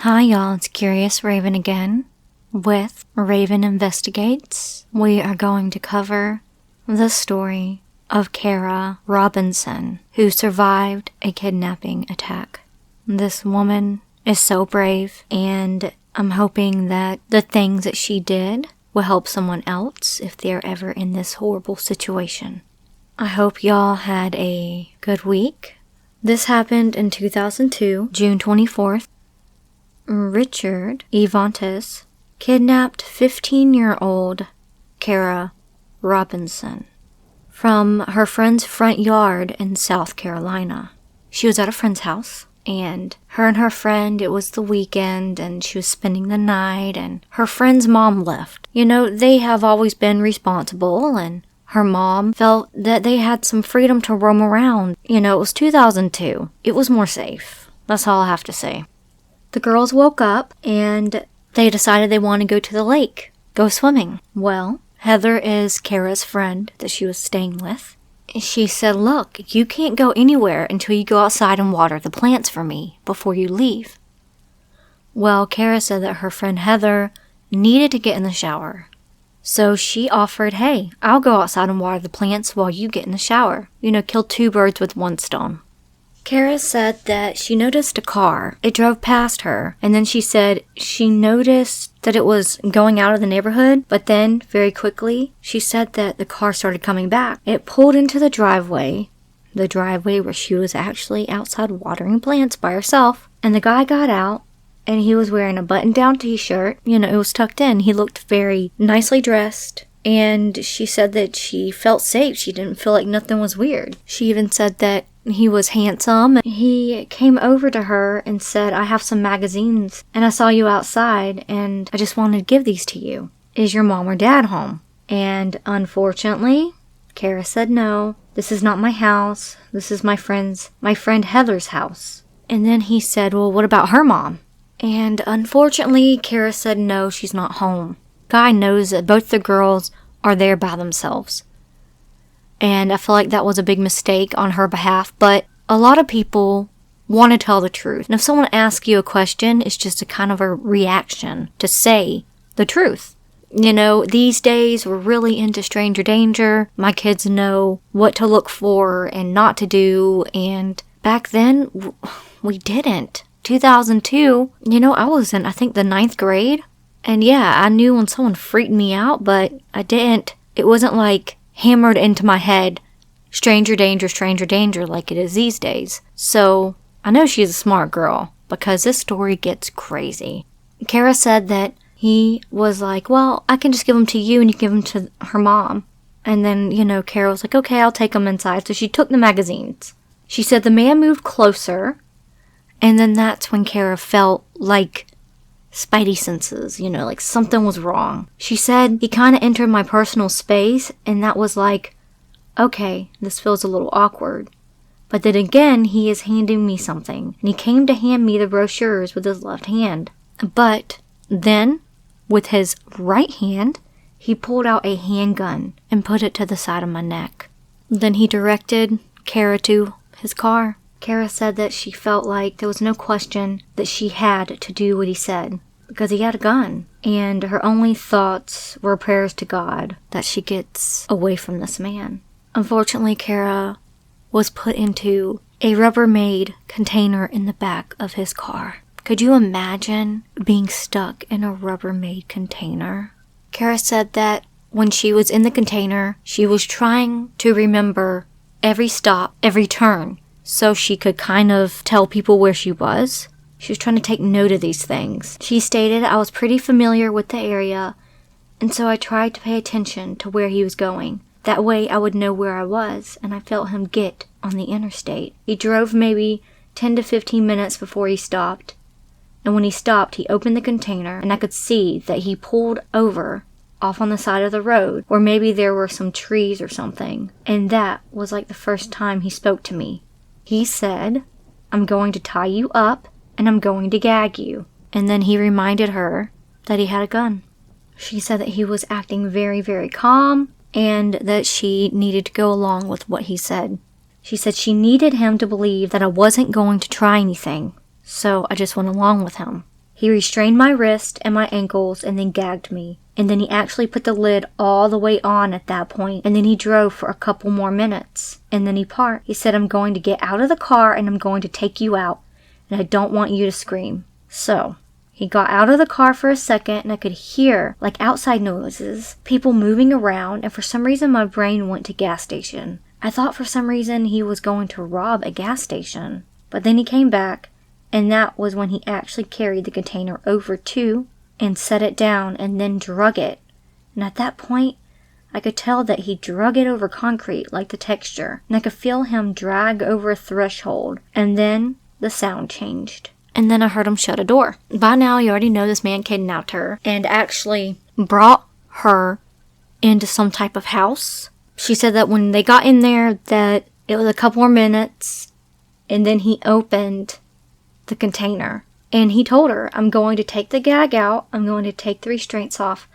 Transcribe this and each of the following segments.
Hi y'all, it's Curious Raven again with Raven Investigates. We are going to cover the story of Kara Robinson, who survived a kidnapping attack. This woman is so brave, and I'm hoping that the things that she did will help someone else if they're ever in this horrible situation. I hope y'all had a good week. This happened in 2002, June 24th. Richard Evantis kidnapped 15-year-old Kara Robinson from her friend's front yard in South Carolina. She was at a friend's house, and her friend, it was the weekend, and she was spending the night, and her friend's mom left. You know, they have always been responsible, and her mom felt that they had some freedom to roam around. You know, it was 2002. It was more safe. That's all I have to say. The girls woke up and they decided they wanted to go to the lake, go swimming. Well, Heather is Kara's friend that she was staying with. She said, look, you can't go anywhere until you go outside and water the plants for me before you leave. Well, Kara said that her friend Heather needed to get in the shower. So she offered, hey, I'll go outside and water the plants while you get in the shower. You know, kill two birds with one stone. Kara said that she noticed a car. It drove past her, and then she said she noticed that it was going out of the neighborhood, but then, very quickly, she said that the car started coming back. It pulled into the driveway where she was actually outside watering plants by herself, and the guy got out, and he was wearing a button-down t-shirt. You know, it was tucked in. He looked very nicely dressed. And she said that she felt safe. She didn't feel like nothing was weird. She even said that he was handsome. He came over to her and said, I have some magazines and I saw you outside and I just wanted to give these to you. Is your mom or dad home? And unfortunately, Kara said no. This is not my house. This is my friend Heather's house. And then he said, well, what about her mom? And unfortunately, Kara said no, she's not home. Guy knows that both the girls are there by themselves. And I feel like that was a big mistake on her behalf, but a lot of people want to tell the truth. And if someone asks you a question, it's just a kind of a reaction to say the truth. You know, these days we're really into stranger danger. My kids know what to look for and not to do, and back then we didn't. 2002, you know, I was in, I think, the 9th grade. And yeah, I knew when someone freaked me out, but I didn't. It wasn't like hammered into my head, stranger danger like it is these days. So I know she's a smart girl because this story gets crazy. Kara said that he was like, well, I can just give them to you and you give them to her mom. And then, you know, Kara was like, okay, I'll take them inside. So she took the magazines. She said the man moved closer. And then that's when Kara felt like spidey senses, you know, like something was wrong. She said he kind of entered my personal space, and that was like, okay, this feels a little awkward. But then again, he is handing me something, and he came to hand me the brochures with his left hand. But then, with his right hand, he pulled out a handgun and put it to the side of my neck. Then he directed Kara to his car. Kara said that she felt like there was no question that she had to do what he said because he had a gun. And her only thoughts were prayers to God that she gets away from this man. Unfortunately, Kara was put into a Rubbermaid container in the back of his car. Could you imagine being stuck in a Rubbermaid container? Kara said that when she was in the container, she was trying to remember every stop, every turn, so she could kind of tell people where she was. She was trying to take note of these things. She stated, I was pretty familiar with the area, and so I tried to pay attention to where he was going. That way I would know where I was, and I felt him get on the interstate. He drove maybe 10 to 15 minutes before he stopped, and when he stopped, he opened the container, and I could see that he pulled over off on the side of the road, or maybe there were some trees or something, and that was like the first time he spoke to me. He said, I'm going to tie you up and I'm going to gag you. And then he reminded her that he had a gun. She said that he was acting very, very calm and that she needed to go along with what he said. She said she needed him to believe that I wasn't going to try anything, so I just went along with him. He restrained my wrist and my ankles and then gagged me. And then he actually put the lid all the way on at that point. And then he drove for a couple more minutes. And then he parked. He said, I'm going to get out of the car and I'm going to take you out. And I don't want you to scream. So he got out of the car for a second and I could hear like outside noises, people moving around. And for some reason my brain went to gas station. I thought for some reason he was going to rob a gas station. But then he came back. And that was when he actually carried the container over to and set it down and then drug it. And at that point, I could tell that he drug it over concrete like the texture. And I could feel him drag over a threshold. And then the sound changed. And then I heard him shut a door. By now, you already know this man kidnapped her and actually brought her into some type of house. She said that when they got in there that it was a couple more minutes and then he opened the container and he told her, I'm going to take the gag out, I'm going to take the restraints off,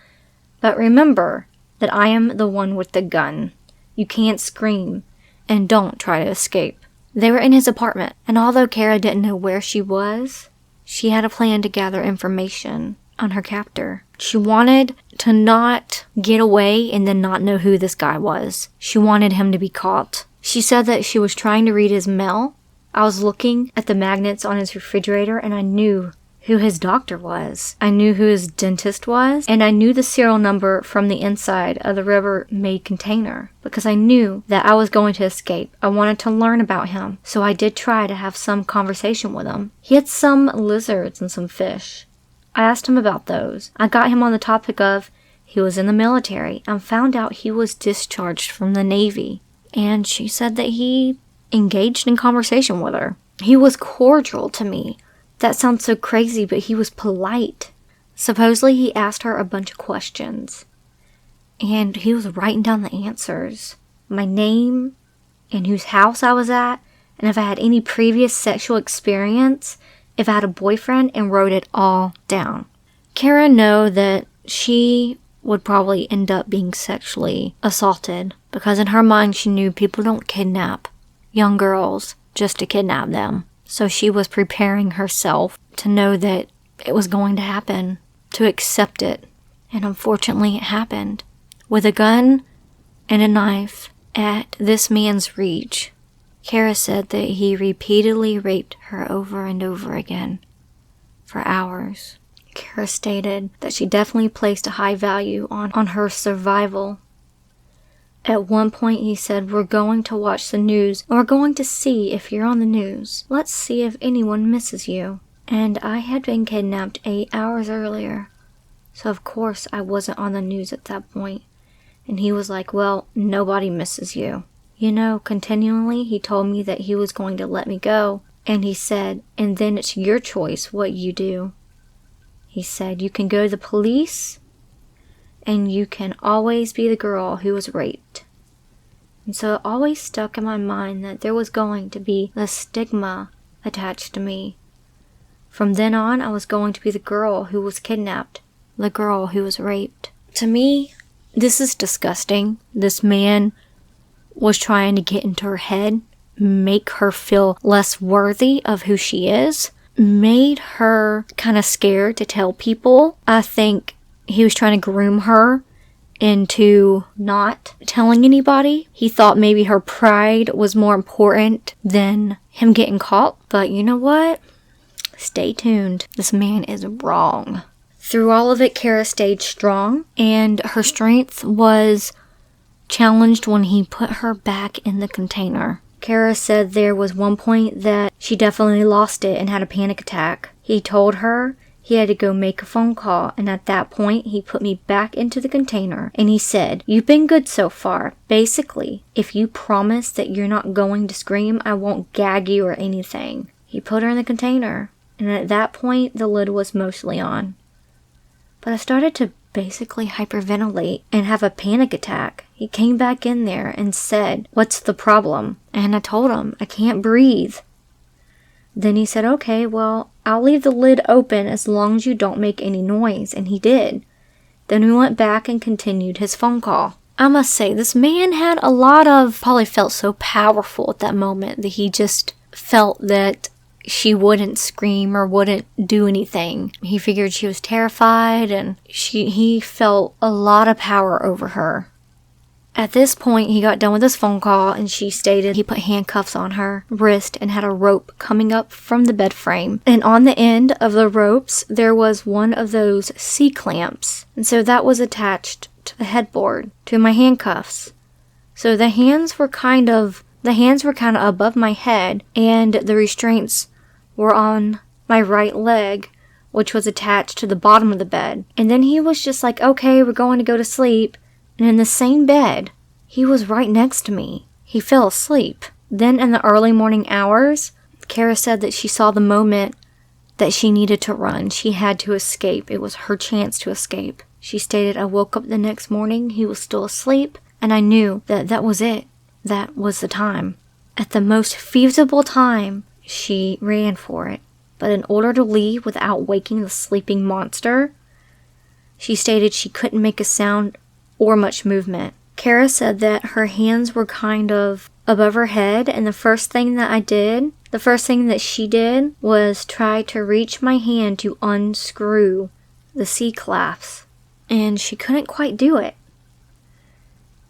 but remember that I am the one with the gun. You can't scream and don't try to escape. They were in his apartment, and although Kara didn't know where she was, she had a plan to gather information on her captor. She wanted to not get away and then not know who this guy was. She wanted him to be caught. She said that she was trying to read his mail. I was looking at the magnets on his refrigerator and I knew who his doctor was. I knew who his dentist was. And I knew the serial number from the inside of the Rubbermaid container. Because I knew that I was going to escape. I wanted to learn about him. So I did try to have some conversation with him. He had some lizards and some fish. I asked him about those. I got him on the topic of he was in the military and found out he was discharged from the Navy. And she said that he engaged in conversation with her. He was cordial to me. That sounds so crazy, but he was polite. Supposedly he asked her a bunch of questions. And he was writing down the answers. My name, and whose house I was at, and if I had any previous sexual experience, if I had a boyfriend, and wrote it all down. Kara knew that she would probably end up being sexually assaulted. Because in her mind she knew people don't kidnap young girls just to kidnap them. So she was preparing herself to know that it was going to happen, to accept it. And unfortunately it happened. With a gun and a knife at this man's reach, Kara said that he repeatedly raped her over and over again for hours. Kara stated that she definitely placed a high value on her survival. At one point he said, we're going to watch the news, and we're going to see if you're on the news. Let's see if anyone misses you. And I had been kidnapped 8 hours earlier, so of course I wasn't on the news at that point. And he was like, well, nobody misses you. You know, continually he told me that he was going to let me go. And he said, and then it's your choice what you do. He said, you can go to the police, and you can always be the girl who was raped. And so it always stuck in my mind that there was going to be the stigma attached to me. From then on, I was going to be the girl who was kidnapped, the girl who was raped. To me, this is disgusting. This man was trying to get into her head, make her feel less worthy of who she is, made her kind of scared to tell people. I think he was trying to groom her into not telling anybody. He thought maybe her pride was more important than him getting caught. But you know what? Stay tuned. This man is wrong. Through all of it, Kara stayed strong, and her strength was challenged when he put her back in the container. Kara said there was one point that she definitely lost it and had a panic attack. He told her he had to go make a phone call, and at that point, he put me back into the container, and he said, you've been good so far. Basically, if you promise that you're not going to scream, I won't gag you or anything. He put her in the container, and at that point, the lid was mostly on. But I started to basically hyperventilate and have a panic attack. He came back in there and said, what's the problem? And I told him, I can't breathe. Then he said, okay, well, I'll leave the lid open as long as you don't make any noise. And he did. Then we went back and continued his phone call. I must say, this man had a lot of, probably felt so powerful at that moment that he just felt that she wouldn't scream or wouldn't do anything. He figured she was terrified, and he felt a lot of power over her. At this point, he got done with his phone call, and she stated he put handcuffs on her wrist and had a rope coming up from the bed frame. And on the end of the ropes, there was one of those C-clamps. And so that was attached to the headboard, to my handcuffs. So the hands were kind of above my head, and the restraints were on my right leg, which was attached to the bottom of the bed. And then he was just like, okay, we're going to go to sleep. And in the same bed, he was right next to me. He fell asleep. Then in the early morning hours, Kara said that she saw the moment that she needed to run. She had to escape. It was her chance to escape. She stated, I woke up the next morning, he was still asleep, and I knew that that was it. That was the time. At the most feasible time, she ran for it. But in order to leave without waking the sleeping monster, she stated she couldn't make a sound or much movement. Kara said that her hands were kind of above her head, and the first thing that she did was try to reach my hand to unscrew the C-clasps, and she couldn't quite do it.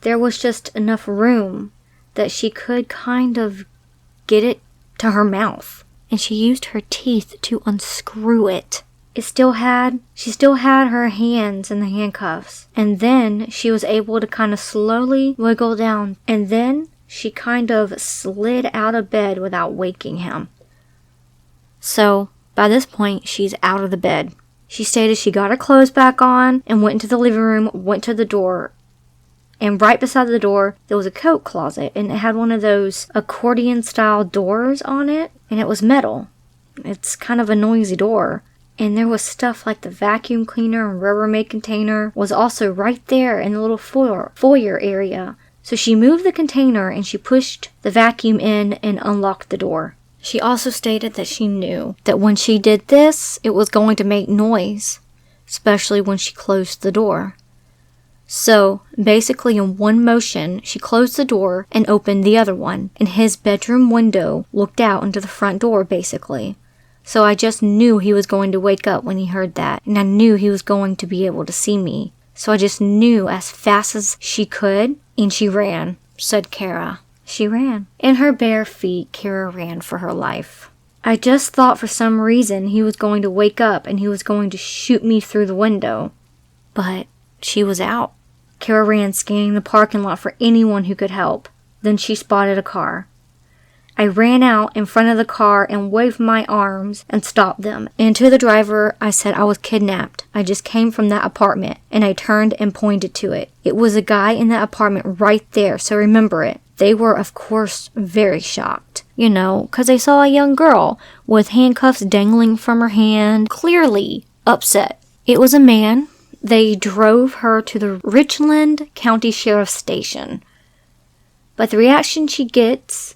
There was just enough room that she could kind of get it to her mouth, and she used her teeth to unscrew it. She still had her hands in the handcuffs, and then she was able to kind of slowly wiggle down, and then she kind of slid out of bed without waking him. So by this point, she's out of the bed. She stated she got her clothes back on and went into the living room, went to the door, and right beside the door, there was a coat closet, and it had one of those accordion-style doors on it, and it was metal. It's kind of a noisy door. And there was stuff like the vacuum cleaner and Rubbermaid container was also right there in the little foyer area. So she moved the container and she pushed the vacuum in and unlocked the door. She also stated that she knew that when she did this, it was going to make noise, especially when she closed the door. So basically in one motion, she closed the door and opened the other one, and his bedroom window looked out into the front door basically. So I just knew he was going to wake up when he heard that, and I knew he was going to be able to see me. So I just knew as fast as she could, and she ran, said Kara. She ran. In her bare feet, Kara ran for her life. I just thought for some reason he was going to wake up and he was going to shoot me through the window. But she was out. Kara ran, scanning the parking lot for anyone who could help. Then she spotted a car. I ran out in front of the car and waved my arms and stopped them. And to the driver, I said I was kidnapped. I just came from that apartment, and I turned and pointed to it. It was a guy in that apartment right there, so remember it. They were, of course, very shocked. You know, because they saw a young girl with handcuffs dangling from her hand, clearly upset. It was a man. They drove her to the Richland County Sheriff's Station. But the reaction she gets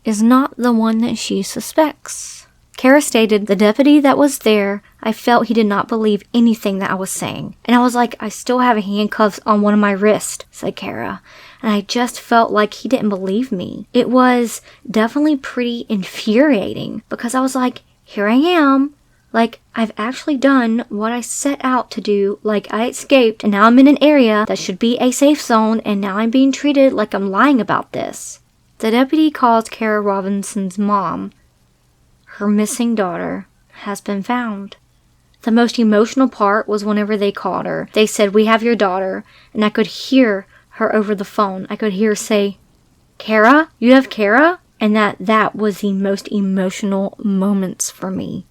is not the one that she suspects. Kara stated, the deputy that was there, I felt he did not believe anything that I was saying. And I was like, I still have handcuffs on one of my wrists, said Kara. And I just felt like he didn't believe me. It was definitely pretty infuriating because I was like, here I am. Like, I've actually done what I set out to do. Like, I escaped and now I'm in an area that should be a safe zone, and now I'm being treated like I'm lying about this. The deputy calls Kara Robinson's mom. Her missing daughter has been found. The most emotional part was whenever they called her. They said, we have your daughter, and I could hear her over the phone. I could hear her say, Kara? You have Kara? And that was the most emotional moments for me.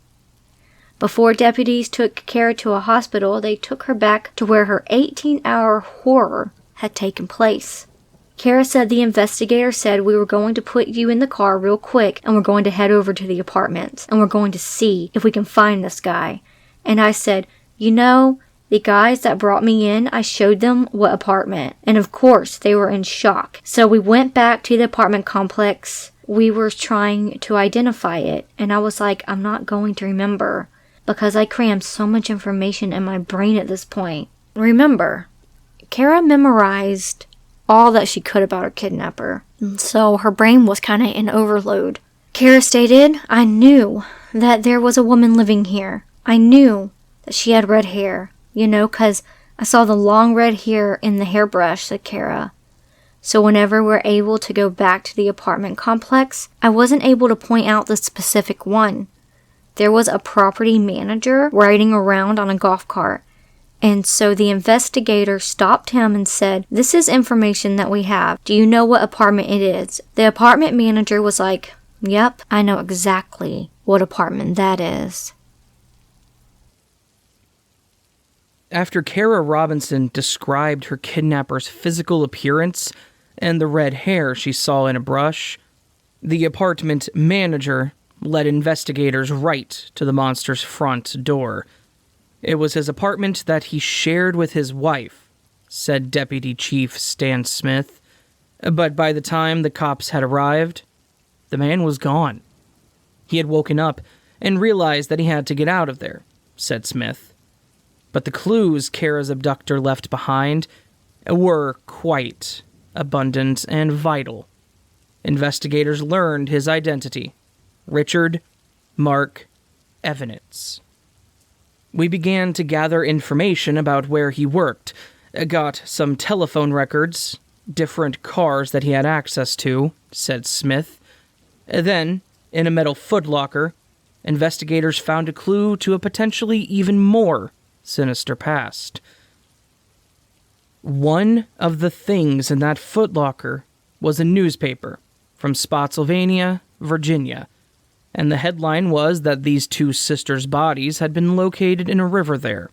Before deputies took Kara to a hospital, they took her back to where her 18-hour horror had taken place. Kara said the investigator said, we were going to put you in the car real quick and we're going to head over to the apartments and we're going to see if we can find this guy. And I said, you know, the guys that brought me in, I showed them what apartment. And of course, they were in shock. So we went back to the apartment complex. We were trying to identify it. And I was like, I'm not going to remember because I crammed so much information in my brain at this point. Remember, Kara memorized all that she could about her kidnapper. And so her brain was kind of in overload. Kara stated, I knew that there was a woman living here. I knew that she had red hair, 'cause I saw the long red hair in the hairbrush, said Kara. So whenever we're able to go back to the apartment complex, I wasn't able to point out the specific one. There was a property manager riding around on a golf cart. And so the investigator stopped him and said, this is information that we have. Do you know what apartment it is? The apartment manager was like, yep, I know exactly what apartment that is. After Kara Robinson described her kidnapper's physical appearance and the red hair she saw in a brush, the apartment manager led investigators right to the monster's front door. It was his apartment that he shared with his wife, said Deputy Chief Stan Smith. But by the time the cops had arrived, the man was gone. He had woken up and realized that he had to get out of there, said Smith. But the clues Kara's abductor left behind were quite abundant and vital. Investigators learned his identity, Richard Mark Evanitz. We began to gather information about where he worked, got some telephone records, different cars that he had access to, said Smith. Then, in a metal footlocker, investigators found a clue to a potentially even more sinister past. One of the things in that footlocker was a newspaper from Spotsylvania, Virginia, and the headline was that these two sisters' bodies had been located in a river there.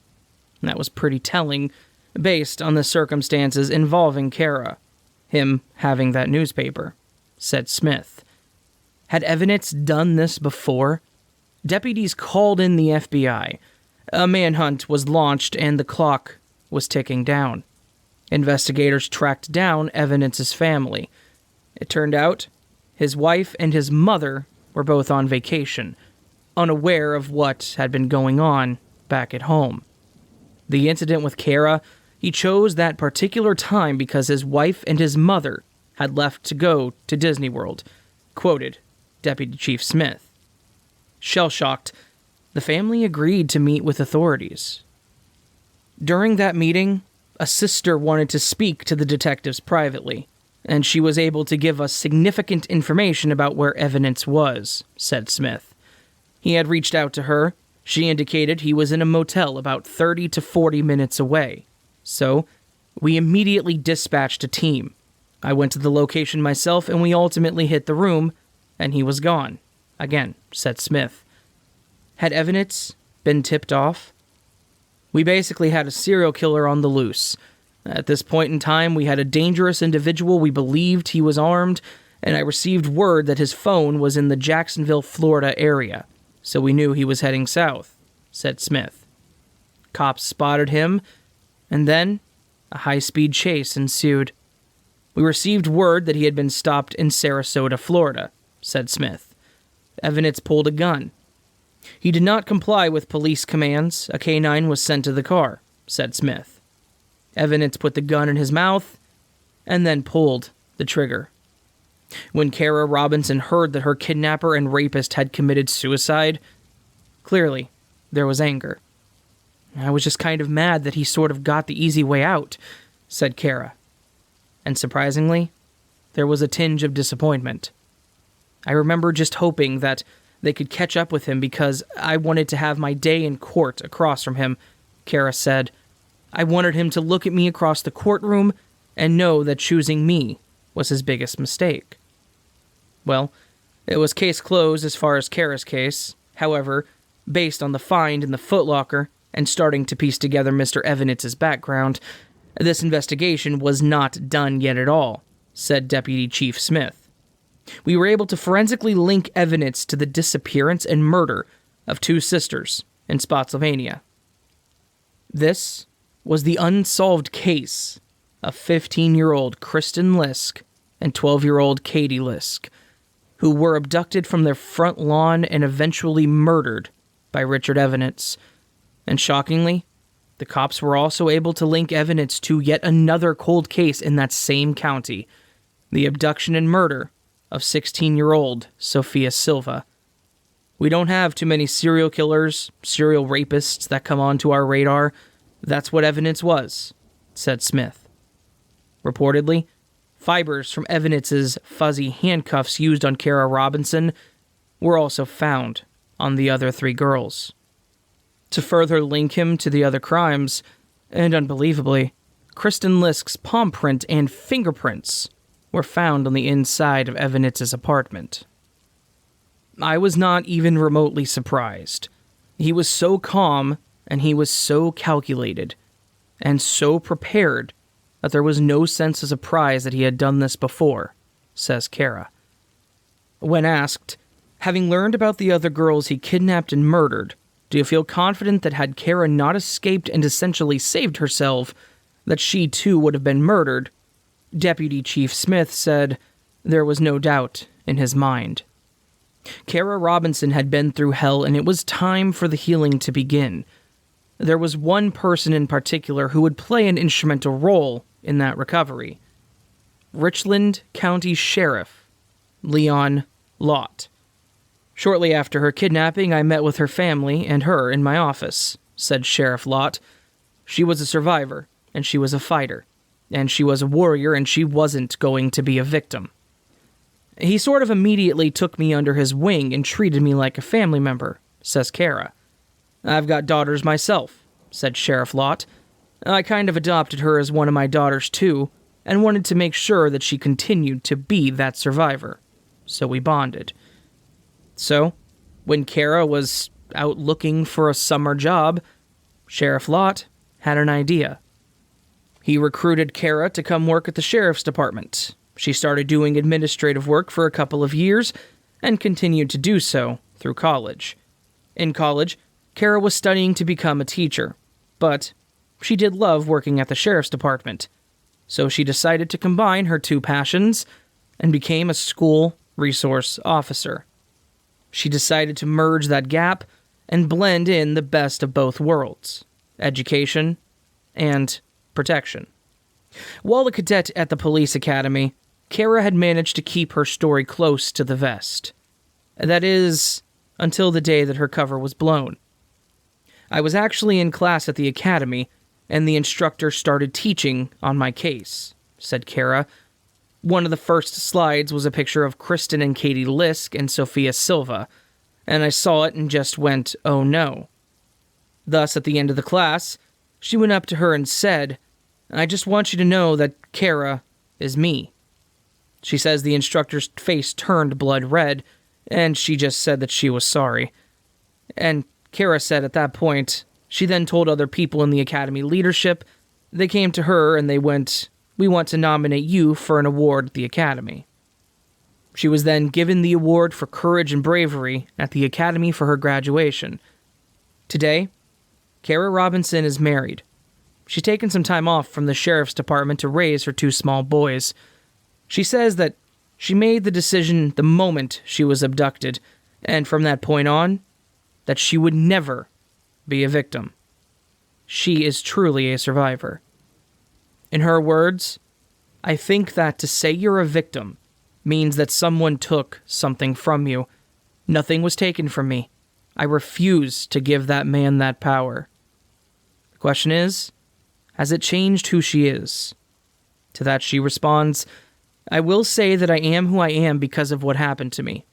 That was pretty telling, based on the circumstances involving Kara, him having that newspaper, said Smith. Had Evanitz done this before? Deputies called in the FBI. A manhunt was launched and the clock was ticking down. Investigators tracked down Evanitz's family. It turned out his wife and his mother were both on vacation, unaware of what had been going on back at home. The incident with Kara, he chose that particular time because his wife and his mother had left to go to Disney World, quoted Deputy Chief Smith. Shell-shocked, the family agreed to meet with authorities. During that meeting, a sister wanted to speak to the detectives privately, and she was able to give us significant information about where Evanitz was, said Smith. He had reached out to her. She indicated he was in a motel about 30 to 40 minutes away. So, we immediately dispatched a team. I went to the location myself, and we ultimately hit the room, and he was gone. Again, said Smith. Had Evanitz been tipped off? We basically had a serial killer on the loose. At this point in time, we had a dangerous individual. We believed he was armed, and I received word that his phone was in the Jacksonville, Florida area, so we knew he was heading south, said Smith. Cops spotted him, and then a high-speed chase ensued. We received word that he had been stopped in Sarasota, Florida, said Smith. Evanitz pulled a gun. He did not comply with police commands. A K-9 was sent to the car, said Smith. Evanitz put the gun in his mouth and then pulled the trigger. When Kara Robinson heard that her kidnapper and rapist had committed suicide, clearly there was anger. I was just kind of mad that he sort of got the easy way out, said Kara. And surprisingly, there was a tinge of disappointment. I remember just hoping that they could catch up with him because I wanted to have my day in court across from him, Kara said. I wanted him to look at me across the courtroom and know that choosing me was his biggest mistake. Well, it was case closed as far as Kara's case. However, based on the find in the footlocker and starting to piece together Mr. Evanitz's background, this investigation was not done yet at all, said Deputy Chief Smith. We were able to forensically link Evanitz to the disappearance and murder of two sisters in Spotsylvania. This was the unsolved case of 15-year-old Kristen Lisk and 12-year-old Katie Lisk, who were abducted from their front lawn and eventually murdered by Richard Evanitz. And shockingly, the cops were also able to link Evanitz to yet another cold case in that same county, the abduction and murder of 16-year-old Sophia Silva. We don't have too many serial killers, serial rapists that come onto our radar. That's what evidence was, said Smith. Reportedly, fibers from Evanits's fuzzy handcuffs used on Kara Robinson were also found on the other 3 girls. To further link him to the other crimes, and unbelievably, Kristen Lisk's palm print and fingerprints were found on the inside of Evanits's apartment. I was not even remotely surprised. He was so calm, and he was so calculated, and so prepared that there was no sense of surprise that he had done this before, says Kara. When asked, having learned about the other girls he kidnapped and murdered, do you feel confident that had Kara not escaped and essentially saved herself, that she too would have been murdered? Deputy Chief Smith said there was no doubt in his mind. Kara Robinson had been through hell, and it was time for the healing to begin. There was one person in particular who would play an instrumental role in that recovery. Richland County Sheriff Leon Lott. Shortly after her kidnapping, I met with her family and her in my office, said Sheriff Lott. She was a survivor, and she was a fighter, and she was a warrior, and she wasn't going to be a victim. He sort of immediately took me under his wing and treated me like a family member, says Kara. I've got daughters myself, said Sheriff Lott. I kind of adopted her as one of my daughters too, and wanted to make sure that she continued to be that survivor. So we bonded. So, when Kara was out looking for a summer job, Sheriff Lott had an idea. He recruited Kara to come work at the sheriff's department. She started doing administrative work for a couple of years and continued to do so through college. In college, Kara was studying to become a teacher, but she did love working at the sheriff's department. So she decided to combine her 2 passions and became a school resource officer. She decided to merge that gap and blend in the best of both worlds, education and protection. While a cadet at the police academy, Kara had managed to keep her story close to the vest. That is, until the day that her cover was blown. I was actually in class at the academy, and the instructor started teaching on my case, said Kara. One of the first slides was a picture of Kristen and Katie Lisk and Sophia Silva, and I saw it and just went, oh no. Thus, at the end of the class, she went up to her and said, I just want you to know that Kara is me. She says the instructor's face turned blood red, and she just said that she was sorry. And Kara said at that point, she then told other people in the academy leadership. They came to her and they went, we want to nominate you for an award at the academy. She was then given the award for courage and bravery at the academy for her graduation. Today, Kara Robinson is married. She's taken some time off from the sheriff's department to raise her 2 small boys. She says that she made the decision the moment she was abducted, and from that point on, that she would never be a victim. She is truly a survivor. In her words, I think that to say you're a victim means that someone took something from you. Nothing was taken from me. I refuse to give that man that power. The question is, has it changed who she is? To that she responds, I will say that I am who I am because of what happened to me,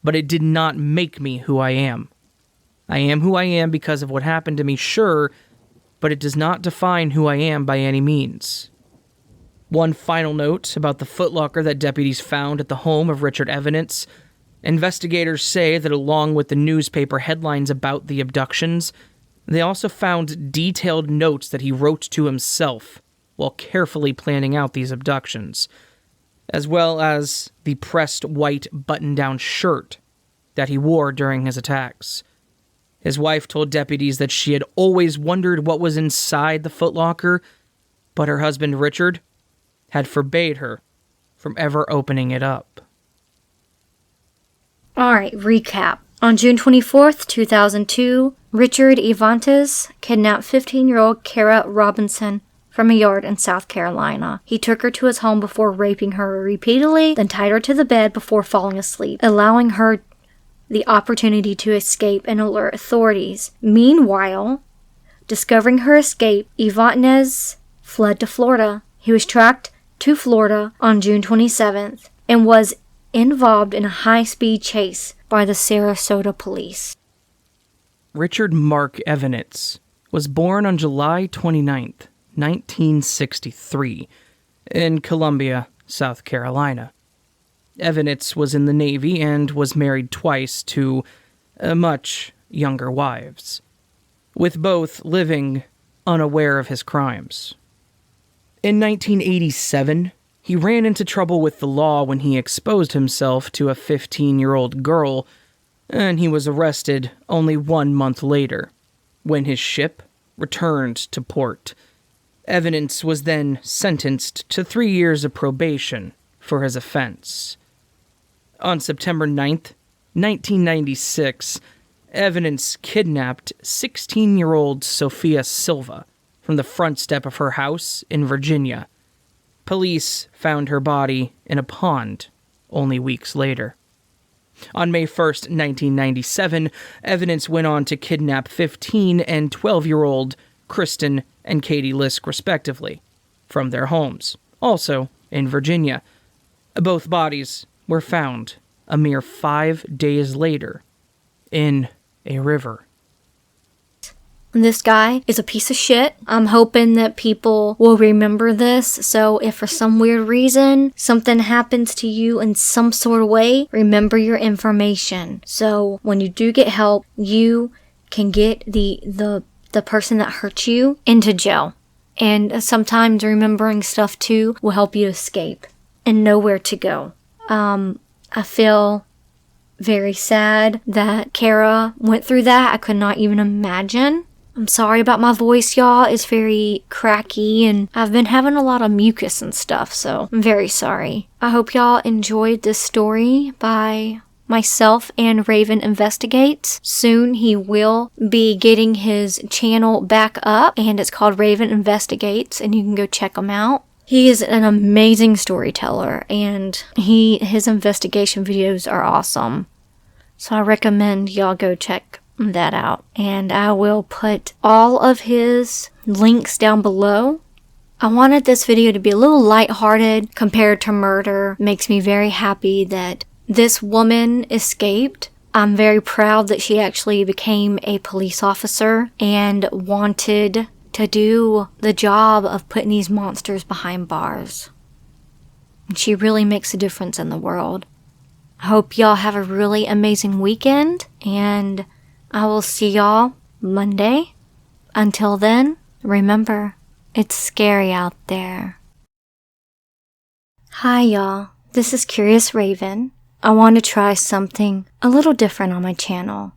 but it did not make me who I am. I am who I am because of what happened to me, sure, but it does not define who I am by any means. One final note about the footlocker that deputies found at the home of Richard Evanits. Investigators say that along with the newspaper headlines about the abductions, they also found detailed notes that he wrote to himself while carefully planning out these abductions, as well as the pressed white button-down shirt that he wore during his attacks. His wife told deputies that she had always wondered what was inside the footlocker, but her husband Richard had forbade her from ever opening it up. Alright, recap. On June 24th, 2002, Richard Evantis kidnapped 15-year-old Kara Robinson from a yard in South Carolina. He took her to his home before raping her repeatedly, then tied her to the bed before falling asleep, allowing her the opportunity to escape and alert authorities. Meanwhile, discovering her escape, Ivanez fled to Florida. He was tracked to Florida on June 27th and was involved in a high-speed chase by the Sarasota police. Richard Mark Evanitz was born on July 29th, 1963, in Columbia, South Carolina. Evanitz was in the Navy and was married twice to much younger wives, with both living unaware of his crimes. In 1987, he ran into trouble with the law when he exposed himself to a 15-year-old girl, and he was arrested only 1 month later, when his ship returned to port. Evanitz was then sentenced to 3 years of probation for his offense. On September 9th, 1996, Evanitz kidnapped 16-year-old Sophia Silva from the front step of her house in Virginia. Police found her body in a pond only weeks later. On May 1st, 1997, Evanitz went on to kidnap 15 and 12-year-old Kristen and Katie Lisk, respectively, from their homes, also in Virginia. Both bodies were found a mere 5 days later in a river. This guy is a piece of shit. I'm hoping that people will remember this, so if for some weird reason something happens to you in some sort of way, remember your information. So when you do get help, you can get the person that hurt you into jail. And sometimes remembering stuff too will help you escape and know where to go. I feel very sad that Kara went through that. I could not even imagine. I'm sorry about my voice, y'all. It's very cracky and I've been having a lot of mucus and stuff, so I'm very sorry. I hope y'all enjoyed this story by myself and Raven Investigates. Soon he will be getting his channel back up and it's called Raven Investigates and you can go check him out. He is an amazing storyteller and his investigation videos are awesome. So I recommend y'all go check that out. And I will put all of his links down below. I wanted this video to be a little lighthearted compared to murder. Makes me very happy that this woman escaped. I'm very proud that she actually became a police officer and wanted to do the job of putting these monsters behind bars. And she really makes a difference in the world. I hope y'all have a really amazing weekend, and I will see y'all Monday. Until then, remember, it's scary out there. Hi y'all, this is Curious Raven. I want to try something a little different on my channel.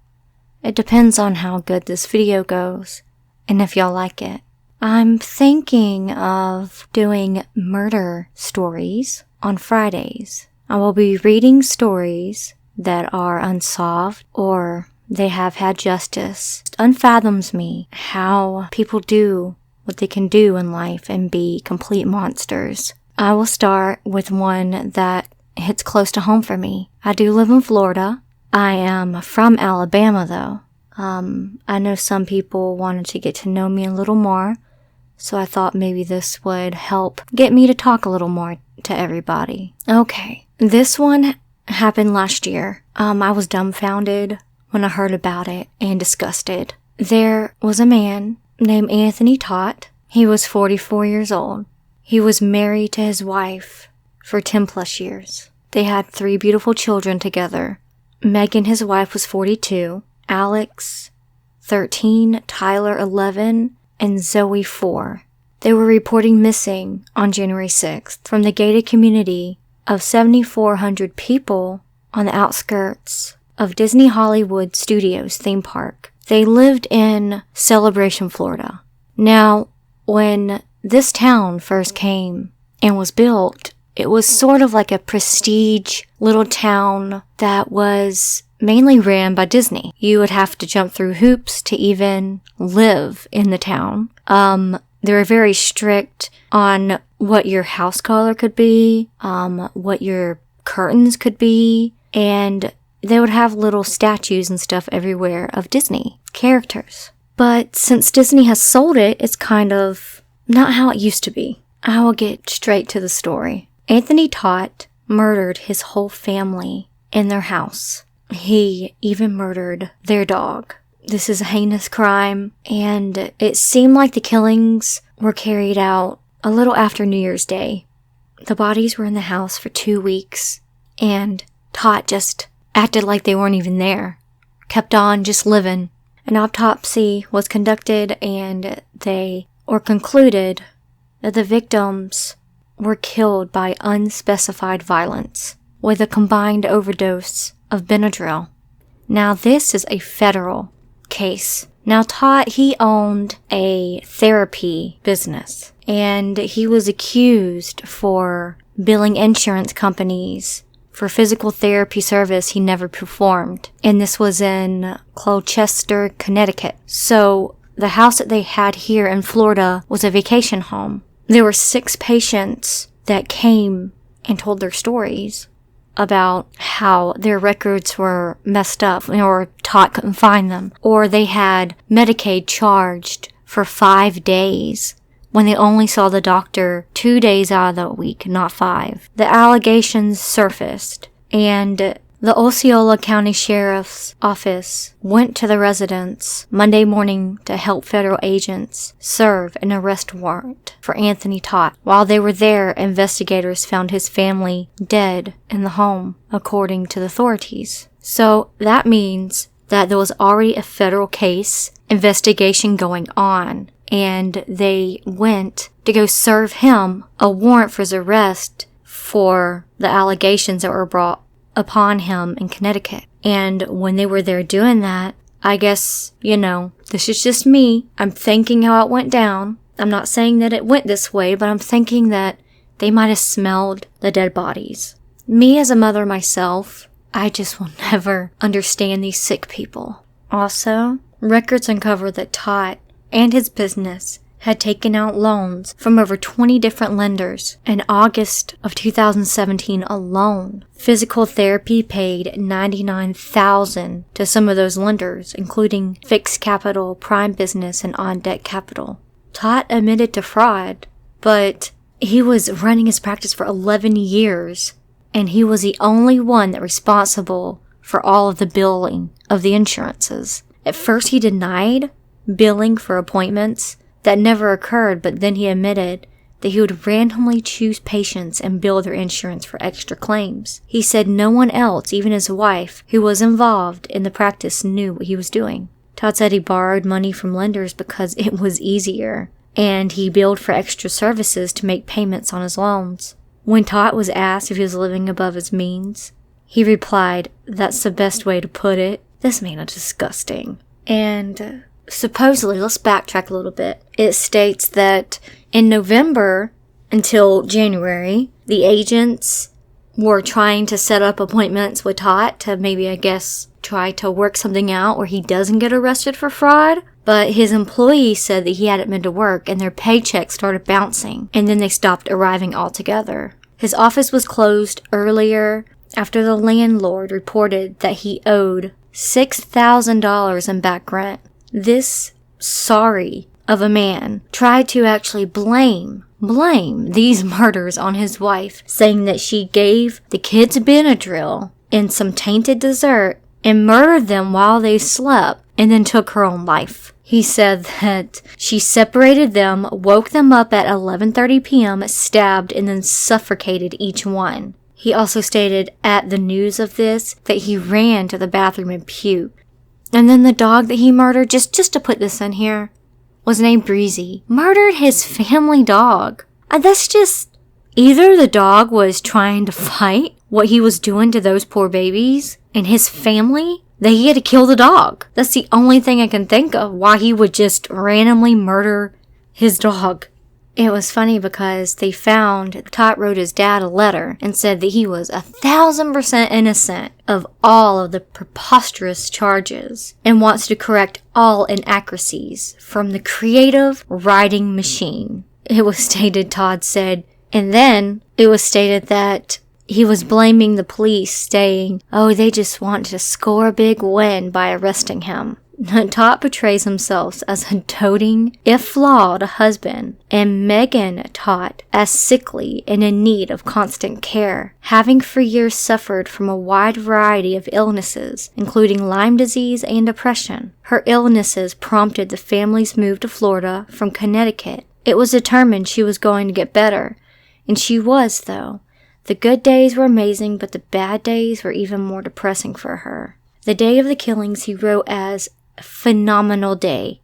It depends on how good this video goes, and if y'all like it. I'm thinking of doing murder stories on Fridays. I will be reading stories that are unsolved or they have had justice. It unfathoms me how people do what they can do in life and be complete monsters. I will start with one that hits close to home for me. I do live in Florida. I am from Alabama though. I know some people wanted to get to know me a little more, so I thought maybe this would help get me to talk a little more to everybody. Okay, this one happened last year. I was dumbfounded when I heard about it and disgusted. There was a man named Anthony Tott. He was 44 years old. He was married to his wife for 10 plus years. They had 3 beautiful children together. Megan, his wife, was 42. Alex, 13, Tyler, 11, and Zoe, 4. They were reporting missing on January 6th from the gated community of 7,400 people on the outskirts of Disney Hollywood Studios theme park. They lived in Celebration, Florida. Now, when this town first came and was built, it was sort of like a prestige little town that was mainly ran by Disney. You would have to jump through hoops to even live in the town. They were very strict on what your house color could be, what your curtains could be, and they would have little statues and stuff everywhere of Disney characters. But since Disney has sold it, it's kind of not how it used to be. I will get straight to the story. Anthony Todt murdered his whole family in their house. He even murdered their dog. This is a heinous crime, and it seemed like the killings were carried out a little after New Year's Day. The bodies were in the house for 2 weeks, and Todt just acted like they weren't even there. Kept on just living. An autopsy was conducted, and they concluded that the victims were killed by unspecified violence with a combined overdose of Benadryl. Now, this is a federal case. Now, Todt, he owned a therapy business, and he was accused for billing insurance companies for physical therapy service he never performed. And this was in Colchester, Connecticut. So the house that they had here in Florida was a vacation home. There were 6 patients that came and told their stories about how their records were messed up, or Todt couldn't find them, or they had Medicaid charged for 5 days when they only saw the doctor 2 days out of the week, not 5. The allegations surfaced, and the Osceola County Sheriff's Office went to the residence Monday morning to help federal agents serve an arrest warrant for Anthony Todt. While they were there, investigators found his family dead in the home, according to the authorities. So that means that there was already a federal case investigation going on, and they went to go serve him a warrant for his arrest for the allegations that were brought upon him in Connecticut. And when they were there doing that, I guess, this is just me. I'm thinking how it went down. I'm not saying that it went this way, but I'm thinking that they might have smelled the dead bodies. Me as a mother myself, I just will never understand these sick people. Also, records uncovered that Todt and his business had taken out loans from over 20 different lenders in August of 2017 alone. Physical therapy paid $99,000 to some of those lenders, including Fixed Capital, Prime Business, and On Deck Capital. Todt admitted to fraud, but he was running his practice for 11 years, and he was the only one that was responsible for all of the billing of the insurances. At first, he denied billing for appointments that never occurred, but then he admitted that he would randomly choose patients and bill their insurance for extra claims. He said no one else, even his wife, who was involved in the practice, knew what he was doing. Todt said he borrowed money from lenders because it was easier, and he billed for extra services to make payments on his loans. When Todt was asked if he was living above his means, he replied, "That's the best way to put it." This man is disgusting. And supposedly, let's backtrack a little bit. It states that in November until January, the agents were trying to set up appointments with Todt to maybe, try to work something out where he doesn't get arrested for fraud. But his employees said that he hadn't been to work, and their paychecks started bouncing, and then they stopped arriving altogether. His office was closed earlier after the landlord reported that he owed $6,000 in back rent. This sorry of a man tried to actually blame these murders on his wife, saying that she gave the kids Benadryl in some tainted dessert and murdered them while they slept, and then took her own life. He said that she separated them, woke them up at 11:30 p.m., stabbed, and then suffocated each one. He also stated at the news of this that he ran to the bathroom and puked. And then the dog that he murdered, just to put this in here, was named Breezy. Murdered his family dog. That's just... Either the dog was trying to fight what he was doing to those poor babies and his family, that he had to kill the dog. That's the only thing I can think of why he would just randomly murder his dog It was funny because Todd wrote his dad a letter and said that he was 1,000% innocent of all of the preposterous charges and wants to correct all inaccuracies from the creative writing machine. It was stated, Todd said, and then it was stated that he was blaming the police, saying, "Oh, they just want to score a big win by arresting him." Todd portrays himself as a doting, if flawed, husband, and Megan Todd as sickly and in need of constant care, having for years suffered from a wide variety of illnesses, including Lyme disease and depression. Her illnesses prompted the family's move to Florida from Connecticut. It was determined she was going to get better, and she was, though. The good days were amazing, but the bad days were even more depressing for her. The day of the killings he wrote as phenomenal day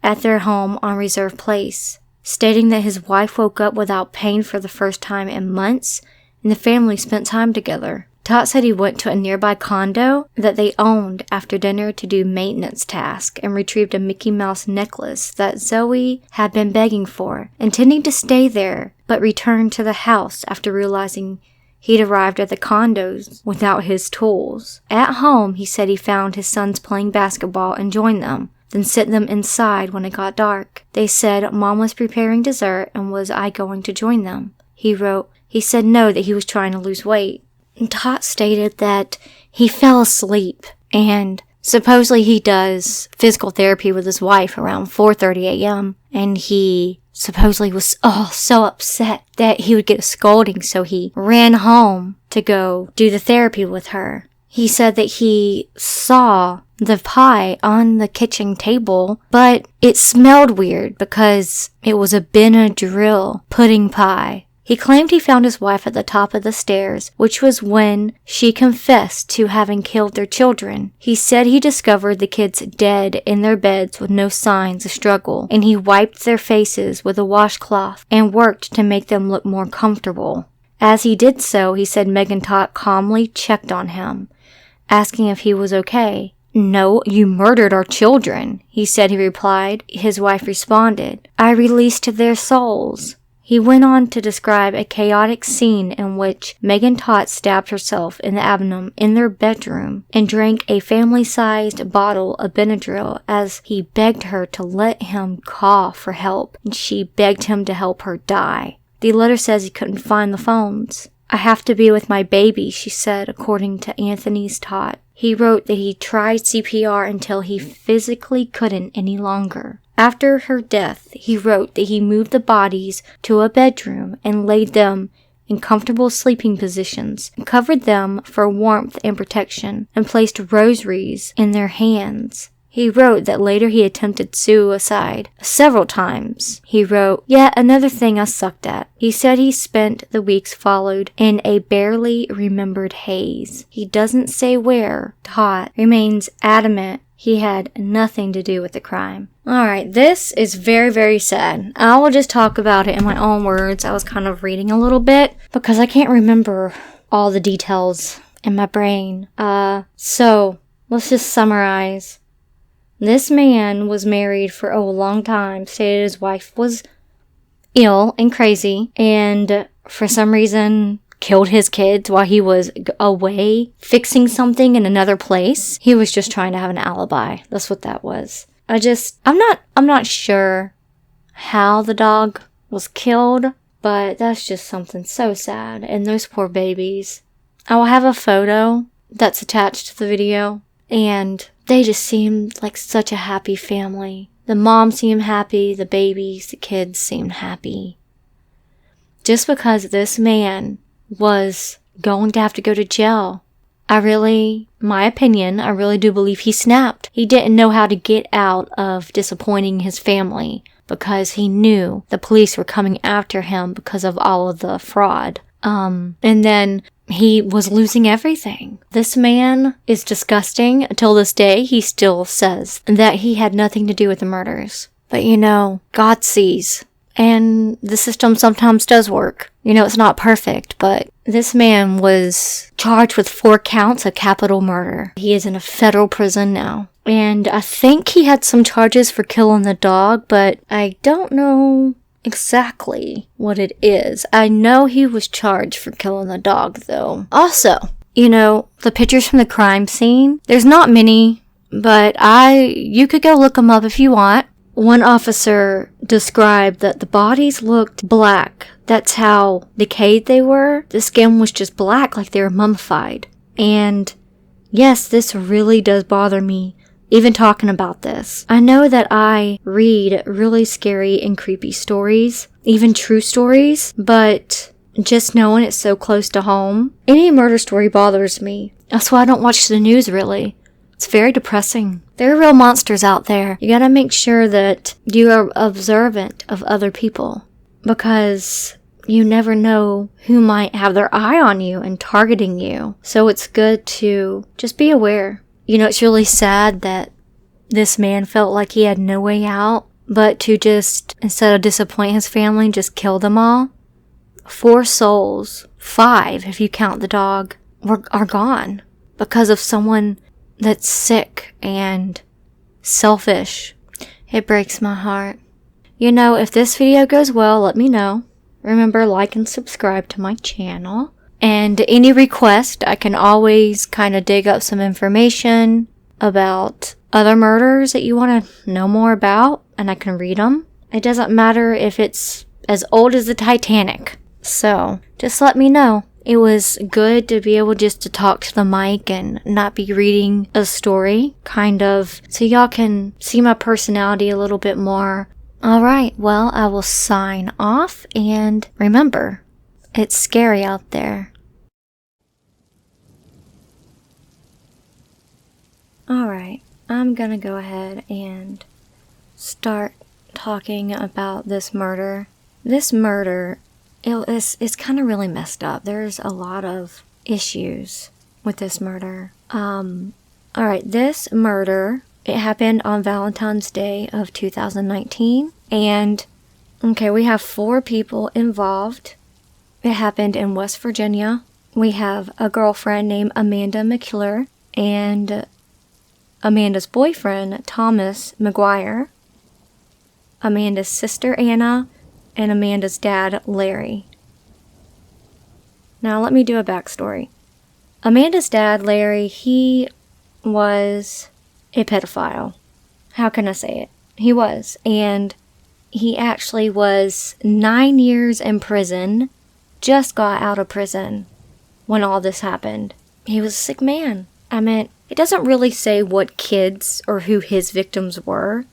at their home on Reserve Place, stating that his wife woke up without pain for the first time in months and the family spent time together. Todd said he went to a nearby condo that they owned after dinner to do maintenance tasks and retrieved a Mickey Mouse necklace that Zoe had been begging for, intending to stay there, but returned to the house after realizing he'd arrived at the condos without his tools. At home, he said he found his sons playing basketball and joined them, then sent them inside when it got dark. They said Mom was preparing dessert and was I going to join them. He wrote, he said no, that he was trying to lose weight. And Todd stated that he fell asleep and supposedly he does physical therapy with his wife around 4:30 a.m. and he supposedly was so upset that he would get a scolding, so he ran home to go do the therapy with her. He said that he saw the pie on the kitchen table, but it smelled weird because it was a Benadryl pudding pie. He claimed he found his wife at the top of the stairs, which was when she confessed to having killed their children. He said he discovered the kids dead in their beds with no signs of struggle, and he wiped their faces with a washcloth and worked to make them look more comfortable. As he did so, he said Megan Todd calmly checked on him, asking if he was okay. "No, you murdered our children," he said. He replied. His wife responded, "I released their souls." He went on to describe a chaotic scene in which Megan Todd stabbed herself in the abdomen in their bedroom and drank a family-sized bottle of Benadryl as he begged her to let him call for help, and she begged him to help her die. The letter says he couldn't find the phones. "I have to be with my baby," she said, according to Anthony's Todd. He wrote that he tried CPR until he physically couldn't any longer. After her death, he wrote that he moved the bodies to a bedroom and laid them in comfortable sleeping positions, and covered them for warmth and protection, and placed rosaries in their hands. He wrote that later he attempted suicide several times. He wrote, "Yet another thing I sucked at." He said he spent the weeks followed in a barely remembered haze. He doesn't say where. Todd remains adamant he had nothing to do with the crime. Alright, this is very, very sad. I will just talk about it in my own words. I was kind of reading a little bit because I can't remember all the details in my brain. So, let's just summarize. This man was married for a long time, stated his wife was ill and crazy, and for some reason killed his kids while he was away fixing something in another place. He was just trying to have an alibi. That's what that was. I'm not sure how the dog was killed, but that's just something so sad. And those poor babies. I will have a photo that's attached to the video, and they just seemed like such a happy family. The mom seemed happy, the babies, the kids seemed happy. Just because this man was going to have to go to jail, my opinion, I really do believe he snapped. He didn't know how to get out of disappointing his family because he knew the police were coming after him because of all of the fraud. And then he was losing everything. This man is disgusting. Until this day, he still says that he had nothing to do with the murders. But God sees. And the system sometimes does work. It's not perfect, but this man was charged with 4 counts of capital murder. He is in a federal prison now. And I think he had some charges for killing the dog, but I don't know exactly what it is. I know he was charged for killing the dog, though. Also, the pictures from the crime scene, there's not many, but you could go look them up if you want. One officer described that the bodies looked black. That's how decayed they were. The skin was just black, like they were mummified. And yes, this really does bother me, even talking about this. I know that I read really scary and creepy stories, even true stories, but just knowing it's so close to home, any murder story bothers me. That's why I don't watch the news, really. It's very depressing. There are real monsters out there. You gotta make sure that you are observant of other people, because you never know who might have their eye on you and targeting you. So it's good to just be aware. It's really sad that this man felt like he had no way out, but to just, instead of disappoint his family, just kill them all. 4 souls, 5 if you count the dog, are gone because of someone that's sick and selfish. It breaks my heart. If this video goes well, let me know. Remember, like and subscribe to my channel. And any request, I can always kind of dig up some information about other murders that you want to know more about, and I can read them. It doesn't matter if it's as old as the Titanic. So, just let me know. It was good to be able just to talk to the mic and not be reading a story, kind of, so y'all can see my personality a little bit more. Alright, well, I will sign off, and remember, it's scary out there. Alright, I'm gonna go ahead and start talking about this murder. This murder, it's kind of really messed up. There's a lot of issues with this murder. Alright, this murder, it happened on Valentine's Day of 2019. And, okay, we have 4 people involved. It happened in West Virginia. We have a girlfriend named Amanda McClure and Amanda's boyfriend, Thomas McGuire, Amanda's sister, Anna, and Amanda's dad, Larry. Now, let me do a backstory. Amanda's dad, Larry, he was a pedophile. How can I say it? He was. And he actually was 9 years in prison, just got out of prison when all this happened. He was a sick man. I mean, it doesn't really say what kids or who his victims were.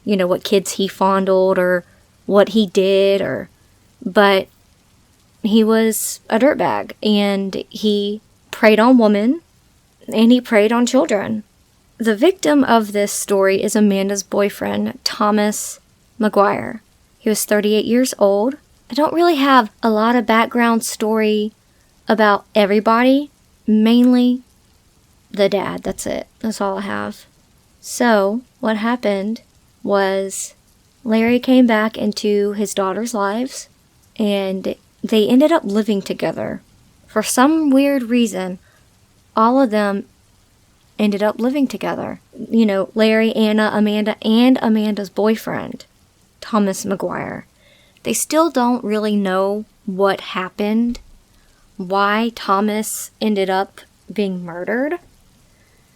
What kids he fondled or what he did, but he was a dirtbag, and he preyed on women, and he preyed on children. The victim of this story is Amanda's boyfriend, Thomas McGuire. He was 38 years old. I don't really have a lot of background story about everybody, mainly the dad. That's it. That's all I have. So, what happened was Larry came back into his daughter's lives, and they ended up living together. For some weird reason, all of them ended up living together. Larry, Anna, Amanda, and Amanda's boyfriend, Thomas McGuire. They still don't really know what happened, why Thomas ended up being murdered.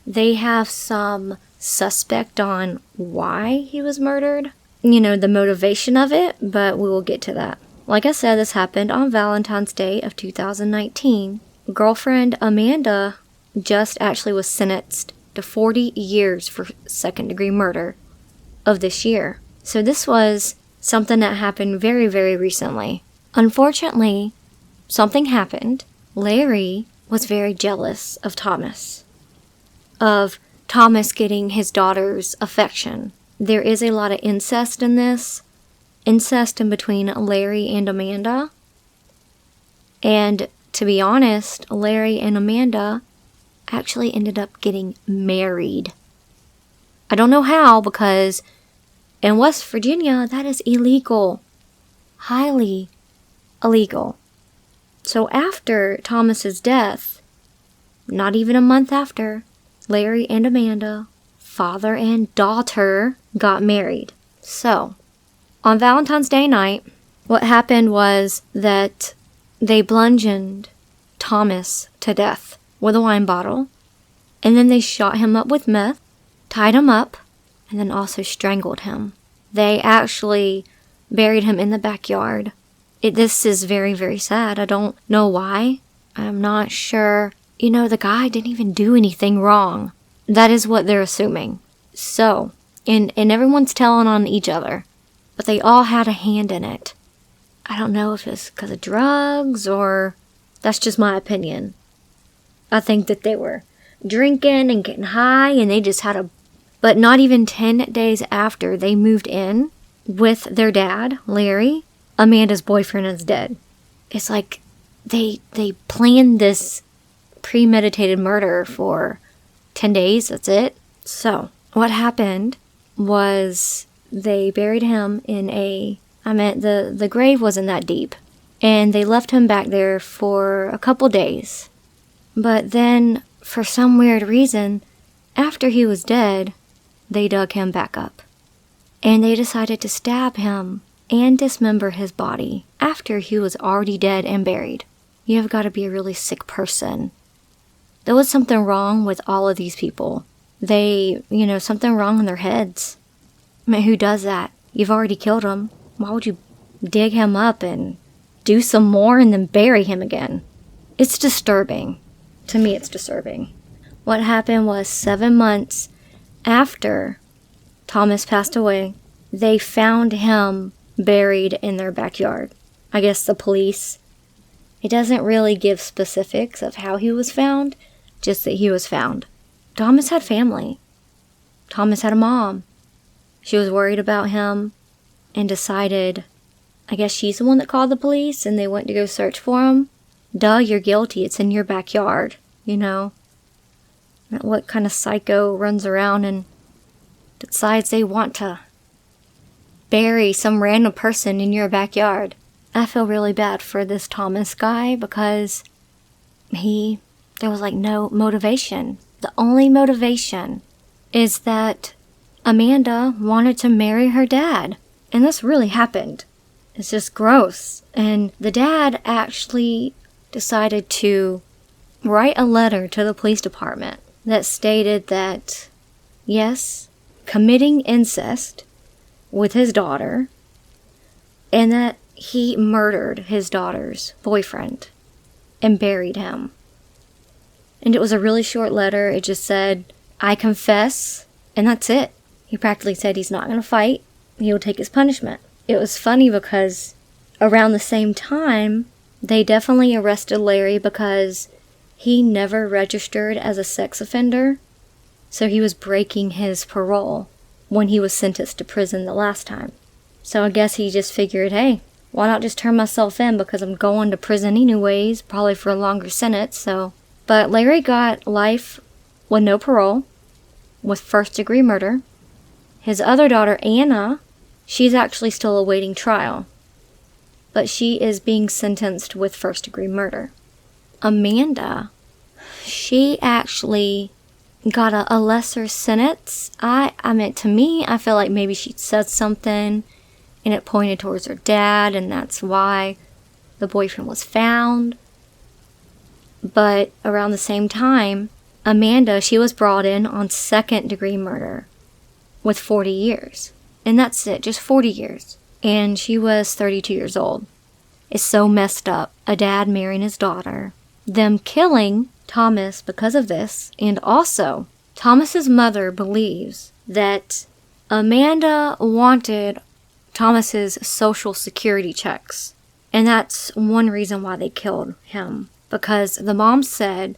They have some suspect on why he was murdered. The motivation of it, but we will get to that. Like I said, this happened on Valentine's Day of 2019. Girlfriend Amanda just actually was sentenced to 40 years for second-degree murder of this year. So this was something that happened very, very recently. Unfortunately, something happened. Larry was very jealous of Thomas getting his daughter's affection. There is a lot of incest in this. Incest in between Larry and Amanda. And to be honest, Larry and Amanda actually ended up getting married. I don't know how, because in West Virginia, that is illegal. Highly illegal. So after Thomas's death, not even a month after, Larry and Amanda, father and daughter, got married. So, On Valentine's Day night, what happened was that they bludgeoned Thomas to death with a wine bottle, and then they shot him up with meth, tied him up, and then also strangled him. They actually buried him in the backyard. This is very, very sad. I don't know why. I'm not sure. The guy didn't even do anything wrong. That is what they're assuming. So, and everyone's telling on each other, but they all had a hand in it. I don't know if it's because of drugs or that's just my opinion. I think that they were drinking and getting high and they just had but not even 10 days after they moved in with their dad, Larry, Amanda's boyfriend is dead. It's like they planned this premeditated murder for 10 days, that's it. So, what happened was they buried him in the grave wasn't that deep. And they left him back there for a couple days. But then, for some weird reason, after he was dead, they dug him back up. And they decided to stab him and dismember his body after he was already dead and buried. You've got to be a really sick person. There was something wrong with all of these people. Something wrong in their heads. I mean, who does that? You've already killed him. Why would you dig him up and do some more and then bury him again? It's disturbing. To me, it's disturbing. What happened was 7 months after Thomas passed away, they found him buried in their backyard. I guess the police. It doesn't really give specifics of how he was found, just that he was found. Thomas had family. Thomas had a mom. She was worried about him and decided, I guess she's the one that called the police and they went to go search for him. Duh, you're guilty. It's in your backyard, What kind of psycho runs around and decides they want to bury some random person in your backyard? I feel really bad for this Thomas guy because there was no motivation. The only motivation is that Amanda wanted to marry her dad. And this really happened. It's just gross. And the dad actually decided to write a letter to the police department that stated that, yes, committing incest with his daughter, and that he murdered his daughter's boyfriend and buried him. And it was a really short letter. It just said, I confess, and that's it. He practically said he's not going to fight. He will take his punishment. It was funny because around the same time, they definitely arrested Larry because he never registered as a sex offender. So he was breaking his parole when he was sentenced to prison the last time. So I guess he just figured, hey, why not just turn myself in because I'm going to prison anyways, probably for a longer sentence. But Larry got life with no parole, with first-degree murder. His other daughter, Anna, she's actually still awaiting trial, but she is being sentenced with first-degree murder. Amanda, she actually got a lesser sentence. To me, I feel like maybe she said something and it pointed towards her dad, and that's why the boyfriend was found. But around the same time, Amanda, she was brought in on second-degree murder with 40 years. And that's it, just 40 years. And she was 32 years old. It's so messed up. A dad marrying his daughter. Them killing Thomas because of this. And also, Thomas's mother believes that Amanda wanted Thomas's social security checks. And that's one reason why they killed him. Because the mom said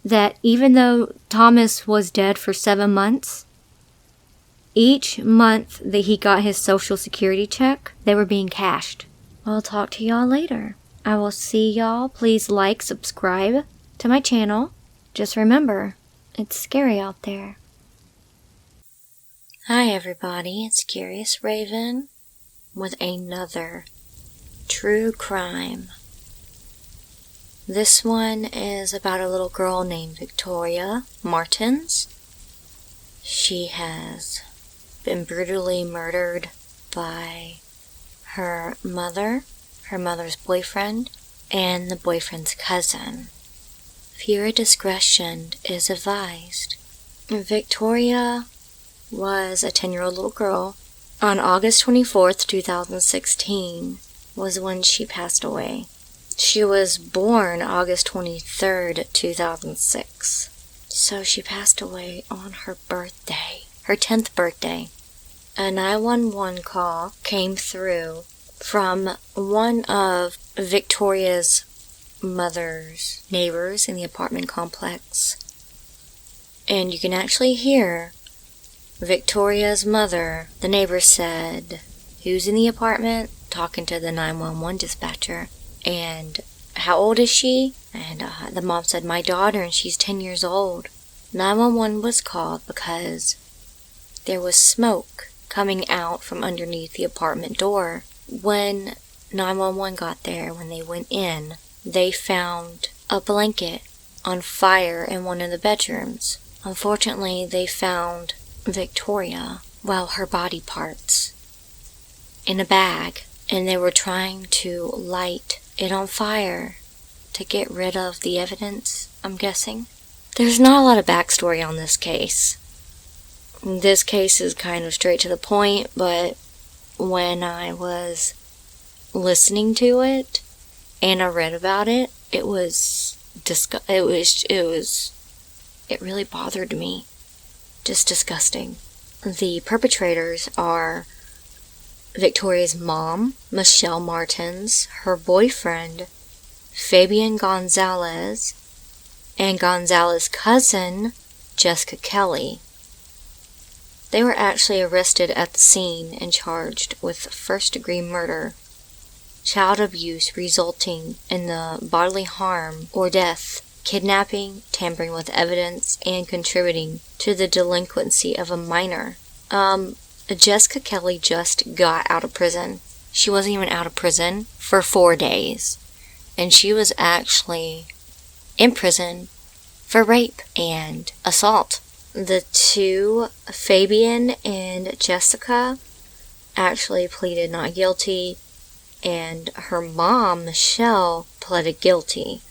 that even though Thomas was dead for 7 months, each month that he got his social security check, they were being cashed. I'll talk to y'all later. I will see y'all. Please like, subscribe to my channel. Just remember, it's scary out there. Hi everybody, it's Curious Raven with another true crime. This one is about a little girl named Victoria Martens. She has been brutally murdered by her mother, her mother's boyfriend, and the boyfriend's cousin. Viewer discretion is advised. Victoria was a 10-year-old little girl. On August 24th, 2016 was when she passed away. She was born August 23rd, 2006. So she passed away on her birthday, her 10th birthday. A 911 call came through from one of Victoria's mother's neighbors in the apartment complex. And you can actually hear Victoria's mother, the neighbor, said, "Who's in the apartment?" talking to the 911 dispatcher. And, "How old is she?" And the mom said, "My daughter, and she's 10 years old." 911 was called because there was smoke coming out from underneath the apartment door. When 911 got there, when they went in, they found a blanket on fire in one of the bedrooms. Unfortunately, they found Victoria, her body parts, in a bag, and they were trying to light it on fire to get rid of the evidence, I'm guessing. There's not a lot of backstory on this case. This case is kind of straight to the point, but when I was listening to it and I read about it, it really bothered me. Just disgusting. The perpetrators are Victoria's mom, Michelle Martens, her boyfriend, Fabian Gonzalez, and Gonzalez's cousin, Jessica Kelly. They were actually arrested at the scene and charged with first-degree murder, child abuse resulting in the bodily harm or death, kidnapping, tampering with evidence, and contributing to the delinquency of a minor. Jessica Kelly just got out of prison. She wasn't even out of prison for 4 days. And she was actually in prison for rape and assault. The two, Fabian and Jessica, actually pleaded not guilty, and her mom, Michelle, pleaded guilty.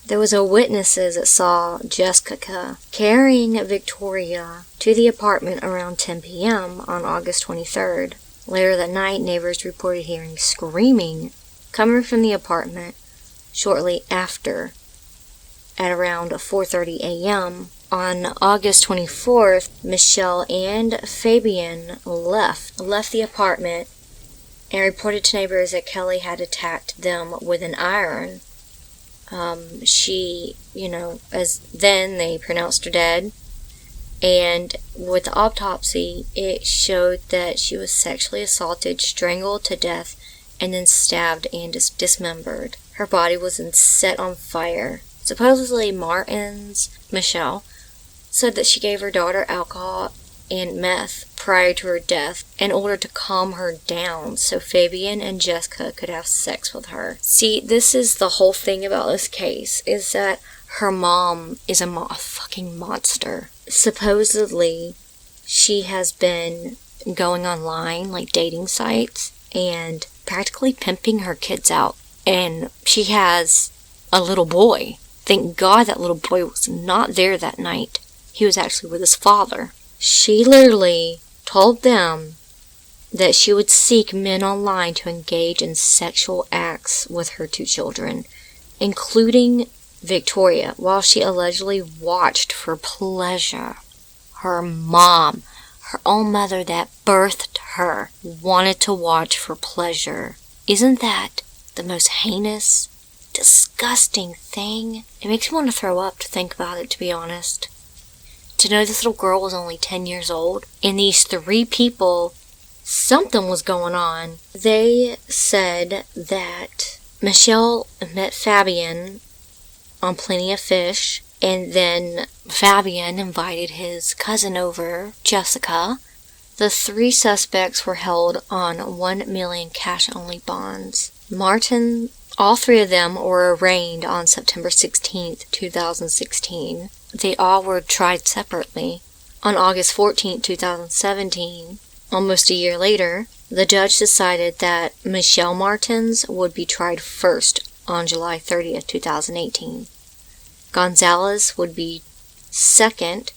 There was a witnesses that saw Jessica carrying Victoria to the apartment around 10 p.m. on August 23rd. Later that night, neighbors reported hearing screaming coming from the apartment shortly after, at around 4:30 a.m. On August 24th, Michelle and Fabian left the apartment and reported to neighbors that Kelly had attacked them with an iron. As then they pronounced her dead, and with the autopsy, it showed that she was sexually assaulted, strangled to death, and then stabbed and dismembered. Her body was then set on fire. Supposedly, Martens, Michelle, said that she gave her daughter alcohol and meth prior to her death in order to calm her down so Fabian and Jessica could have sex with her. See, this is the whole thing about this case, is that her mom is a fucking monster. Supposedly, she has been going online, like dating sites, and practically pimping her kids out. And she has a little boy. Thank God that little boy was not there that night. He was actually with his father. She literally told them that she would seek men online to engage in sexual acts with her two children, including Victoria, while she allegedly watched for pleasure. Her mom, her own mother that birthed her, wanted to watch for pleasure. Isn't that the most heinous, disgusting thing? It makes me want to throw up to think about it, to be honest. To know this little girl was only 10 years old, and these three people, something was going on. They said that Michelle met Fabian on Plenty of Fish, and then Fabian invited his cousin over, Jessica. The three suspects were held on $1 million cash-only bonds. All three of them were arraigned on September 16th, 2016. They all were tried separately. On August 14th, 2017, almost a year later, the judge decided that Michelle Martens would be tried first on July 30th, 2018. Gonzalez would be second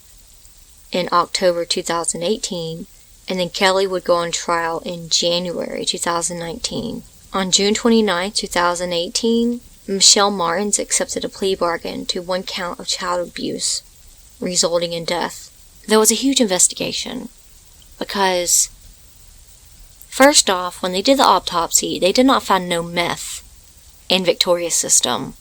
in October 2018, and then Kelly would go on trial in January 2019. On June 29, 2018, Michelle Martens accepted a plea bargain to 1 count of child abuse, resulting in death. There was a huge investigation because, first off, when they did the autopsy, they did not find no meth in Victoria's system.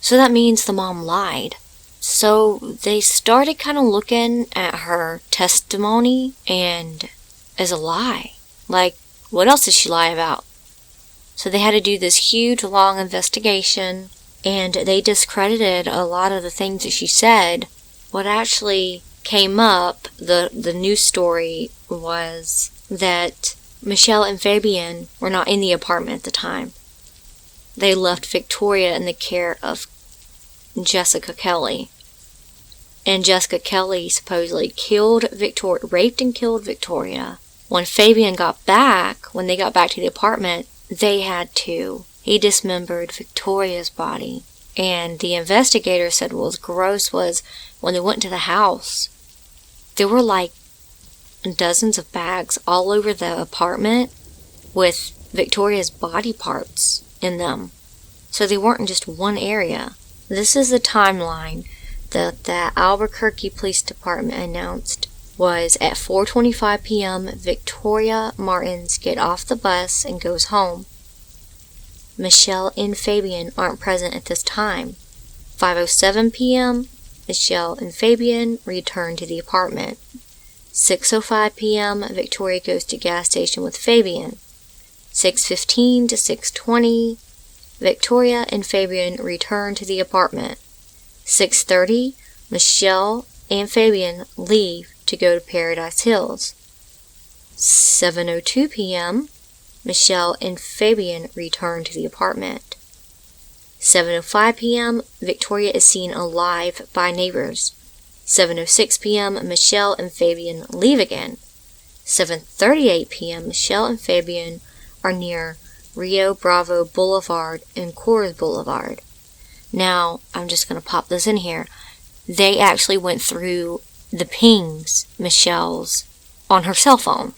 So that means the mom lied. So they started kind of looking at her testimony and as a lie. Like, what else did she lie about? So they had to do this huge, long investigation, and they discredited a lot of the things that she said. What actually came up, the news story, was that Michelle and Fabian were not in the apartment at the time. They left Victoria in the care of Jessica Kelly. And Jessica Kelly supposedly raped and killed Victoria. When Fabian got back, when they got back to the apartment, he dismembered Victoria's body. And the investigator said what was gross was when they went to the house, there were like dozens of bags all over the apartment with Victoria's body parts in them. So they weren't in just one area. This is the timeline that the Albuquerque Police Department announced was at 4:25 p.m. Victoria Martens get off the bus and goes home. Michelle and Fabian aren't present at this time. 5:07 p.m. Michelle and Fabian return to the apartment. 6:05 p.m. Victoria goes to gas station with Fabian. 6:15 to 6:20 Victoria and Fabian return to the apartment. 6:30 Michelle and Fabian leave to go to Paradise Hills. 7:02 p.m. Michelle and Fabian return to the apartment. 7:05 p.m. Victoria is seen alive by neighbors. 7:06 p.m. Michelle and Fabian leave again. 7:38 p.m. Michelle and Fabian are near Rio Bravo Boulevard and Coors Boulevard. Now, I'm just going to pop this in here. They actually went through the pings Michelle's on her cell phone.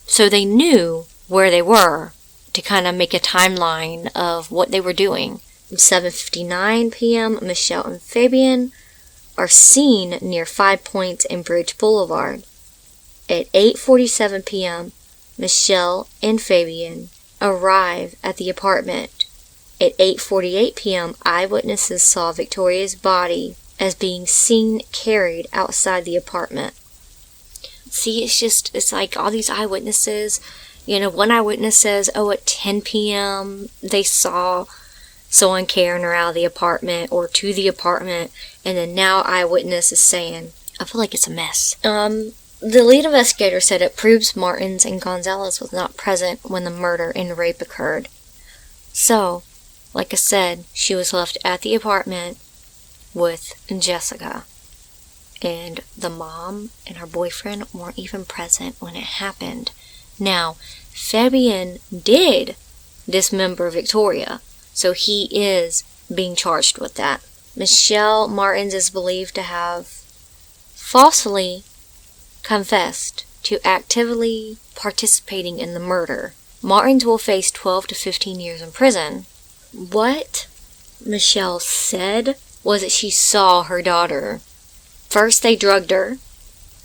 So they knew where they were to kind of make a timeline of what they were doing. 7:59 p.m. Michelle and Fabian are seen near 5 Points and Bridge Boulevard. At 8:47 p.m., Michelle and Fabian arrive at the apartment. At 8:48 p.m., eyewitnesses saw Victoria's body as being seen carried outside the apartment. See, it's like all these eyewitnesses. You know, one eyewitness says, at 10 p.m. they saw someone carrying her out of the apartment or to the apartment, and then now eyewitness is saying, I feel like it's a mess. The lead investigator said it proves Martens and Gonzalez was not present when the murder and rape occurred. So, like I said, she was left at the apartment with Jessica. And the mom and her boyfriend weren't even present when it happened. Now, Fabian did dismember Victoria, so he is being charged with that. Michelle Martens is believed to have falsely confessed to actively participating in the murder. Martens will face 12 to 15 years in prison. What Michelle said was that she saw her daughter. First, they drugged her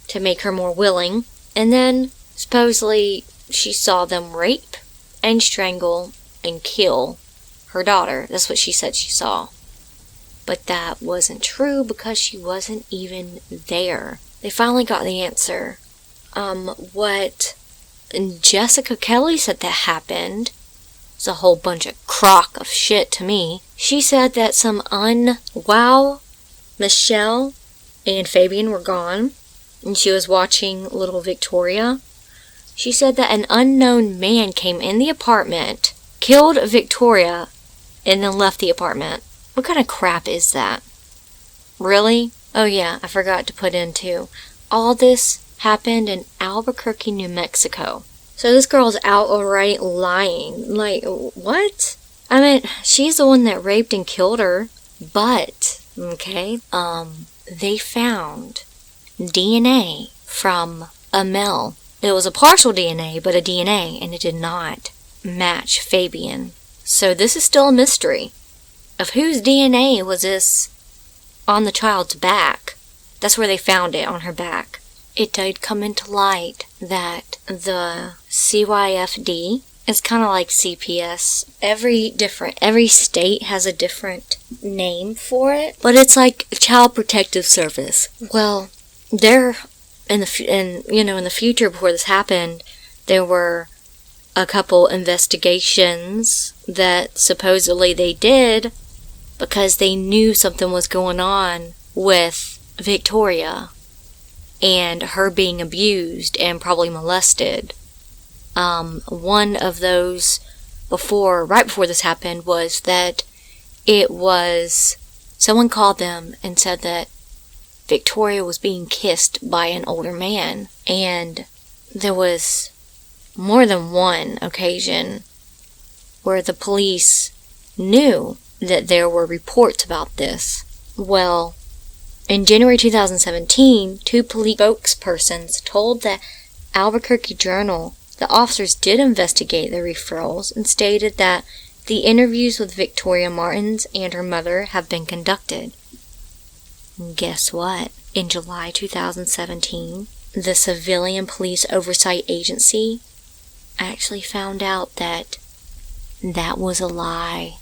to make her more willing, and then supposedly she saw them rape and strangle and kill her daughter. That's what she said she saw. But that wasn't true because she wasn't even there. They finally got the answer. What Jessica Kelly said that happened was a whole bunch of crock of shit to me. She said that while Michelle and Fabian were gone, and she was watching little Victoria, she said that an unknown man came in the apartment, killed Victoria, and then left the apartment. What kind of crap is that? Really? Oh yeah, I forgot to put in too. All this happened in Albuquerque, New Mexico. So this girl's outright lying. Like, what? I mean, she's the one that raped and killed her. But, okay, they found DNA from a male. It was a partial DNA, but a DNA, and it did not match Fabian. So this is still a mystery of whose DNA was this on the child's back. That's where they found it, on her back. It did come into light that the CYFD is kind of like CPS. Every state has a different name for it, but it's like Child Protective Service. Well, in the future before this happened, there were a couple investigations that supposedly they did because they knew something was going on with Victoria and her being abused and probably molested. One of those right before this happened was that someone called them and said that Victoria was being kissed by an older man, and there was more than one occasion where the police knew that there were reports about this. Well, in January 2017, two police spokespersons told the Albuquerque Journal the officers did investigate the referrals and stated that the interviews with Victoria Martens and her mother have been conducted. And guess what? In July 2017, the Civilian Police Oversight Agency actually found out that was a lie.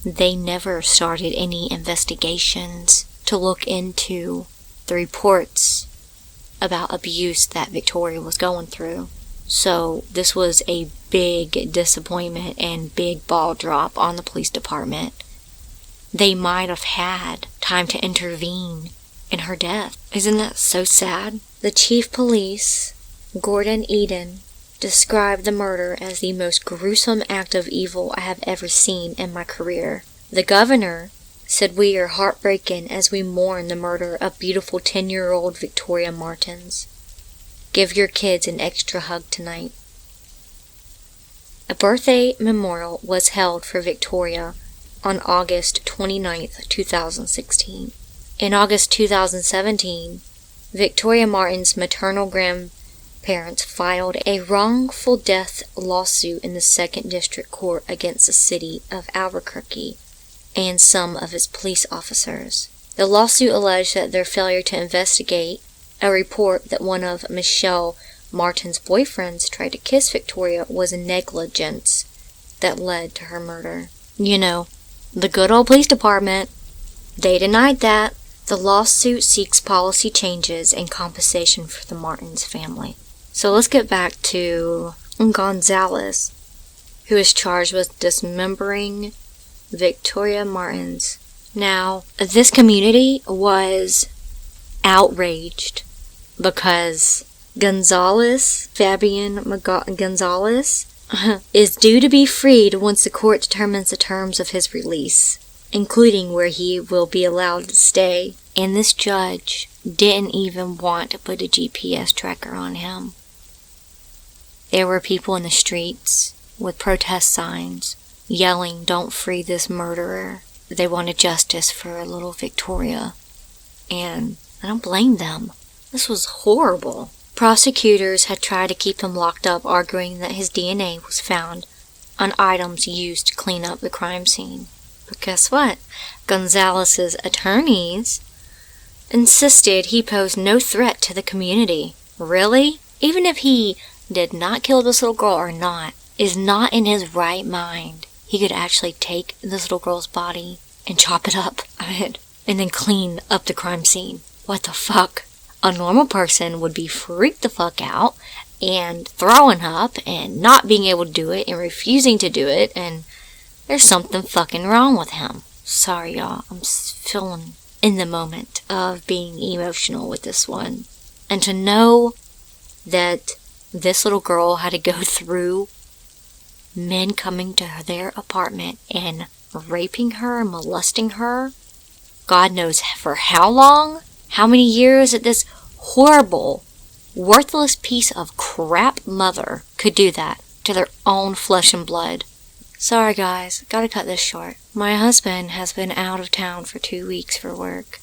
They never started any investigations to look into the reports about abuse that Victoria was going through. So this was a big disappointment and big ball drop on the police department. They might have had time to intervene in her death. Isn't that so sad? The chief police, Gordon Eden, described the murder as the most gruesome act of evil I have ever seen in my career. The governor said, "We are heartbroken as we mourn the murder of beautiful 10-year-old Victoria Martens. Give your kids an extra hug tonight." A birthday memorial was held for Victoria on August 29th, 2016. In August 2017, Victoria Martens' maternal grandparents filed a wrongful death lawsuit in the 2nd District Court against the city of Albuquerque and some of its police officers. The lawsuit alleged that their failure to investigate a report that one of Michelle Martens' boyfriends tried to kiss Victoria was negligence that led to her murder. You know, the good old police department, they denied that. The lawsuit seeks policy changes and compensation for the Martens family. So let's get back to Gonzalez, who is charged with dismembering Victoria Martens. Now, this community was outraged because Fabian Gonzalez, is due to be freed once the court determines the terms of his release, including where he will be allowed to stay. And this judge didn't even want to put a GPS tracker on him. There were people in the streets with protest signs yelling, "Don't free this murderer." They wanted justice for little Victoria. And I don't blame them. This was horrible. Prosecutors had tried to keep him locked up, arguing that his DNA was found on items used to clean up the crime scene. But guess what? Gonzalez's attorneys insisted he posed no threat to the community. Really? Even if he did not kill this little girl or not, is not in his right mind, he could actually take this little girl's body and chop it up, and then clean up the crime scene. What the fuck? A normal person would be freaked the fuck out and throwing up and not being able to do it and refusing to do it, and there's something fucking wrong with him. Sorry, y'all. I'm feeling in the moment of being emotional with this one. And to know that this little girl had to go through men coming to their apartment and raping her, molesting her, God knows for how long, how many years, at this horrible worthless piece of crap mother could do that to their own flesh and blood. Sorry guys, gotta cut this short. My husband has been out of town for 2 weeks for work,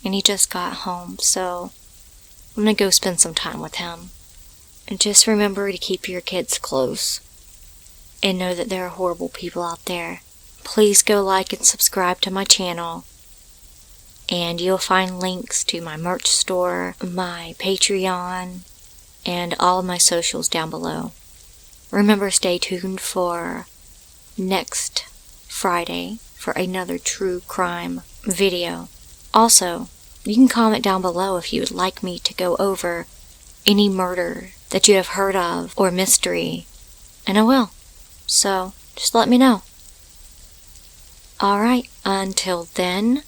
and he just got home, so I'm gonna go spend some time with him. And just remember to keep your kids close, and know that there are horrible people out there. Please go like and subscribe to my channel, and you'll find links to my merch store, my Patreon, and all of my socials down below. Remember, stay tuned for next Friday for another true crime video. Also, you can comment down below if you would like me to go over any murder that you have heard of or mystery, and I will. So, just let me know. Alright, until then,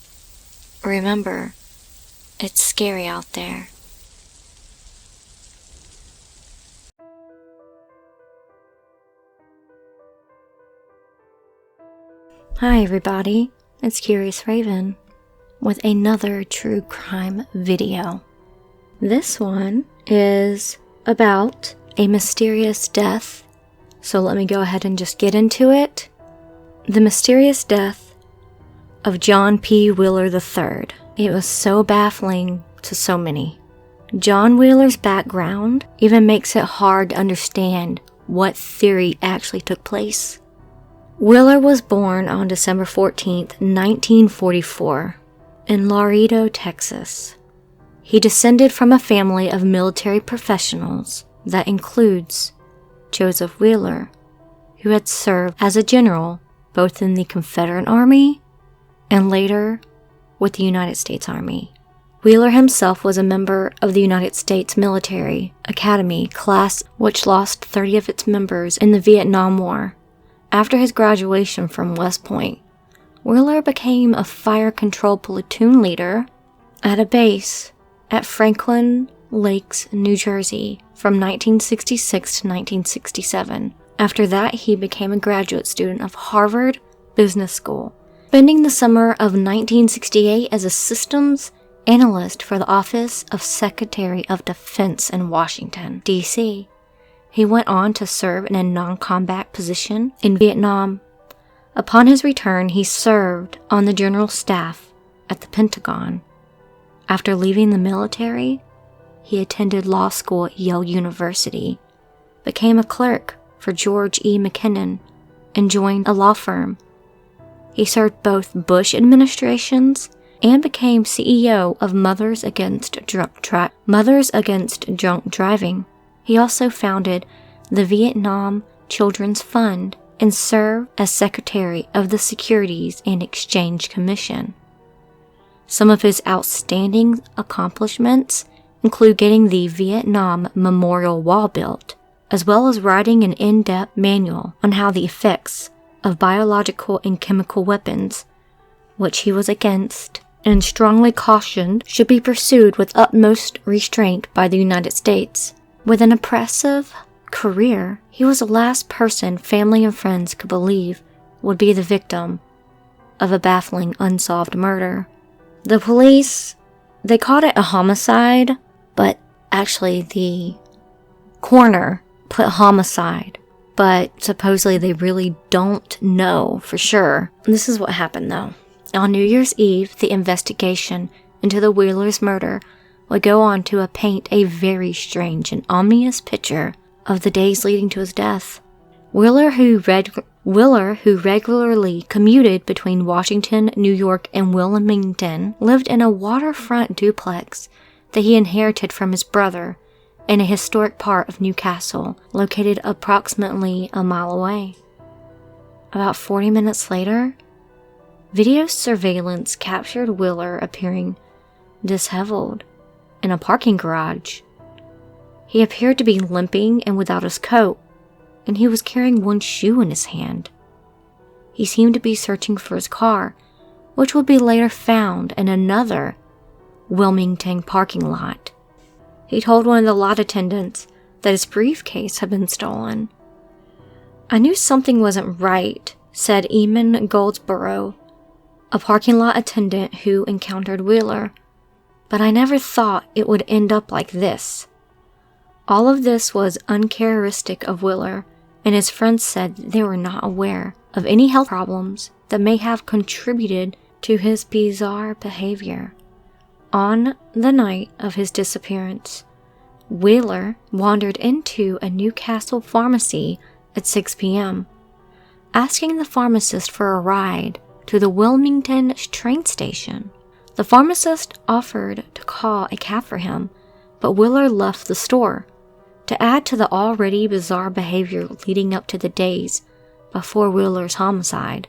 remember, it's scary out there. Hi everybody, it's Curious Raven with another true crime video. This one is about a mysterious death, so let me go ahead and just get into it. The mysterious death of John P. Wheeler III. It was so baffling to so many. John Wheeler's background even makes it hard to understand what theory actually took place. Wheeler was born on December 14th, 1944, in Laredo, Texas. He descended from a family of military professionals that includes Joseph Wheeler, who had served as a general both in the Confederate Army and later with the United States Army. Wheeler himself was a member of the United States Military Academy class, which lost 30 of its members in the Vietnam War. After his graduation from West Point, Wheeler became a fire control platoon leader at a base at Franklin Lakes, New Jersey from 1966 to 1967. After that, he became a graduate student of Harvard Business School, spending the summer of 1968 as a systems analyst for the Office of Secretary of Defense in Washington, D.C. He went on to serve in a non-combat position in Vietnam. Upon his return, he served on the general staff at the Pentagon. After leaving the military, he attended law school at Yale University, became a clerk for George E. McKinnon, and joined a law firm. He served both Bush administrations and became CEO of Mothers Against Drunk Driving. He also founded the Vietnam Children's Fund and served as Secretary of the Securities and Exchange Commission. Some of his outstanding accomplishments include getting the Vietnam Memorial Wall built, as well as writing an in-depth manual on how the effects of biological and chemical weapons, which he was against and strongly cautioned should be pursued with utmost restraint by the United States. With an impressive career, he was the last person family and friends could believe would be the victim of a baffling unsolved murder. The police, they called it a homicide, but actually the coroner put homicide, but supposedly they really don't know for sure. This is what happened though. On New Year's Eve, the investigation into the Wheelers' murder would go on to paint a very strange and ominous picture of the days leading to his death. Wheeler, who regularly commuted between Washington, New York, and Wilmington, lived in a waterfront duplex that he inherited from his brother in a historic part of Newcastle, located approximately a mile away. About 40 minutes later, video surveillance captured Wheeler appearing disheveled in a parking garage. He appeared to be limping and without his coat, and he was carrying one shoe in his hand. He seemed to be searching for his car, which would be later found in another Wilmington parking lot. He told one of the lot attendants that his briefcase had been stolen. "I knew something wasn't right," said Eamon Goldsboro, a parking lot attendant who encountered Wheeler, "but I never thought it would end up like this. All of this was uncharacteristic of Wheeler, and his friends said they were not aware of any health problems that may have contributed to his bizarre behavior. On the night of his disappearance, Wheeler wandered into a Newcastle pharmacy at 6 p.m., asking the pharmacist for a ride to the Wilmington train station. The pharmacist offered to call a cab for him, but Wheeler left the store. To add to the already bizarre behavior leading up to the days before Wheeler's homicide,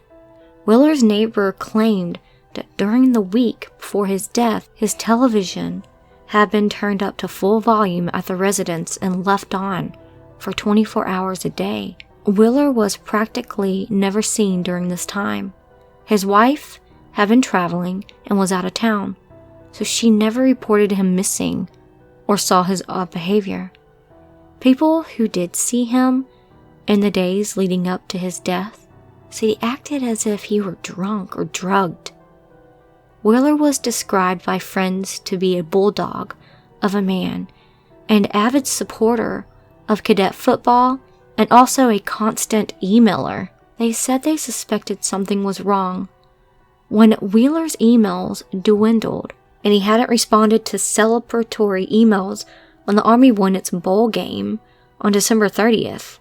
Wheeler's neighbor claimed that during the week before his death, his television had been turned up to full volume at the residence and left on for 24 hours a day. Wheeler was practically never seen during this time. His wife had been traveling and was out of town, so she never reported him missing or saw his odd behavior. People who did see him in the days leading up to his death said he acted as if he were drunk or drugged. Wheeler was described by friends to be a bulldog of a man, an avid supporter of cadet football, and also a constant emailer. They said they suspected something was wrong when Wheeler's emails dwindled and he hadn't responded to celebratory emails when the Army won its bowl game on December 30th.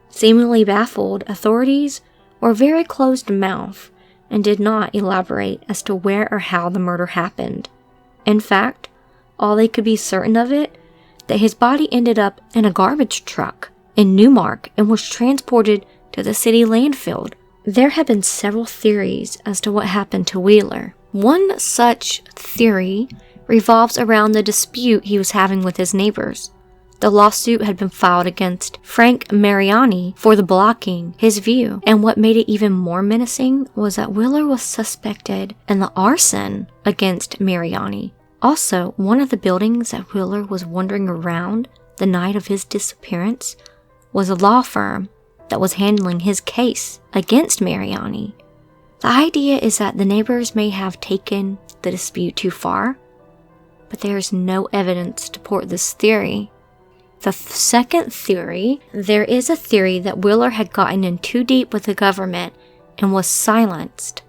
Seemingly baffled, authorities were very closed-mouthed and did not elaborate as to where or how the murder happened. In fact, all they could be certain of it, that his body ended up in a garbage truck in Newmark and was transported to the city landfill. There have been several theories as to what happened to Wheeler. One such theory revolves around the dispute he was having with his neighbors. The lawsuit had been filed against Frank Mariani for the blocking his view, and what made it even more menacing was that Wheeler was suspected in the arson against Mariani. Also, one of the buildings that Wheeler was wandering around the night of his disappearance was a law firm that was handling his case against Mariani. The idea is that the neighbors may have taken the dispute too far, but there is no evidence to support this theory. The second theory, there is a theory that Wheeler had gotten in too deep with the government and was silenced.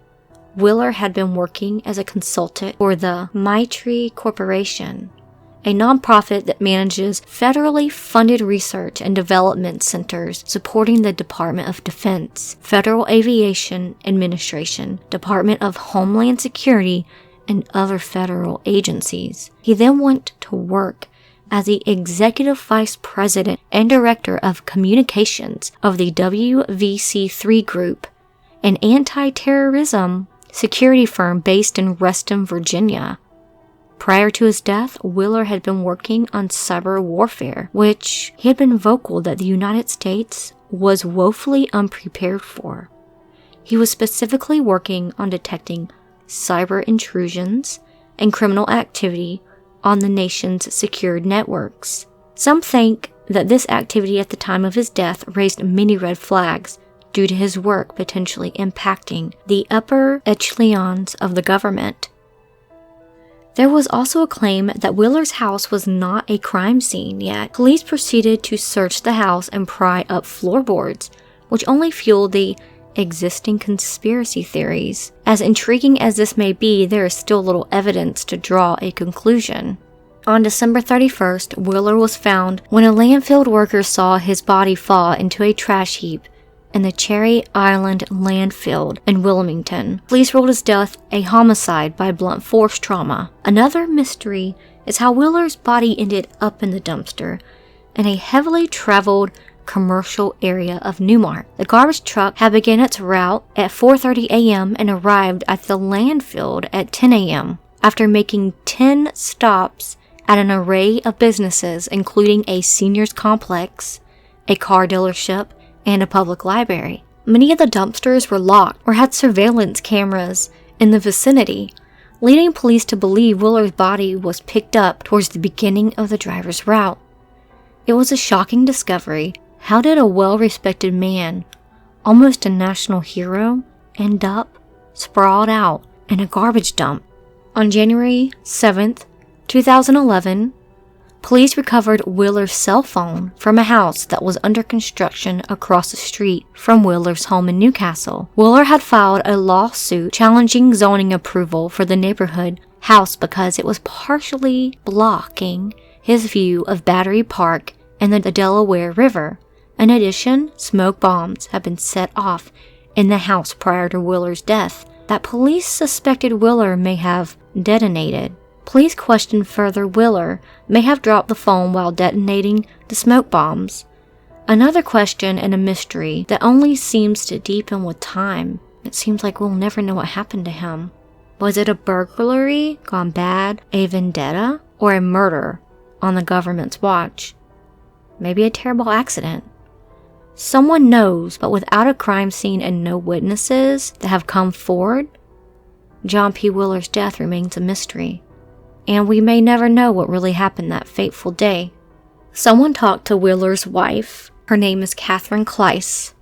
Wheeler had been working as a consultant for the Maitri Corporation, a nonprofit that manages federally funded research and development centers supporting the Department of Defense, Federal Aviation Administration, Department of Homeland Security, and other federal agencies. He then went to work as the Executive Vice President and Director of Communications of the WVC3 Group, an anti-terrorism security firm based in Reston, Virginia. Prior to his death, Wheeler had been working on cyber warfare, which he had been vocal that the United States was woefully unprepared for. He was specifically working on detecting cyber intrusions and criminal activity on the nation's secured networks. Some think that this activity at the time of his death raised many red flags due to his work potentially impacting the upper echelons of the government. There was also a claim that Wheeler's house was not a crime scene yet. Police proceeded to search the house and pry up floorboards, which only fueled the existing conspiracy theories. As intriguing as this may be, there is still little evidence to draw a conclusion. On December 31st, Wheeler was found when a landfill worker saw his body fall into a trash heap in the Cherry Island landfill in Wilmington. Police ruled his death a homicide by blunt force trauma. Another mystery is how Wheeler's body ended up in the dumpster in a heavily traveled commercial area of Newmark. The garbage truck had begun its route at 4:30 a.m. and arrived at the landfill at 10 a.m. after making 10 stops at an array of businesses, including a seniors complex, a car dealership, and a public library. Many of the dumpsters were locked or had surveillance cameras in the vicinity, leading police to believe Wheeler's body was picked up towards the beginning of the driver's route. It was a shocking discovery. How did a well-respected man, almost a national hero, end up sprawled out in a garbage dump? On January 7th, 2011, Police recovered Wheeler's cell phone from a house that was under construction across the street from Wheeler's home in Newcastle. Wheeler had filed a lawsuit challenging zoning approval for the neighborhood house because it was partially blocking his view of Battery Park and the Delaware River. In addition, smoke bombs had been set off in the house prior to Wheeler's death that police suspected Wheeler may have detonated. Police questioned further Wheeler may have dropped the phone while detonating the smoke bombs. Another question and a mystery that only seems to deepen with time. It seems like we'll never know what happened to him. Was it a burglary gone bad, a vendetta, or a murder on the government's watch? Maybe a terrible accident. Someone knows, but without a crime scene and no witnesses that have come forward, John P. Wheeler's death remains a mystery. And we may never know what really happened that fateful day. Someone talked to Wheeler's wife. Her name is Catherine Kleiss.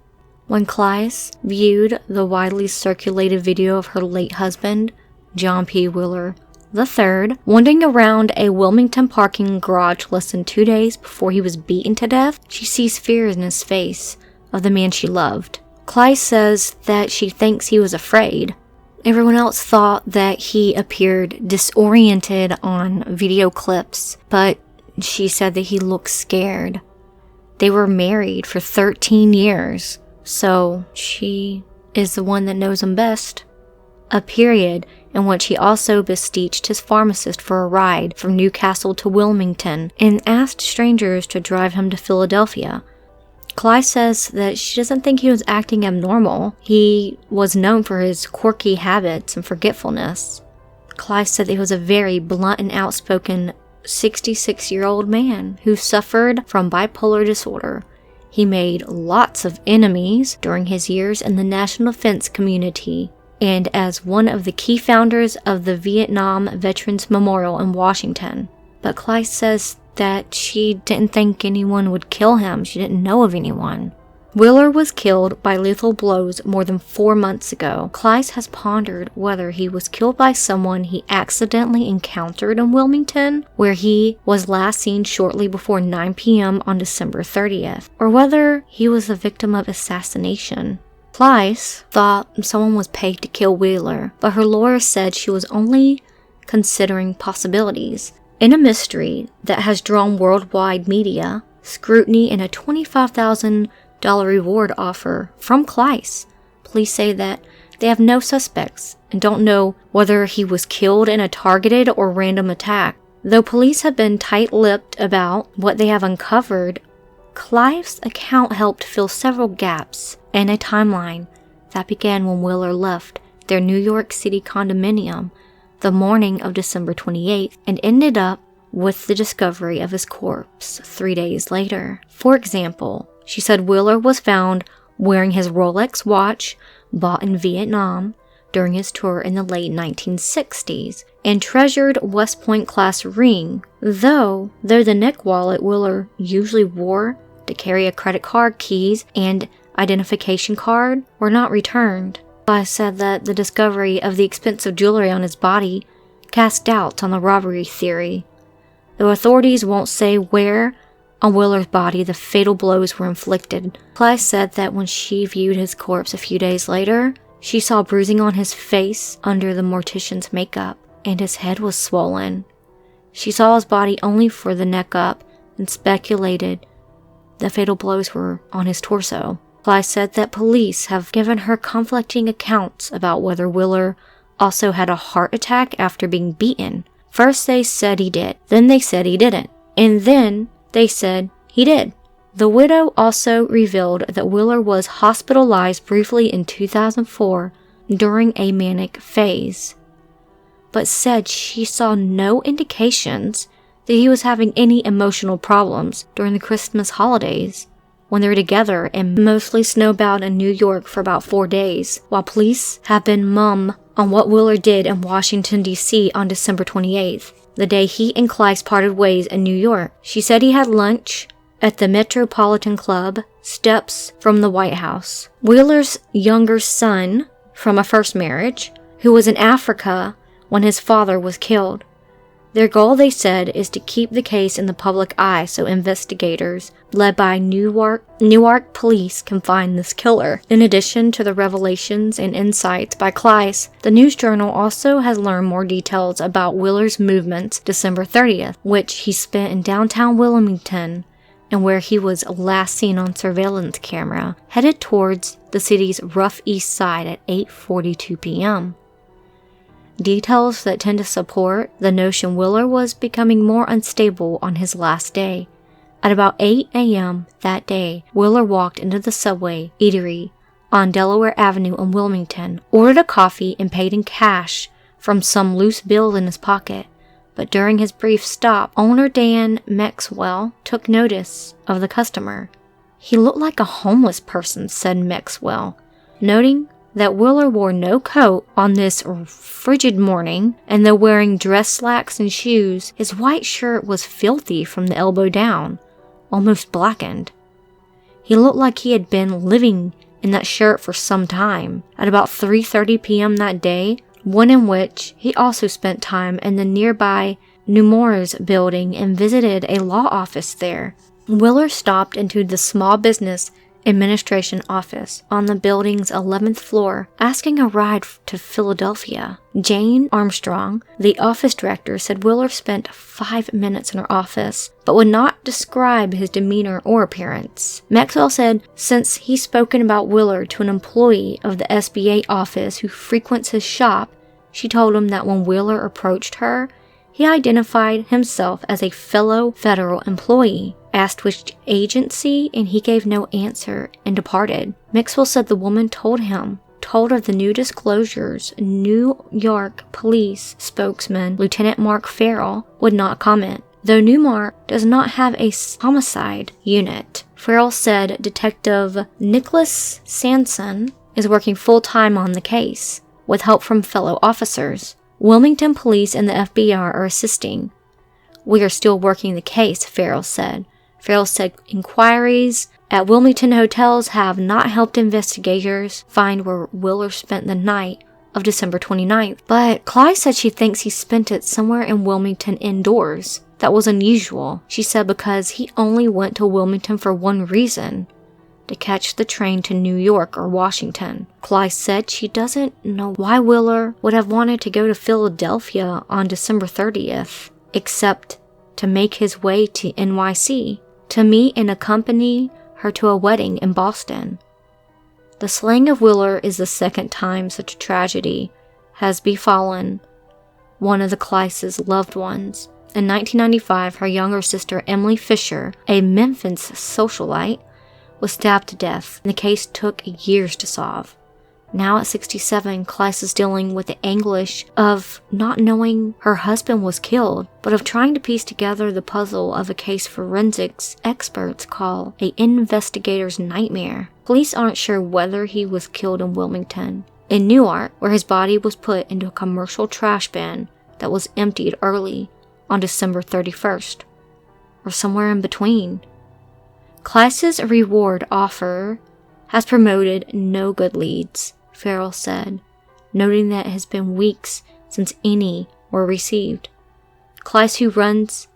When Kleiss viewed the widely circulated video of her late husband, John P. Wheeler III, wandering around a Wilmington parking garage less than 2 days before he was beaten to death, she sees fear in his face of the man she loved. Kleiss says that she thinks he was afraid. Everyone else thought that he appeared disoriented on video clips, but she said that he looked scared. They were married for 13 years, so she is the one that knows him best. A period in which he also beseeched his pharmacist for a ride from Newcastle to Wilmington and asked strangers to drive him to Philadelphia. Kleiss says that she doesn't think he was acting abnormal. He was known for his quirky habits and forgetfulness. Kleiss said that he was a very blunt and outspoken 66-year-old man who suffered from bipolar disorder. He made lots of enemies during his years in the national defense community and as one of the key founders of the Vietnam Veterans Memorial in Washington. But Kleiss says that she didn't think anyone would kill him. She didn't know of anyone. Wheeler was killed by lethal blows more than 4 months ago. Kleiss has pondered whether he was killed by someone he accidentally encountered in Wilmington, where he was last seen shortly before 9 p.m. on December 30th, or whether he was the victim of assassination. Kleiss thought someone was paid to kill Wheeler, but her lawyer said she was only considering possibilities. In a mystery that has drawn worldwide media, scrutiny, and a $25,000 reward offer from Kleiss, police say that they have no suspects and don't know whether he was killed in a targeted or random attack. Though police have been tight-lipped about what they have uncovered, Kleiss' account helped fill several gaps in a timeline that began when Wheeler left their New York City condominium the morning of December 28th and ended up with the discovery of his corpse 3 days later. For example, she said Wheeler was found wearing his Rolex watch bought in Vietnam during his tour in the late 1960s and treasured West Point class ring, though the neck wallet Wheeler usually wore to carry a credit card, keys, and identification card were not returned. I said that the discovery of the expensive jewelry on his body cast doubt on the robbery theory. Though authorities won't say where on Wheeler's body the fatal blows were inflicted, Kleiss said that when she viewed his corpse a few days later, she saw bruising on his face under the mortician's makeup, and his head was swollen. She saw his body only for the neck up and speculated the fatal blows were on his torso. Kleiss said that police have given her conflicting accounts about whether Wheeler also had a heart attack after being beaten. First they said he did, then they said he didn't, and then they said he did. The widow also revealed that Wheeler was hospitalized briefly in 2004 during a manic phase, but said she saw no indications that he was having any emotional problems during the Christmas holidays, when they were together and mostly snowbound in New York for about 4 days, while police have been mum on what Wheeler did in Washington, D.C. on December 28th, the day he and Kleiss parted ways in New York. She said he had lunch at the Metropolitan Club, steps from the White House. Wheeler's younger son from a first marriage, who was in Africa when his father was killed, Their goal, they said, is to keep the case in the public eye so investigators, led by Newark police, can find this killer. In addition to the revelations and insights by Kleiss, the News Journal also has learned more details about Willer's movements December 30th, which he spent in downtown Wilmington, and where he was last seen on surveillance camera, headed towards the city's rough east side at 8:42 p.m. Details that tend to support the notion Willer was becoming more unstable on his last day. At about 8 a.m. that day, Willer walked into the Subway eatery on Delaware Avenue in Wilmington, ordered a coffee, and paid in cash from some loose bill in his pocket. But during his brief stop, owner Dan Maxwell took notice of the customer. "He looked like a homeless person," said Maxwell, noting that Willer wore no coat on this frigid morning, and though wearing dress slacks and shoes, his white shirt was filthy from the elbow down, almost blackened. He looked like he had been living in that shirt for some time. At about 3:30 p.m. that day, one in which he also spent time in the nearby Nemours building and visited a law office there, Willer stopped into the Small Business Administration office on the building's 11th floor, asking a ride to Philadelphia. Jane Armstrong, the office director, said Willer spent 5 minutes in her office, but would not describe his demeanor or appearance. Maxwell said since he's spoken about Willer to an employee of the SBA office who frequents his shop, she told him that when Willer approached her, he identified himself as a fellow federal employee. Asked which agency, and he gave no answer and departed. Maxwell said the woman told of the new disclosures. New York police spokesman Lieutenant Mark Farrell would not comment, though Newmark does not have a homicide unit. Farrell said Detective Nicholas Sanson is working full-time on the case, with help from fellow officers. Wilmington police and the FBI are assisting. "We are still working the case," Farrell said. Farrell said inquiries at Wilmington hotels have not helped investigators find where Willer spent the night of December 29th, but Kleiss said she thinks he spent it somewhere in Wilmington indoors. That was unusual, she said, because he only went to Wilmington for one reason: to catch the train to New York or Washington. Kleiss said she doesn't know why Willer would have wanted to go to Philadelphia on December 30th, except to make his way to NYC, to meet and accompany her to a wedding in Boston. The slaying of Willer is the second time such a tragedy has befallen one of the Kleiss's loved ones. In 1995, her younger sister Emily Fisher, a Memphis socialite, was stabbed to death, and the case took years to solve. Now at 67, Kleiss is dealing with the anguish of not knowing her husband was killed, but of trying to piece together the puzzle of a case forensics experts call an investigator's nightmare. Police aren't sure whether he was killed in Wilmington, in Newark, where his body was put into a commercial trash bin that was emptied early on December 31st, or somewhere in between. Kleiss's reward offer has promoted no good leads, Farrell said, noting that it has been weeks since any were received. Kleiss, who runs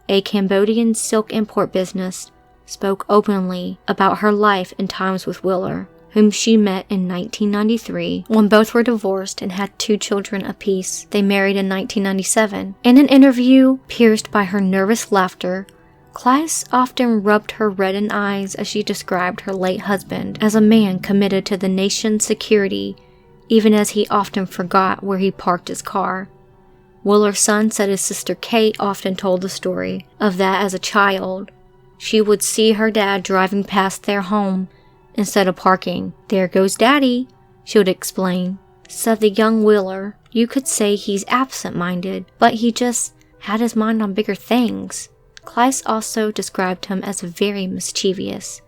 a Cambodian silk import business, spoke openly about her life and times with Willer, whom she met in 1993 when both were divorced and had 2 children apiece. They married in 1997. In an interview pierced by her nervous laughter, Kleiss often rubbed her reddened eyes as she described her late husband as a man committed to the nation's security, even as he often forgot where he parked his car. Willer's son said his sister Kate often told the story of that as a child. She would see her dad driving past their home instead of parking. "There goes Daddy," she would explain. Said the young Willer, "You could say he's absent-minded, but he just had his mind on bigger things." Kleiss also described him as very mischievous,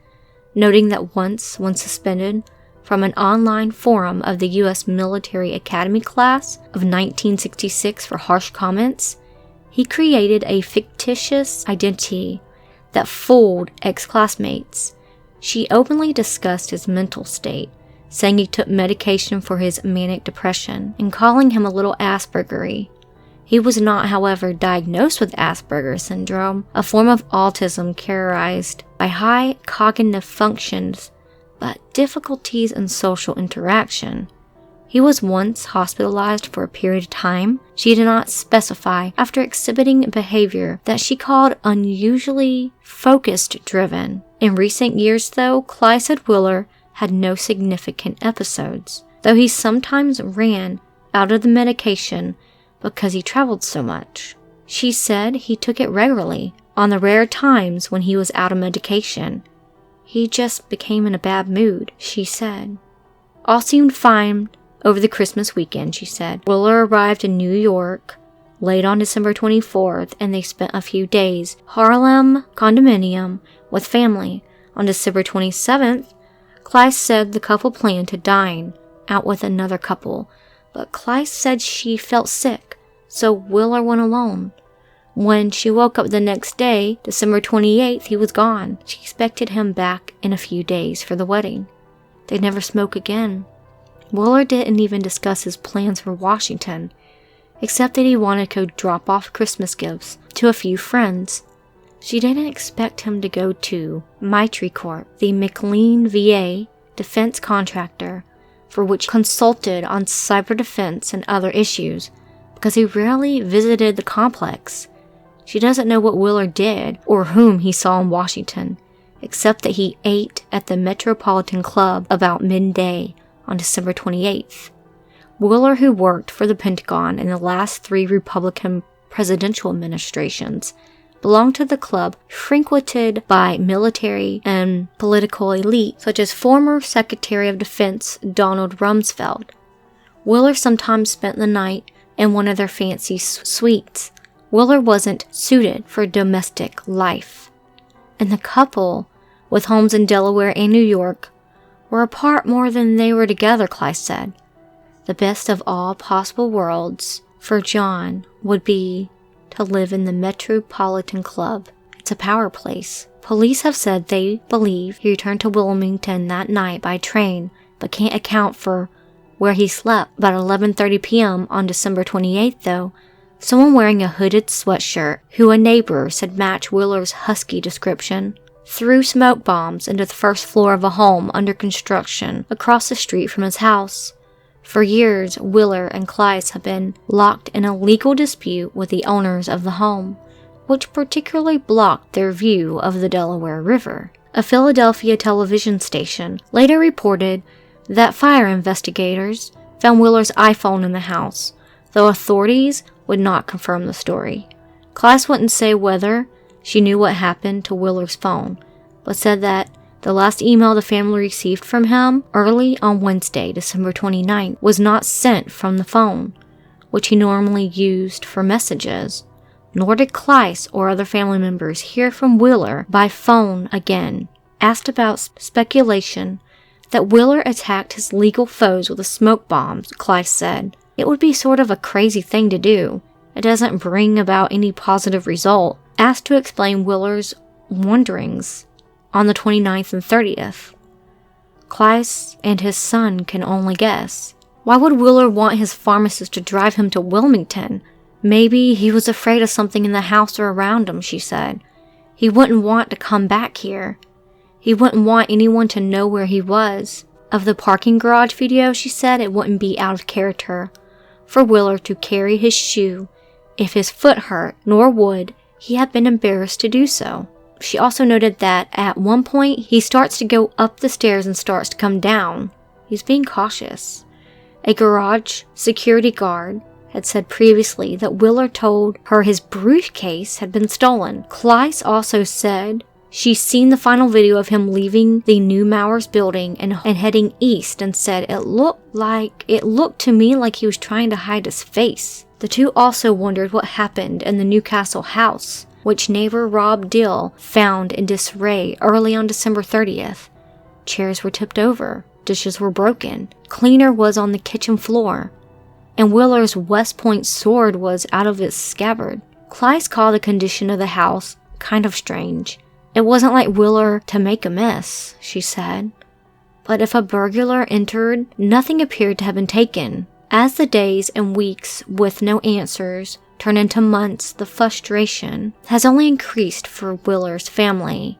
noting that once, when suspended from an online forum of the U.S. Military Academy class of 1966 for harsh comments, he created a fictitious identity that fooled ex-classmates. She openly discussed his mental state, saying he took medication for his manic depression and calling him a little Aspergery. He was not, however, diagnosed with Asperger's syndrome, a form of autism characterized by high cognitive functions but difficulties in social interaction. He was once hospitalized for a period of time, she did not specify, after exhibiting behavior that she called unusually focused-driven. In recent years, though, Clyde said Willer had no significant episodes, though he sometimes ran out of the medication because he traveled so much. She said he took it regularly, on the rare times when he was out of medication. He just became in a bad mood, she said. All seemed fine over the Christmas weekend, she said. Willer arrived in New York late on December 24th, and they spent a few days Harlem condominium with family. On December 27th, Clyde said the couple planned to dine out with another couple, but Clyde said she felt sick, so Willer went alone. When she woke up the next day, December 28th, he was gone. She expected him back in a few days for the wedding. They'd never spoke again. Willer didn't even discuss his plans for Washington, except that he wanted to drop off Christmas gifts to a few friends. She didn't expect him to go to Mitre Corp, the McLean VA defense contractor, for which consulted on cyber defense and other issues, because he rarely visited the complex. She doesn't know what Willer did or whom he saw in Washington, except that he ate at the Metropolitan Club about midday on December 28th. Willer, who worked for the Pentagon in the last 3 Republican presidential administrations, belonged to the club frequented by military and political elite, such as former Secretary of Defense Donald Rumsfeld. Willer sometimes spent the night in one of their fancy suites. Willer wasn't suited for domestic life, and the couple, with homes in Delaware and New York, were apart more than they were together, Clyde said. The best of all possible worlds for John would be to live in the Metropolitan Club. It's a power place. Police have said they believe he returned to Wilmington that night by train, but can't account for where he slept. About 11:30 p.m. on December 28th, though, someone wearing a hooded sweatshirt, who a neighbor said matched Willer's husky description, threw smoke bombs into the first floor of a home under construction across the street from his house. For years, Willer and Clyde have been locked in a legal dispute with the owners of the home, which particularly blocked their view of the Delaware River. A Philadelphia television station later reported that fire investigators found Willer's iPhone in the house, though authorities would not confirm the story. Clyde wouldn't say whether she knew what happened to Willer's phone, but said that the last email the family received from him early on Wednesday, December 29th, was not sent from the phone, which he normally used for messages. Nor did Clyde or other family members hear from Willer by phone again. Asked about speculation that Willer attacked his legal foes with a smoke bomb, Clyde said, "It would be sort of a crazy thing to do. It doesn't bring about any positive result." Asked to explain Willer's wanderings on the 29th and 30th, Clyde and his son can only guess. Why would Willer want his pharmacist to drive him to Wilmington? Maybe he was afraid of something in the house or around him, she said. He wouldn't want to come back here. He wouldn't want anyone to know where he was. Of the parking garage video, she said it wouldn't be out of character for Willer to carry his shoe if his foot hurt, nor would he have been embarrassed to do so. She also noted that at one point he starts to go up the stairs and starts to come down. He's being cautious. A garage security guard had said previously that Willer told her his briefcase had been stolen. Clyde also said she's seen the final video of him leaving the New Mowers building and heading east, and said it looked to me like he was trying to hide his face. The two also wondered what happened in the Newcastle house, which neighbor Rob Dill found in disarray early on December 30th. Chairs were tipped over, dishes were broken, cleaner was on the kitchen floor, and Willer's West Point sword was out of its scabbard. Clyde called the condition of the house kind of strange. It wasn't like Willer to make a mess, she said. But if a burglar entered, nothing appeared to have been taken. As the days and weeks with no answers turn into months, the frustration has only increased for Willer's family.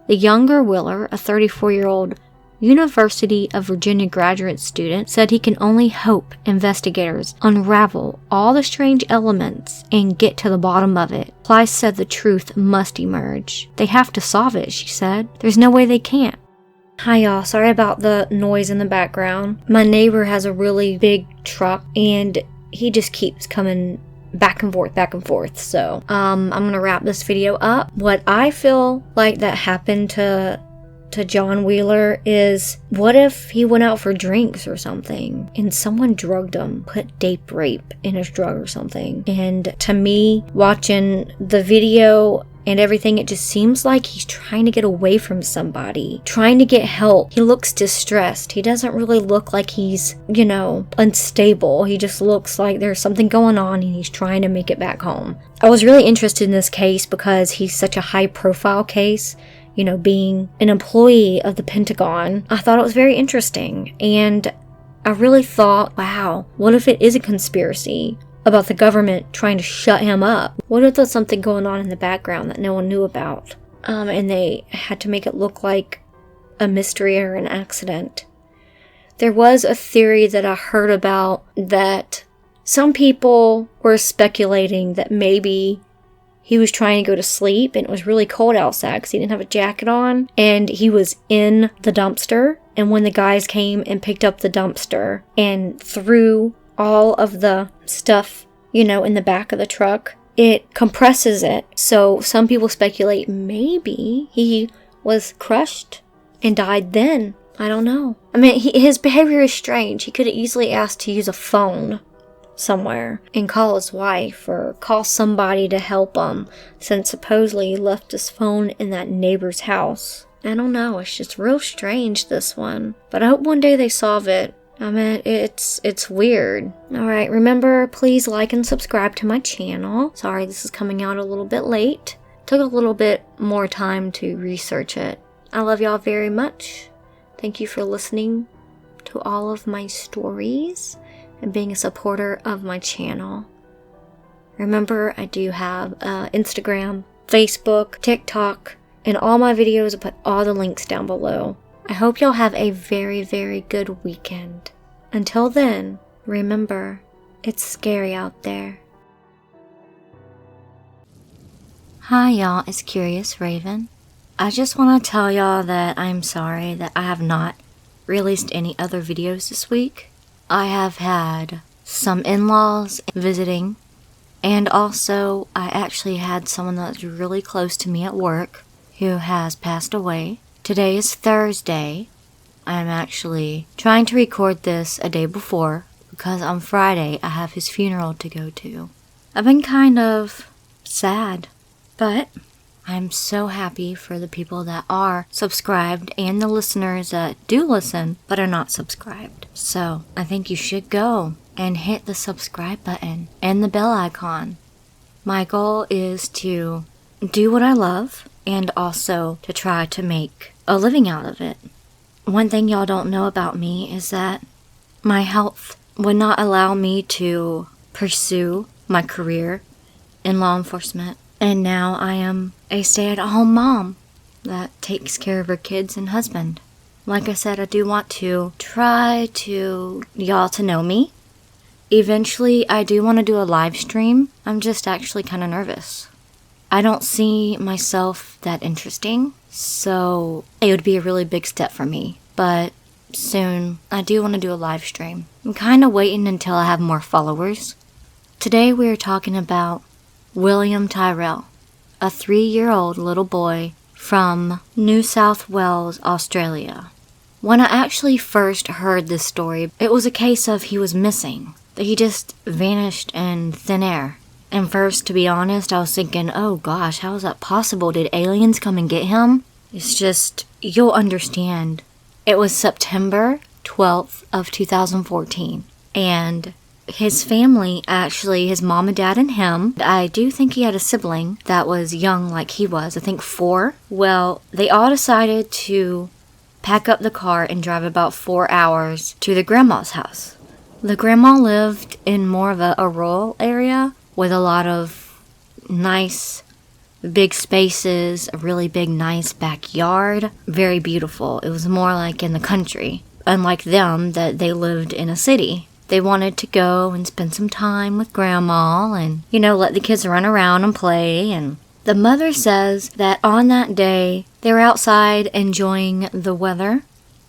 The younger Willer, a 34-year-old University of Virginia graduate student, said he can only hope investigators unravel all the strange elements and get to the bottom of it. Ply said the truth must emerge. They have to solve it, she said. There's no way they can't. Hi y'all, sorry about the noise in the background. My neighbor has a really big truck and he just keeps coming back and forth. So, I'm gonna wrap this video up. What I feel like that happened to John Wheeler is, what if he went out for drinks or something and someone drugged him, put date rape in his drug or something? And to me, watching the video and everything, it just seems like he's trying to get away from somebody, trying to get help. He looks distressed. He doesn't really look like he's, unstable. He just looks like there's something going on and he's trying to make it back home. I was really interested in this case because he's such a high profile case. Being an employee of the Pentagon, I thought it was very interesting. And I really thought, wow, what if it is a conspiracy about the government trying to shut him up? What if there's something going on in the background that no one knew about? And they had to make it look like a mystery or an accident. There was a theory that I heard about that some people were speculating that maybe he was trying to go to sleep and it was really cold outside because he didn't have a jacket on, and he was in the dumpster. And when the guys came and picked up the dumpster and threw all of the stuff, in the back of the truck, it compresses it. So some people speculate maybe he was crushed and died then. I don't know. I mean, his behavior is strange. He could have easily asked to use a phone somewhere and call his wife or call somebody to help him, since supposedly he left his phone in that neighbor's house. I don't know, it's just real strange, this one. But I hope one day they solve it. I mean, it's weird. Alright, remember, please like and subscribe to my channel. Sorry, this is coming out a little bit late. Took a little bit more time to research it. I love y'all very much. Thank you for listening to all of my stories and being a supporter of my channel. Remember, I do have Instagram, Facebook, TikTok, and all my videos. I put all the links down below. I hope y'all have a very, very good weekend. Until then, remember, it's scary out there. Hi y'all, it's Curious Raven. I just want to tell y'all that I'm sorry that I have not released any other videos this week. I have had some in-laws visiting, and also I actually had someone that's really close to me at work who has passed away. Today is Thursday. I'm actually trying to record this a day before because on Friday I have his funeral to go to. I've been kind of sad, but I'm so happy for the people that are subscribed and the listeners that do listen but are not subscribed. So I think you should go and hit the subscribe button and the bell icon. My goal is to do what I love and also to try to make a living out of it. One thing y'all don't know about me is that my health would not allow me to pursue my career in law enforcement. And now I am a stay-at-home mom that takes care of her kids and husband. Like I said, I do want to try to y'all to know me. Eventually, I do want to do a live stream. I'm just actually kind of nervous. I don't see myself that interesting, so it would be a really big step for me. But soon, I do want to do a live stream. I'm kind of waiting until I have more followers. Today, we are talking about William Tyrrell, a 3-year-old little boy from New South Wales, Australia. When I actually first heard this story, it was a case of he was missing, that he just vanished in thin air. And first, to be honest, I was thinking, oh gosh, how is that possible? Did aliens come and get him? It's just, you'll understand. It was September 12th of 2014, and his family, actually, his mom and dad and him, I do think he had a sibling that was young like he was, I think 4. Well, they all decided to pack up the car and drive about 4 hours to the grandma's house. The grandma lived in more of a rural area, with a lot of nice big spaces, a really big nice backyard. Very beautiful. It was more like in the country. Unlike them, that they lived in a city. They wanted to go and spend some time with Grandma and, let the kids run around and play. And the mother says that on that day, they were outside enjoying the weather.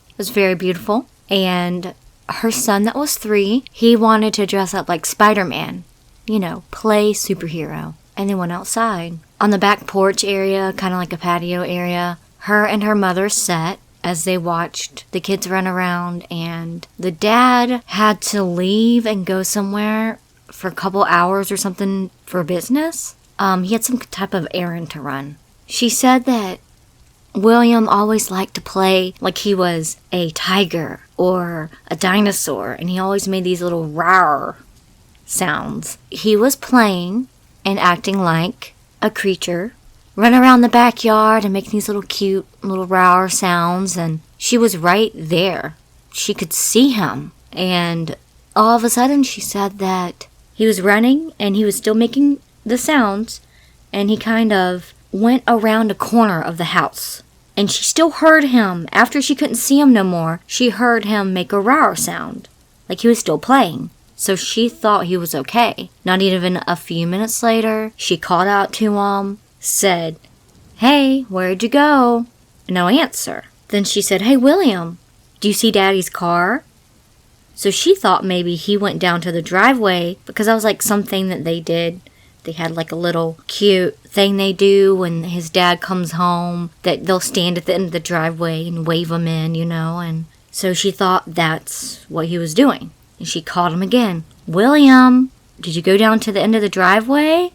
It was very beautiful. And her son that was 3, he wanted to dress up like Spider-Man. Play superhero. And they went outside. On the back porch area, kind of like a patio area, her and her mother sat as they watched the kids run around, and the dad had to leave and go somewhere for a couple hours or something for business. He had some type of errand to run. She said that William always liked to play like he was a tiger or a dinosaur, and he always made these little rawr sounds. He was playing and acting like a creature, run around the backyard and make these little cute little rawr sounds, and she was right there. She could see him, and all of a sudden she said that he was running and he was still making the sounds, and he kind of went around a corner of the house, and she still heard him. After she couldn't see him no more, she heard him make a rawr sound, like he was still playing. So she thought he was okay. Not even a few minutes later, she called out to him, said, "Hey, where'd you go?" No answer. Then she said, "Hey, William, do you see Daddy's car?" So she thought maybe he went down to the driveway, because that was like something that they did. They had like a little cute thing they do when his dad comes home, that they'll stand at the end of the driveway and wave him in, and so she thought that's what he was doing. And she called him again. "William, did you go down to the end of the driveway?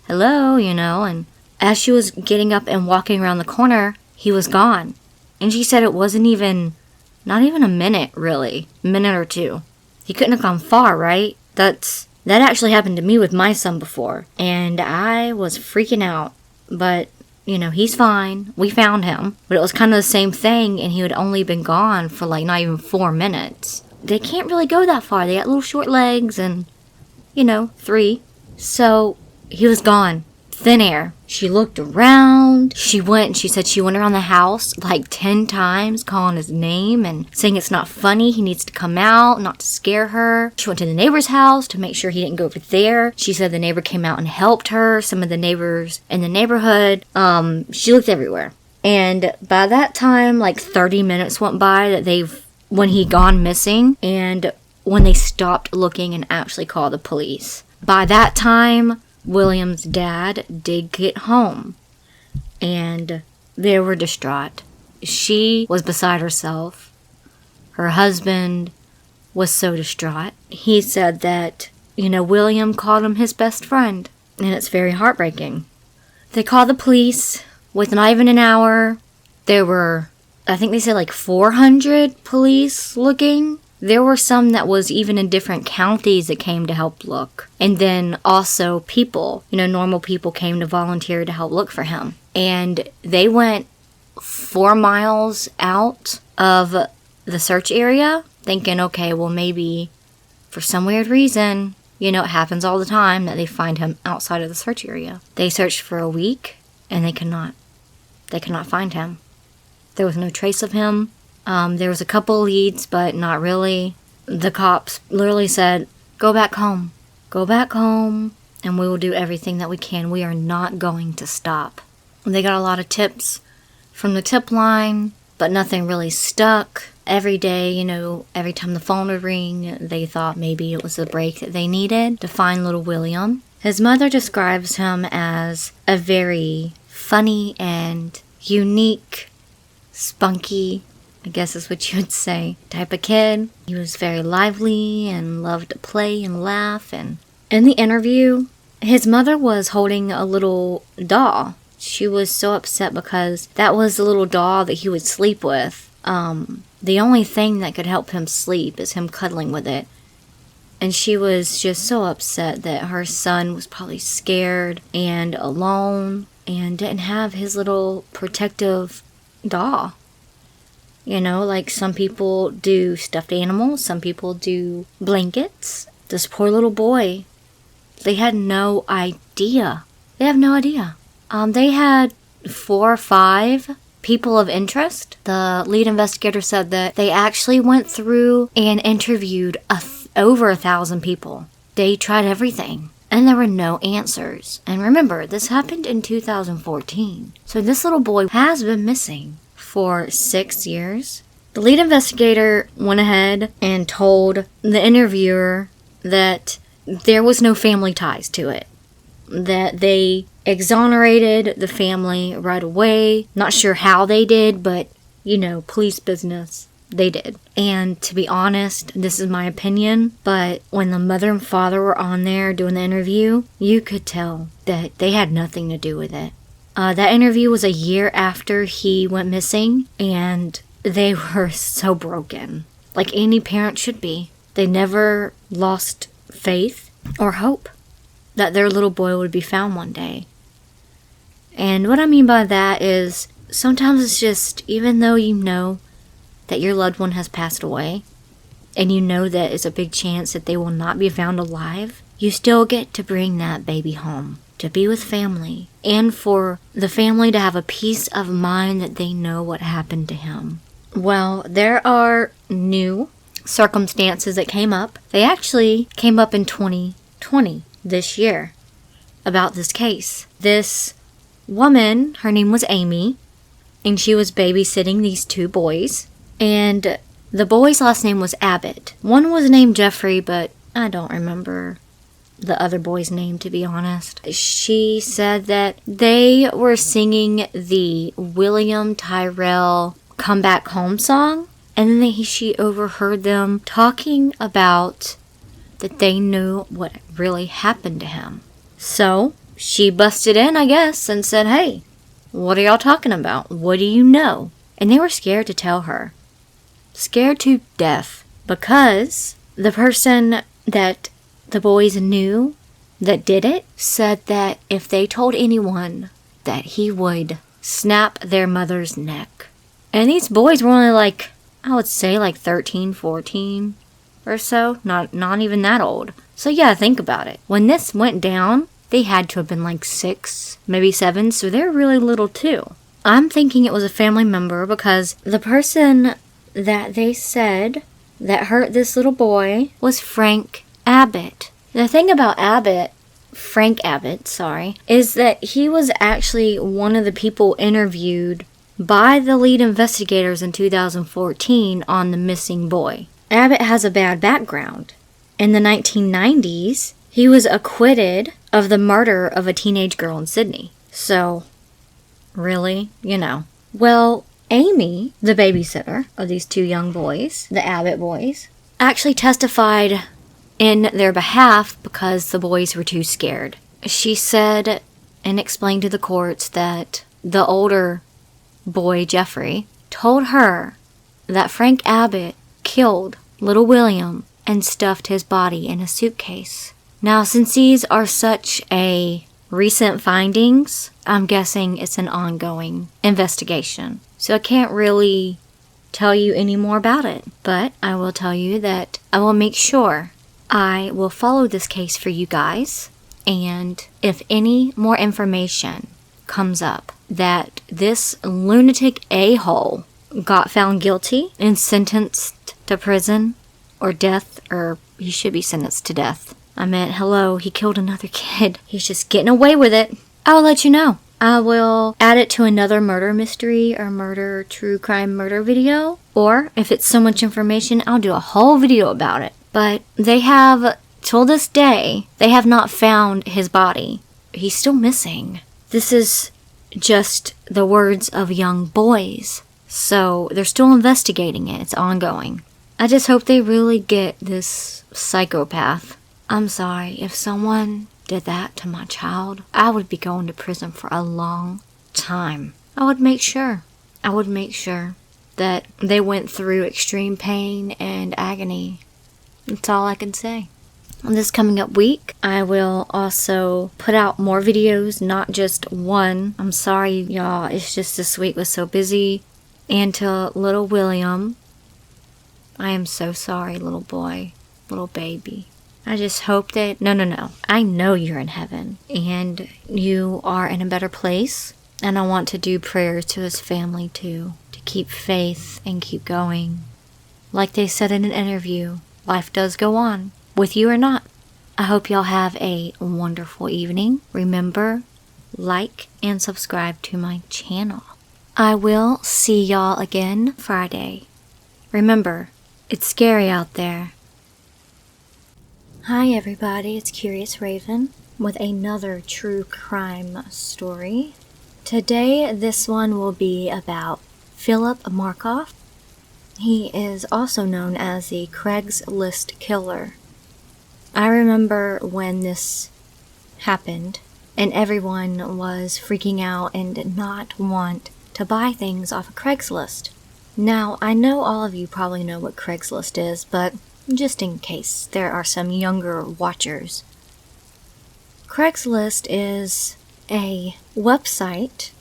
Hello," and as she was getting up and walking around the corner, he was gone. And she said it wasn't not even a minute, really. A minute or 2. He couldn't have gone far, right? That actually happened to me with my son before, and I was freaking out. But, he's fine. We found him. But it was kind of the same thing, and he had only been gone for like not even 4 minutes. They can't really go that far. They got little short legs and, 3. So he was gone. Thin air. She looked around. She said she went around the house like 10 times calling his name and saying it's not funny. He needs to come out, not to scare her. She went to the neighbor's house to make sure he didn't go over there. She said the neighbor came out and helped her. Some of the neighbors in the neighborhood. She looked everywhere. And by that time, like 30 minutes went by when he'd gone missing, and when they stopped looking and actually called the police. By that time, William's dad did get home, and they were distraught. She was beside herself. Her husband was so distraught. He said that, William called him his best friend, and it's very heartbreaking. They called the police. With not even an hour, there were, I think they said like 400 police looking. There were some that was even in different counties that came to help look. And then also people, normal people came to volunteer to help look for him. And they went 4 miles out of the search area thinking, okay, well maybe for some weird reason, it happens all the time that they find him outside of the search area. They searched for a week and they could not find him. There was no trace of him. There was a couple leads, but not really. The cops literally said, go back home, and we will do everything that we can. We are not going to stop. They got a lot of tips from the tip line, but nothing really stuck. Every day, every time the phone would ring, they thought maybe it was the break that they needed to find little William. His mother describes him as a very funny and unique, spunky, I guess is what you would say, type of kid. He was very lively and loved to play and laugh. And in the interview, his mother was holding a little doll. She was so upset because that was the little doll that he would sleep with. The only thing that could help him sleep is him cuddling with it. And she was just so upset that her son was probably scared and alone and didn't have his little protective doll. Like some people do stuffed animals, some people do blankets. This poor little boy They had no idea. They have no idea. They had 4 or 5 people of interest. The lead investigator said that they actually went through and interviewed over 1,000 people. They tried everything, and there were no answers. And remember, this happened in 2014. So this little boy has been missing for 6 years. The lead investigator went ahead and told the interviewer that there was no family ties to it, that they exonerated the family right away. Not sure how they did, but, police business, they did. And to be honest, this is my opinion, but when the mother and father were on there doing the interview, you could tell that they had nothing to do with it. That interview was a year after he went missing, and they were so broken, like any parent should be. They never lost faith or hope that their little boy would be found one day. And what I mean by that is, sometimes it's just, even though you know that your loved one has passed away, and you know that it's a big chance that they will not be found alive, you still get to bring that baby home, to be with family, and for the family to have a peace of mind that they know what happened to him. Well, there are new circumstances that came up. They actually came up in 2020, this year, about this case. This woman, her name was Amy, and she was babysitting these 2 boys, and the boy's last name was Abbott. One was named Jeffrey, but I don't remember the other boy's name, to be honest. She said that they were singing the William Tyrrell Come Back Home song, and then she overheard them talking about that they knew what really happened to him. So she busted in, I guess, and said, "Hey, what are y'all talking about? What do you know?" And they were scared to tell her. Scared to death. Because the person that the boys knew that did it said that if they told anyone, that he would snap their mother's neck. And these boys were only I would say 13, 14 or so. Not even that old. So yeah, think about it. When this went down, they had to have been 6, maybe 7, so they're really little too. I'm thinking it was a family member because the person that they said that hurt this little boy was Frank Abbott. The thing about Frank Abbott, is that he was actually one of the people interviewed by the lead investigators in 2014 on the missing boy. Abbott has a bad background. In the 1990s, he was acquitted of the murder of a teenage girl in Sydney. So, really, Well, Amy, the babysitter of these 2 young boys, the Abbott boys, actually testified in their behalf because the boys were too scared. She said and explained to the courts that the older boy, Jeffrey, told her that Frank Abbott killed little William and stuffed his body in a suitcase. Now, since these are such a recent findings, I'm guessing it's an ongoing investigation. So I can't really tell you any more about it, but I will tell you that I will make sure I will follow this case for you guys, and if any more information comes up that this lunatic a-hole got found guilty and sentenced to prison or death, or he should be sentenced to death. I meant, hello, he killed another kid. He's just getting away with it. I will let you know. I will add it to another murder mystery or true crime murder video. Or if it's so much information, I'll do a whole video about it. But they have, till this day, they have not found his body. He's still missing. This is just the words of young boys. So they're still investigating it. It's ongoing. I just hope they really get this psychopath. I'm sorry, if someone did that to my child, I would be going to prison for a long time. I would make sure that they went through extreme pain and agony. That's all I can say. This coming up week, I will also put out more videos, not just one. I'm sorry, y'all. It's just this week was so busy. And to little William, I am so sorry, little boy, little baby. I just hope that... No. I know you're in heaven. And you are in a better place. And I want to do prayers to his family too. To keep faith and keep going. Like they said in an interview, life does go on. With you or not. I hope y'all have a wonderful evening. Remember, like and subscribe to my channel. I will see y'all again Friday. Remember, it's scary out there. Hi everybody, it's Curious Raven with another true crime story. Today, this one will be about Philip Markoff. He is also known as the Craigslist Killer. I remember when this happened and everyone was freaking out and did not want to buy things off of Craigslist. Now, I know all of you probably know what Craigslist is, but just in case there are some younger watchers. Craigslist is a website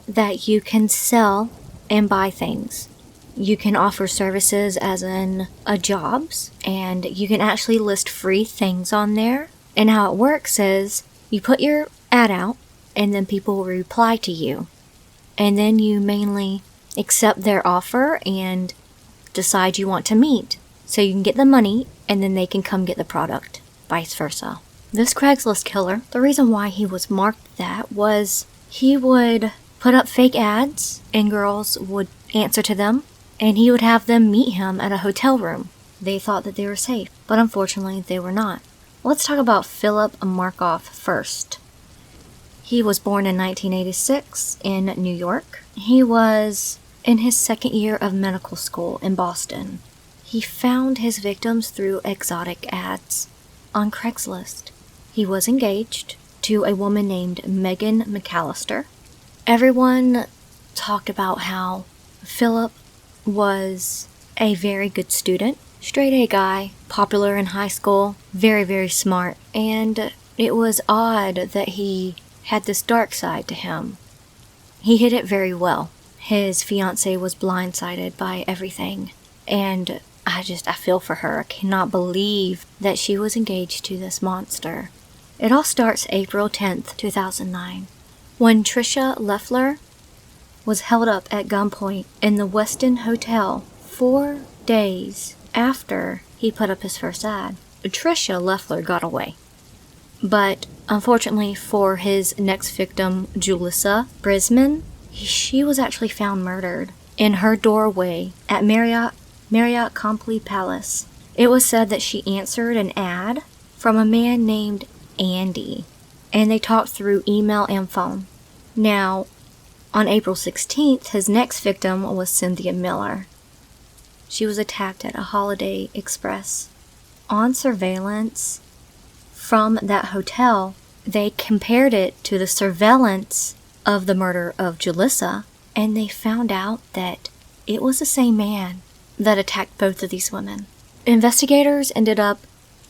that you can sell and buy things. You can offer services as in jobs, and you can actually list free things on there. And how it works is you put your ad out, and then people will reply to you. And then you mainly accept their offer and decide you want to meet. So you can get the money, and then they can come get the product, vice versa. This Craigslist killer, the reason why he was marked that was he would put up fake ads, and girls would answer to them, and he would have them meet him at a hotel room. They thought that they were safe, but unfortunately they were not. Let's talk about Philip Markoff first. He was born in 1986 in New York. He was in his second year of medical school in Boston. He found his victims through exotic ads on Craigslist. He was engaged to a woman named Megan McAllister. Everyone talked about how Philip was a very good student, straight A guy, popular in high school, very, very smart, and it was odd that he had this dark side to him. He hid it very well. His fiancée was blindsided by everything, and I feel for her. I cannot believe that she was engaged to this monster. It all starts April 10th, 2009, when Tricia Leffler was held up at gunpoint in the Westin Hotel 4 days after he put up his first ad. Tricia Leffler got away. But unfortunately for his next victim, Jelissa Brisman, she was actually found murdered in her doorway at Marriott Compilation Palace. It was said that she answered an ad from a man named Andy, and they talked through email and phone. Now, on April 16th, his next victim was Cynthia Miller. She was attacked at a Holiday Express. On surveillance from that hotel, they compared it to the surveillance of the murder of Jelissa, and they found out that it was the same man that attacked both of these women. Investigators ended up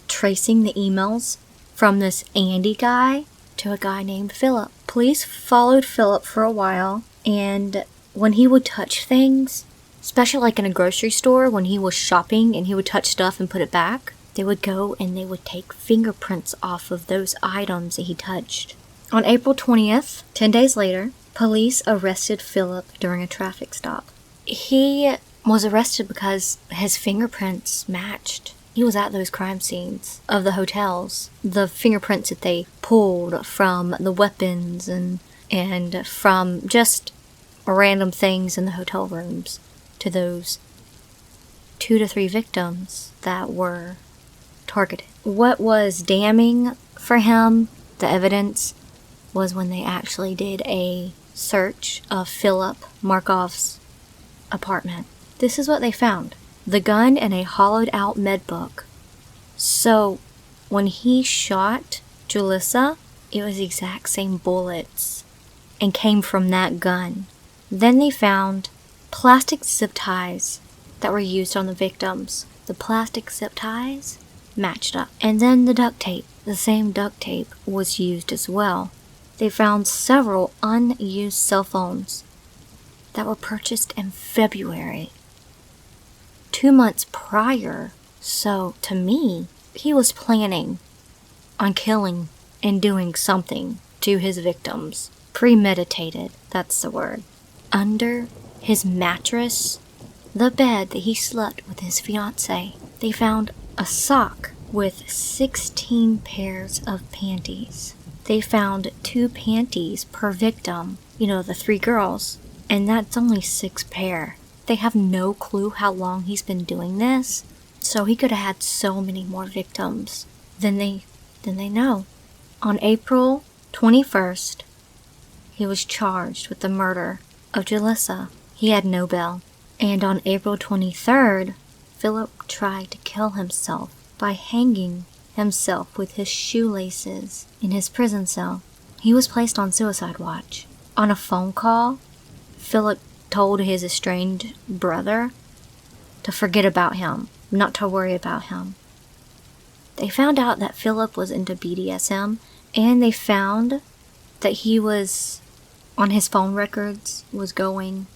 tracing the emails from this Andy guy to a guy named Philip. Police followed Philip for a while, and when he would touch things, especially like in a grocery store, when he was shopping and he would touch stuff and put it back, they would go and they would take fingerprints off of those items that he touched. On April 20th, 10 days later, police arrested Philip during a traffic stop. He was arrested because his fingerprints matched. He was at those crime scenes of the hotels. The fingerprints that they pulled from the weapons and from just random things in the hotel rooms to those 2 to 3 victims that were targeted. What was damning for him, the evidence, was when they actually did a search of Philip Markoff's apartment. This is what they found. The gun and a hollowed out med book. So, when he shot Jelissa, it was the exact same bullets and came from that gun. Then they found plastic zip ties that were used on the victims. The plastic zip ties matched up. And then the duct tape. The same duct tape was used as well. They found several unused cell phones that were purchased in February, 2 months prior. So, to me, he was planning on killing and doing something to his victims. Premeditated, that's the word. Under his mattress, the bed that he slept with his fiancée, they found a sock with 16 pairs of panties. They found 2 panties per victim, the 3 girls, and that's only 6 pair. They have no clue how long he's been doing this, so he could have had so many more victims than they know. On April 21st, he was charged with the murder of Jelissa. He had no bail. And on April 23rd, Philip tried to kill himself by hanging himself with his shoelaces in his prison cell. He was placed on suicide watch. On a phone call, Philip told his estranged brother to forget about him, not to worry about him. They found out that Philip was into BDSM, and they found that he was, on his phone records, was going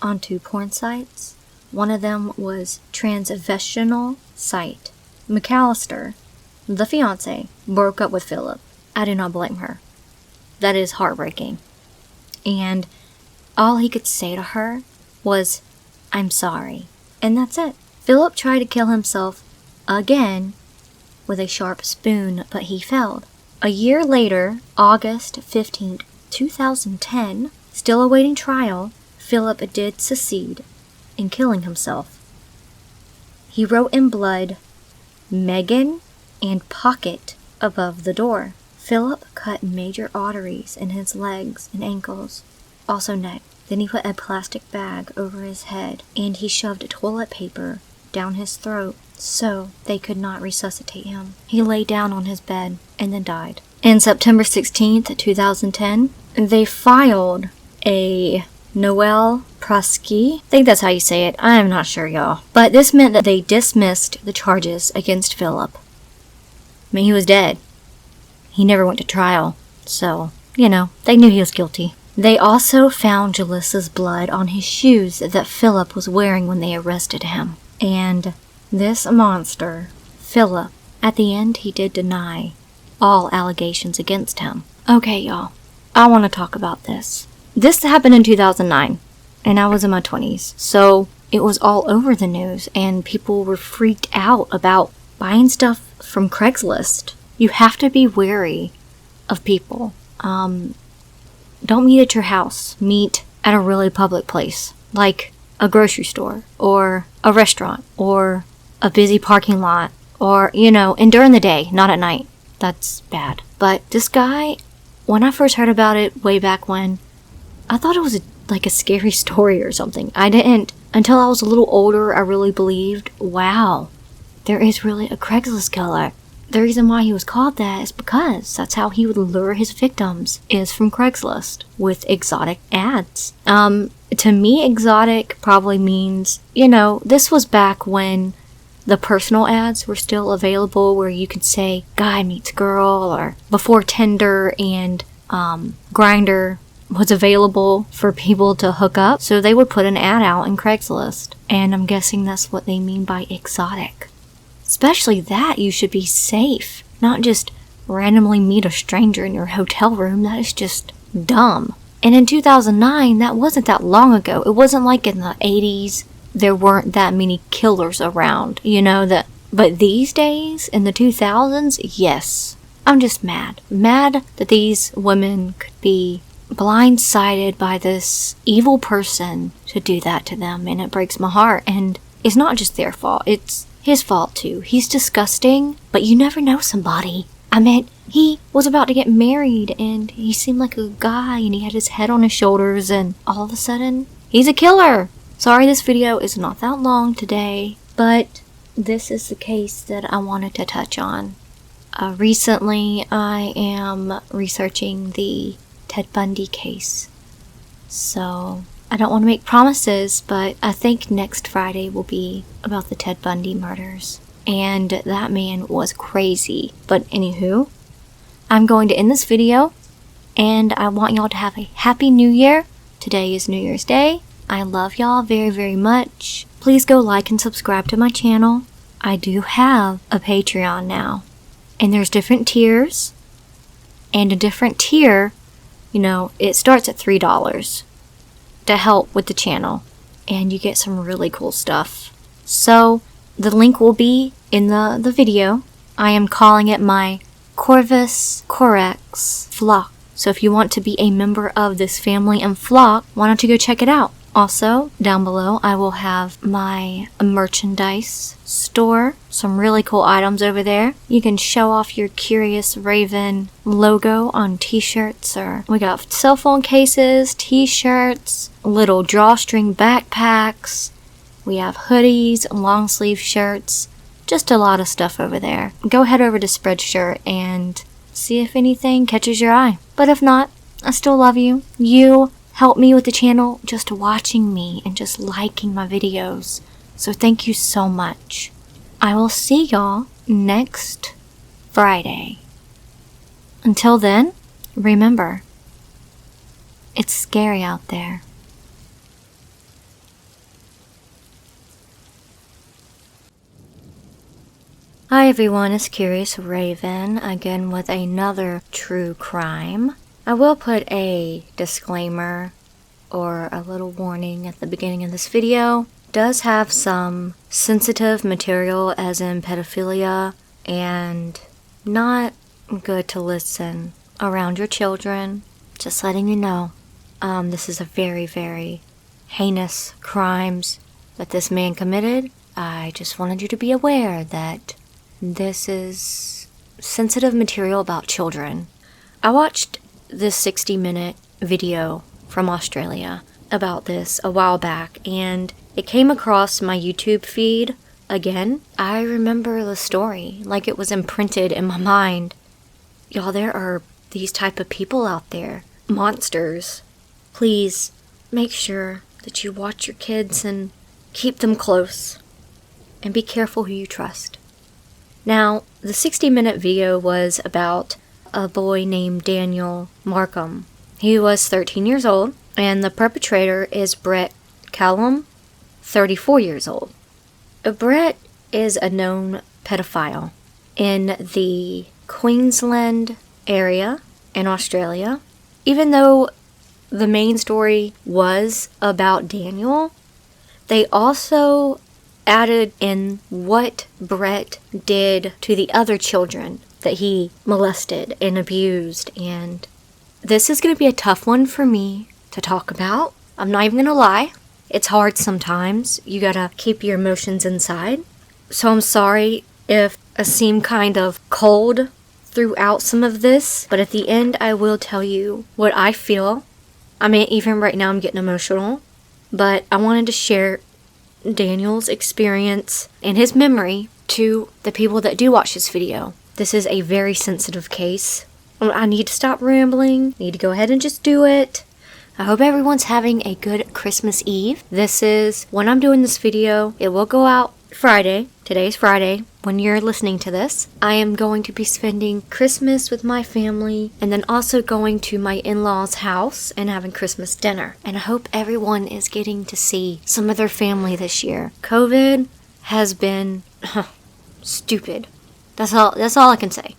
onto porn sites. One of them was transvestional site. McAllister, the fiancé, broke up with Philip. I do not blame her. That is heartbreaking. And all he could say to her was, "I'm sorry." And that's it. Philip tried to kill himself again with a sharp spoon, but he failed. A year later, August 15th, 2010, still awaiting trial, Philip did succeed in killing himself. He wrote in blood, "Megan" and "Pocket" above the door. Philip cut major arteries in his legs and ankles, also neck. Then he put a plastic bag over his head, and he shoved toilet paper down his throat so they could not resuscitate him. He lay down on his bed and then died. In September 16th, 2010, they filed a Noel Prosky. I think that's how you say it. I'm not sure, y'all. But this meant that they dismissed the charges against Philip. I mean, he was dead. He never went to trial. So, they knew he was guilty. They also found Jelissa's blood on his shoes that Philip was wearing when they arrested him. And this monster, Philip, at the end, he did deny all allegations against him. Okay, y'all. I want to talk about this. This happened in 2009, and I was in my 20s, so it was all over the news, and people were freaked out about buying stuff from Craigslist. You have to be wary of people. Don't meet at your house. Meet at a really public place, like a grocery store, or a restaurant, or a busy parking lot, or, and during the day, not at night. That's bad. But this guy, when I first heard about it way back when, I thought it was like a scary story or something. I didn't, until I was a little older, I really believed, wow, there is really a Craigslist killer. The reason why he was called that is because that's how he would lure his victims, is from Craigslist, with exotic ads. To me, exotic probably means, this was back when the personal ads were still available, where you could say guy meets girl, or before Tinder and Grindr was available for people to hook up. So they would put an ad out in Craigslist, and I'm guessing that's what they mean by exotic. Especially that, you should be safe, not just randomly meet a stranger in your hotel room. That is just dumb. And in 2009, that wasn't that long ago. It wasn't like in the 80s, there weren't that many killers around, but these days, in the 2000s, yes. I'm just mad. Mad that these women could be blindsided by this evil person to do that to them, and it breaks my heart. And it's not just their fault, it's his fault too. He's disgusting, but you never know somebody. I mean, he was about to get married, and he seemed like a guy, and he had his head on his shoulders, and all of a sudden, he's a killer. Sorry this video is not that long today, but this is the case that I wanted to touch on. Recently, I am researching the Ted Bundy case. So, I don't want to make promises, but I think next Friday will be about the Ted Bundy murders. And that man was crazy. But anywho, I'm going to end this video, and I want y'all to have a happy new year. Today is New Year's Day. I love y'all very, very much. Please go like and subscribe to my channel. I do have a Patreon now. And there's different tiers. And a different tier, it starts at $3 to help with the channel. And you get some really cool stuff. So, the link will be in the video. I am calling it my Corvus Corex flock. So if you want to be a member of this family and flock, why don't you go check it out? Also, down below, I will have my merchandise store. Some really cool items over there. You can show off your Curious Raven logo on t-shirts, or we got cell phone cases, t-shirts, little drawstring backpacks. We have hoodies, long sleeve shirts, just a lot of stuff over there. Go head over to Spreadshirt and see if anything catches your eye. But if not, I still love you. You help me with the channel just watching me and just liking my videos. So thank you so much. I will see y'all next Friday. Until then, remember, it's scary out there. Hi everyone, it's Curious Raven, again with another true crime. I will put a disclaimer or a little warning at the beginning of this video. It does have some sensitive material, as in pedophilia, and not good to listen around your children. Just letting you know. This is a very, very heinous crimes that this man committed. I just wanted you to be aware that this is sensitive material about children. I watched this 60-minute video from Australia about this a while back, and it came across my YouTube feed again. I remember the story like it was imprinted in my mind. Y'all, there are these type of people out there, monsters. Please make sure that you watch your kids and keep them close, and be careful who you trust. Now, the 60-minute video was about a boy named Daniel Markum. He was 13 years old, and the perpetrator is Brett Callum, 34 years old. Brett is a known pedophile in the Queensland area in Australia. Even though the main story was about Daniel, they also added in what Brett did to the other children that he molested and abused, and this is going to be a tough one for me to talk about. I'm not even going to lie. It's hard sometimes. You gotta keep your emotions inside. So I'm sorry if I seem kind of cold throughout some of this, but at the end I will tell you what I feel. I mean, even right now I'm getting emotional, but I wanted to share Daniel's experience and his memory to the people that do watch this video. This is a very sensitive case. I need to stop rambling. I need to go ahead and just do it. I hope everyone's having a good Christmas Eve. This is when I'm doing this video. It will go out Friday. Today's Friday when you're listening to this. I am going to be spending Christmas with my family and then also going to my in-laws' house and having Christmas dinner. And I hope everyone is getting to see some of their family this year. COVID has been stupid. That's all I can say.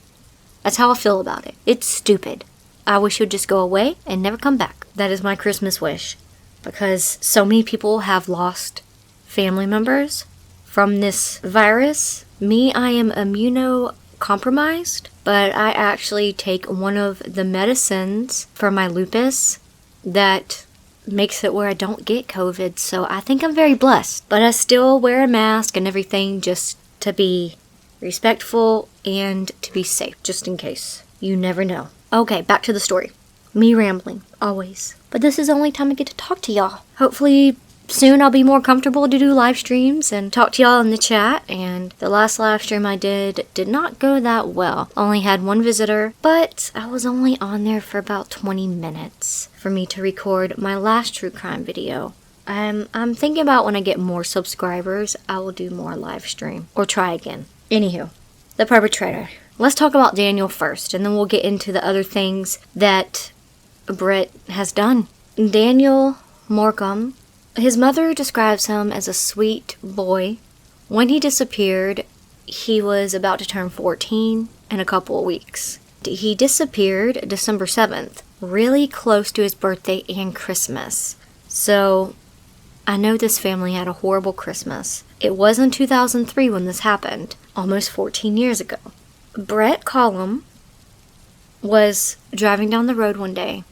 That's how I feel about it. It's stupid. I wish it would just go away and never come back. That is my Christmas wish. Because so many people have lost family members from this virus. Me, I am immunocompromised, but I actually take one of the medicines for my lupus that makes it where I don't get COVID, so I think I'm very blessed. But I still wear a mask and everything just to be respectful and to be safe, just in case. You never know. Okay, back to the story. Me rambling, always. But this is the only time I get to talk to y'all. Hopefully soon I'll be more comfortable to do live streams and talk to y'all in the chat. And the last live stream I did not go that well. Only had one visitor, but I was only on there for about 20 minutes for me to record my last true crime video. I'm thinking about when I get more subscribers, I will do more live stream or try again. Anywho, the perpetrator. Let's talk about Daniel first, and then we'll get into the other things that Brett has done. Daniel Morkum, his mother describes him as a sweet boy. When he disappeared, he was about to turn 14 in a couple of weeks. He disappeared December 7th, really close to his birthday and Christmas. So I know this family had a horrible Christmas. It was in 2003 when this happened, almost 14 years ago. Brett Collum was driving down the road one day,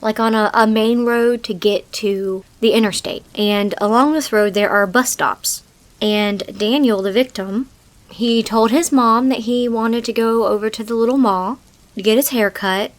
like on a main road to get to the interstate. And along this road there are bus stops. And Daniel, the victim, he told his mom that he wanted to go over to the little mall to get his hair cut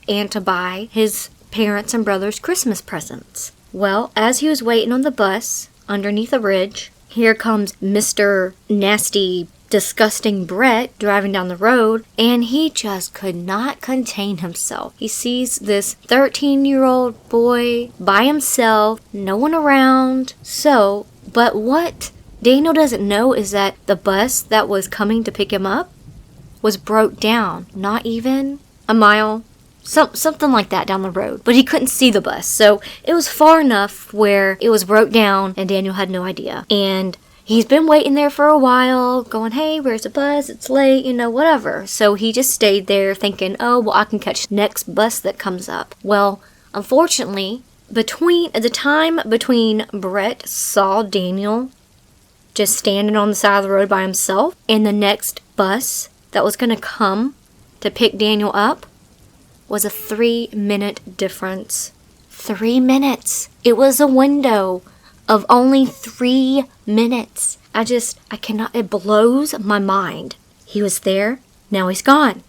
and to buy his parents and brothers Christmas presents. Well, as he was waiting on the bus underneath a bridge, here comes Mr. Nasty, disgusting Brett driving down the road, and he just could not contain himself. He sees this 13-year-old boy by himself, no one around. But what Daniel doesn't know is that the bus that was coming to pick him up was broke down, not even a mile, something like that down the road. But he couldn't see the bus, so it was far enough where it was broke down and Daniel had no idea. And he's been waiting there for a while, going, hey, where's the bus? It's late, whatever. So he just stayed there thinking, oh, well, I can catch the next bus that comes up. Well, unfortunately, between Brett saw Daniel just standing on the side of the road by himself and the next bus that was going to come to pick Daniel up was a 3-minute difference. 3 minutes. It was a window of only 3 minutes. I cannot, it blows my mind. He was there, now he's gone.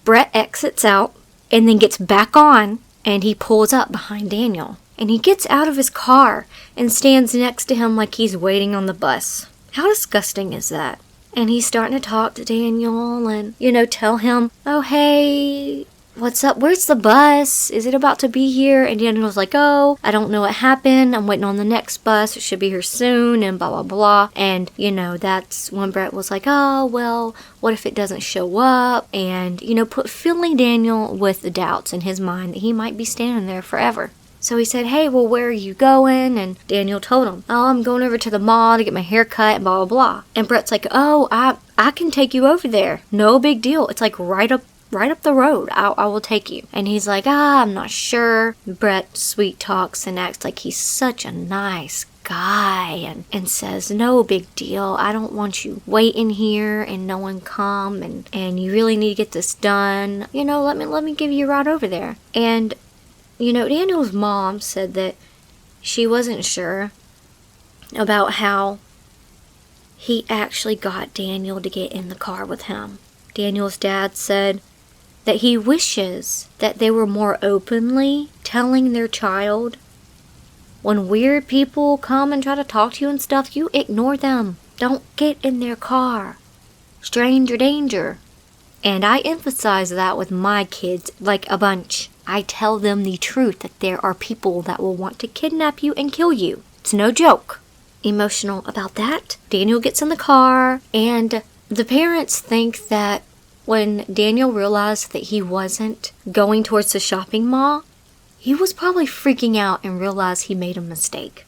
Brett exits out and then gets back on and he pulls up behind Daniel. And he gets out of his car and stands next to him like he's waiting on the bus. How disgusting is that? And he's starting to talk to Daniel and, tell him, oh, hey, what's up? Where's the bus? Is it about to be here? And Daniel's like, oh, I don't know what happened. I'm waiting on the next bus. It should be here soon and blah, blah, blah. And, that's when Brett was like, oh, well, what if it doesn't show up? And, filling Daniel with the doubts in his mind that he might be standing there forever. So he said, hey, well, where are you going? And Daniel told him, oh, I'm going over to the mall to get my hair cut and blah, blah, blah. And Brett's like, oh, I can take you over there. No big deal. It's like right up the road. I will take you. And he's like, I'm not sure. Brett sweet talks and acts like he's such a nice guy and says, no big deal. I don't want you waiting here and no one come and you really need to get this done. Let me give you a ride over there. And Daniel's mom said that she wasn't sure about how he actually got Daniel to get in the car with him. Daniel's dad said that he wishes that they were more openly telling their child, when weird people come and try to talk to you and stuff, you ignore them. Don't get in their car. Stranger danger. And I emphasize that with my kids like a bunch. I tell them the truth that there are people that will want to kidnap you and kill you. It's no joke. Emotional about that. Daniel gets in the car, and the parents think that when Daniel realized that he wasn't going towards the shopping mall, he was probably freaking out and realized he made a mistake.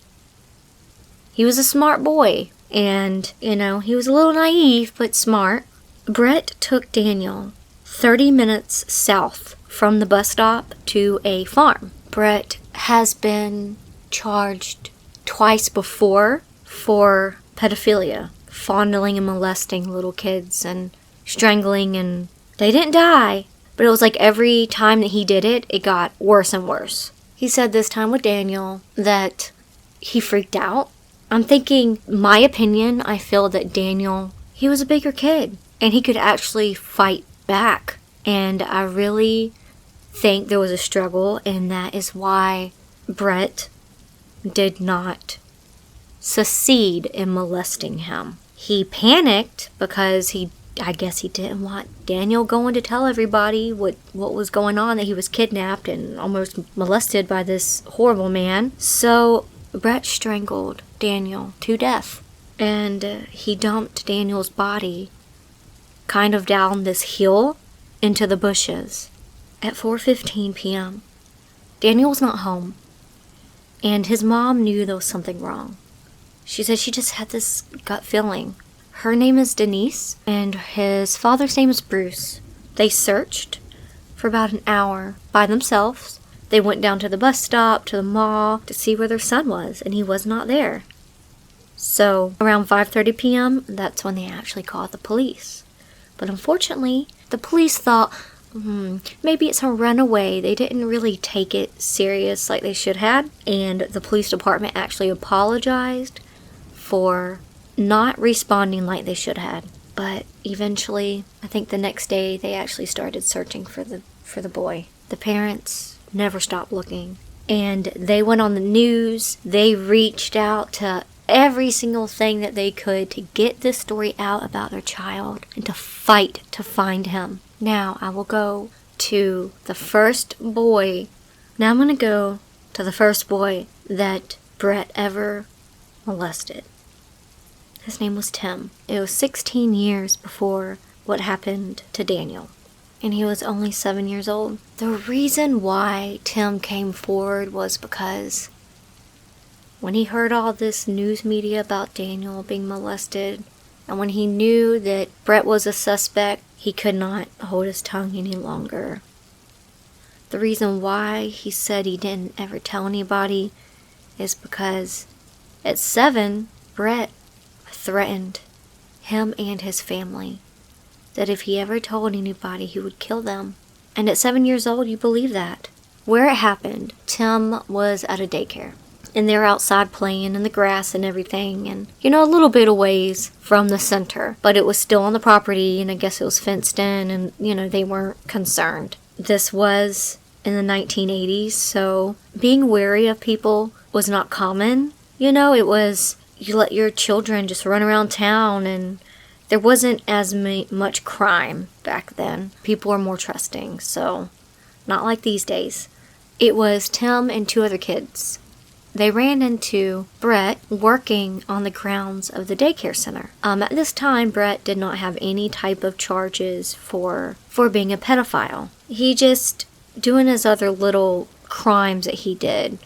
He was a smart boy, and, he was a little naive, but smart. Brett took Daniel 30 minutes south from the bus stop to a farm. Brett has been charged twice before for pedophilia, fondling and molesting little kids and strangling, and they didn't die, but it was like every time that he did it, it got worse and worse. He said this time with Daniel that he freaked out. I'm thinking, my opinion, I feel that Daniel, he was a bigger kid and he could actually fight back. And I really think there was a struggle, and that is why Brett did not succeed in molesting him. He panicked because I guess he didn't want Daniel going to tell everybody what was going on, that he was kidnapped and almost molested by this horrible man. So Brett strangled Daniel to death, and he dumped Daniel's body kind of down this hill into the bushes at 4:15 p.m. Daniel was not home, and his mom knew there was something wrong. She said she just had this gut feeling. Her name is Denise, and his father's name is Bruce. They searched for about an hour by themselves. They went down to the bus stop, to the mall, to see where their son was, and he was not there. So, around 5:30 p.m., that's when they actually called the police. But unfortunately, the police thought, maybe it's a runaway. They didn't really take it serious like they should have. And the police department actually apologized for not responding like they should have. But eventually, I think the next day, they actually started searching for the boy. The parents never stopped looking. And they went on the news. They reached out to every single thing that they could to get this story out about their child and to fight to find him. Now, I will go to the first boy. Now I'm going to go to the first boy that Brett ever molested. His name was Tim. It was 16 years before what happened to Daniel. And he was only 7 years old. The reason why Tim came forward was because when he heard all this news media about Daniel being molested, and when he knew that Brett was a suspect, he could not hold his tongue any longer. The reason why he said he didn't ever tell anybody is because at 7, Brett threatened him and his family that if he ever told anybody, he would kill them. And at 7 years old, you believe that. Where it happened, Tim was at a daycare. And they're outside playing in the grass and everything. And, a little bit of ways from the center. But it was still on the property, and I guess it was fenced in, and, they weren't concerned. This was in the 1980s, so being wary of people was not common. It was, you let your children just run around town, and there wasn't as much crime back then. People were more trusting, so not like these days. It was Tim and 2 other kids. They ran into Brett working on the grounds of the daycare center. At this time, Brett did not have any type of charges for being a pedophile. He just doing his other little crimes that he did.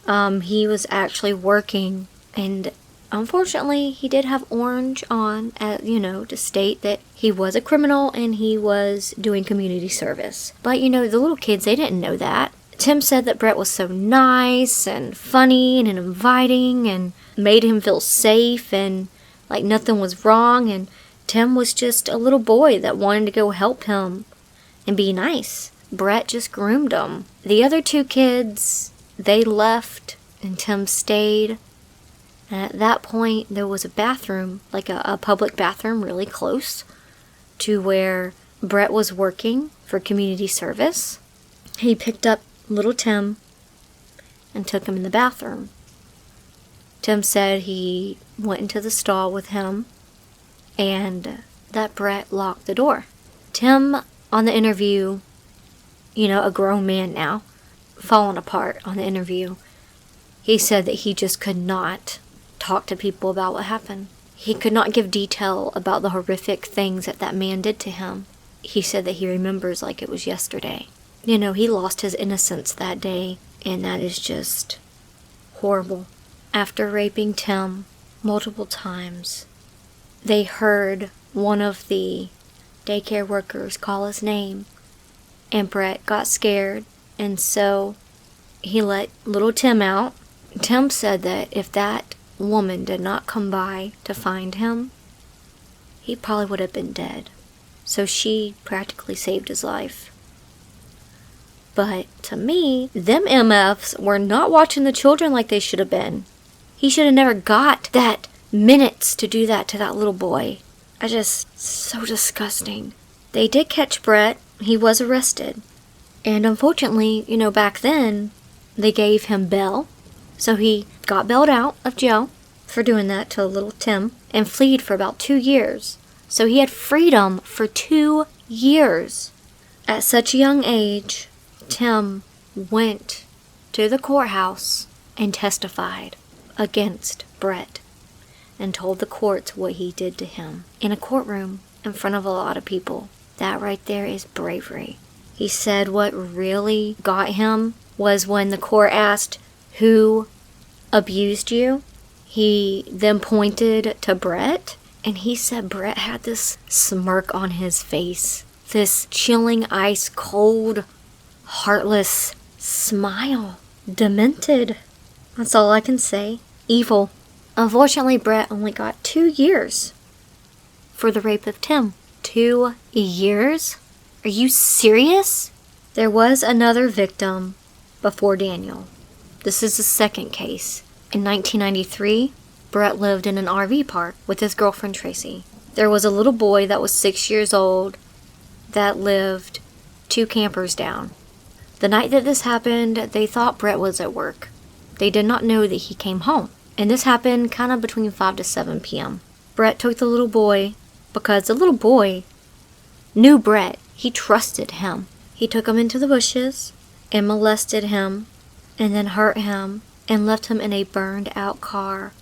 He was actually working, and unfortunately, he did have orange on, to state that he was a criminal and he was doing community service. But, the little kids, they didn't know that. Tim said that Brett was so nice and funny and inviting and made him feel safe and like nothing was wrong, and Tim was just a little boy that wanted to go help him and be nice. Brett just groomed him. The other 2 kids, they left and Tim stayed. And at that point, there was a bathroom, like a public bathroom really close to where Brett was working for community service. He picked up little Tim and took him in the bathroom. Tim said he went into the stall with him and that Brett locked the door. Tim, on the interview, a grown man now, falling apart on the interview, he said that he just could not talk to people about what happened. He could not give detail about the horrific things that man did to him. He said that he remembers like it was yesterday. He lost his innocence that day, and that is just horrible. After raping Tim multiple times, they heard one of the daycare workers call his name, and Brett got scared, and so he let little Tim out. Tim said that if that woman did not come by to find him, he probably would have been dead. So she practically saved his life. But to me, them MFs were not watching the children like they should have been. He should have never got that minutes to do that to that little boy. So disgusting. They did catch Brett. He was arrested. And unfortunately, back then, they gave him bail. So he got bailed out of jail for doing that to little Tim and fled for about 2 years. So he had freedom for 2 years. At such a young age, Tim went to the courthouse and testified against Brett and told the courts what he did to him in a courtroom in front of a lot of people. That right there is bravery. He said what really got him was when the court asked, "Who abused you?" He then pointed to Brett And he said Brett had this smirk on his face. This chilling, ice cold, heartless smile. Demented. That's all I can say. Evil. Unfortunately, Brett only got 2 years for the rape of Tim. 2 years? Are you serious? There was another victim before Daniel. This is the second case. In 1993, Brett lived in an RV park with his girlfriend Tracy. There was a little boy that was 6 years old that lived 2 campers down. The night that this happened, they thought Brett was at work. They did not know that he came home. And this happened kind of between 5 to 7 p.m. Brett took the little boy because the little boy knew Brett. He trusted him. He took him into the bushes and molested him and then hurt him and left him in a burned out car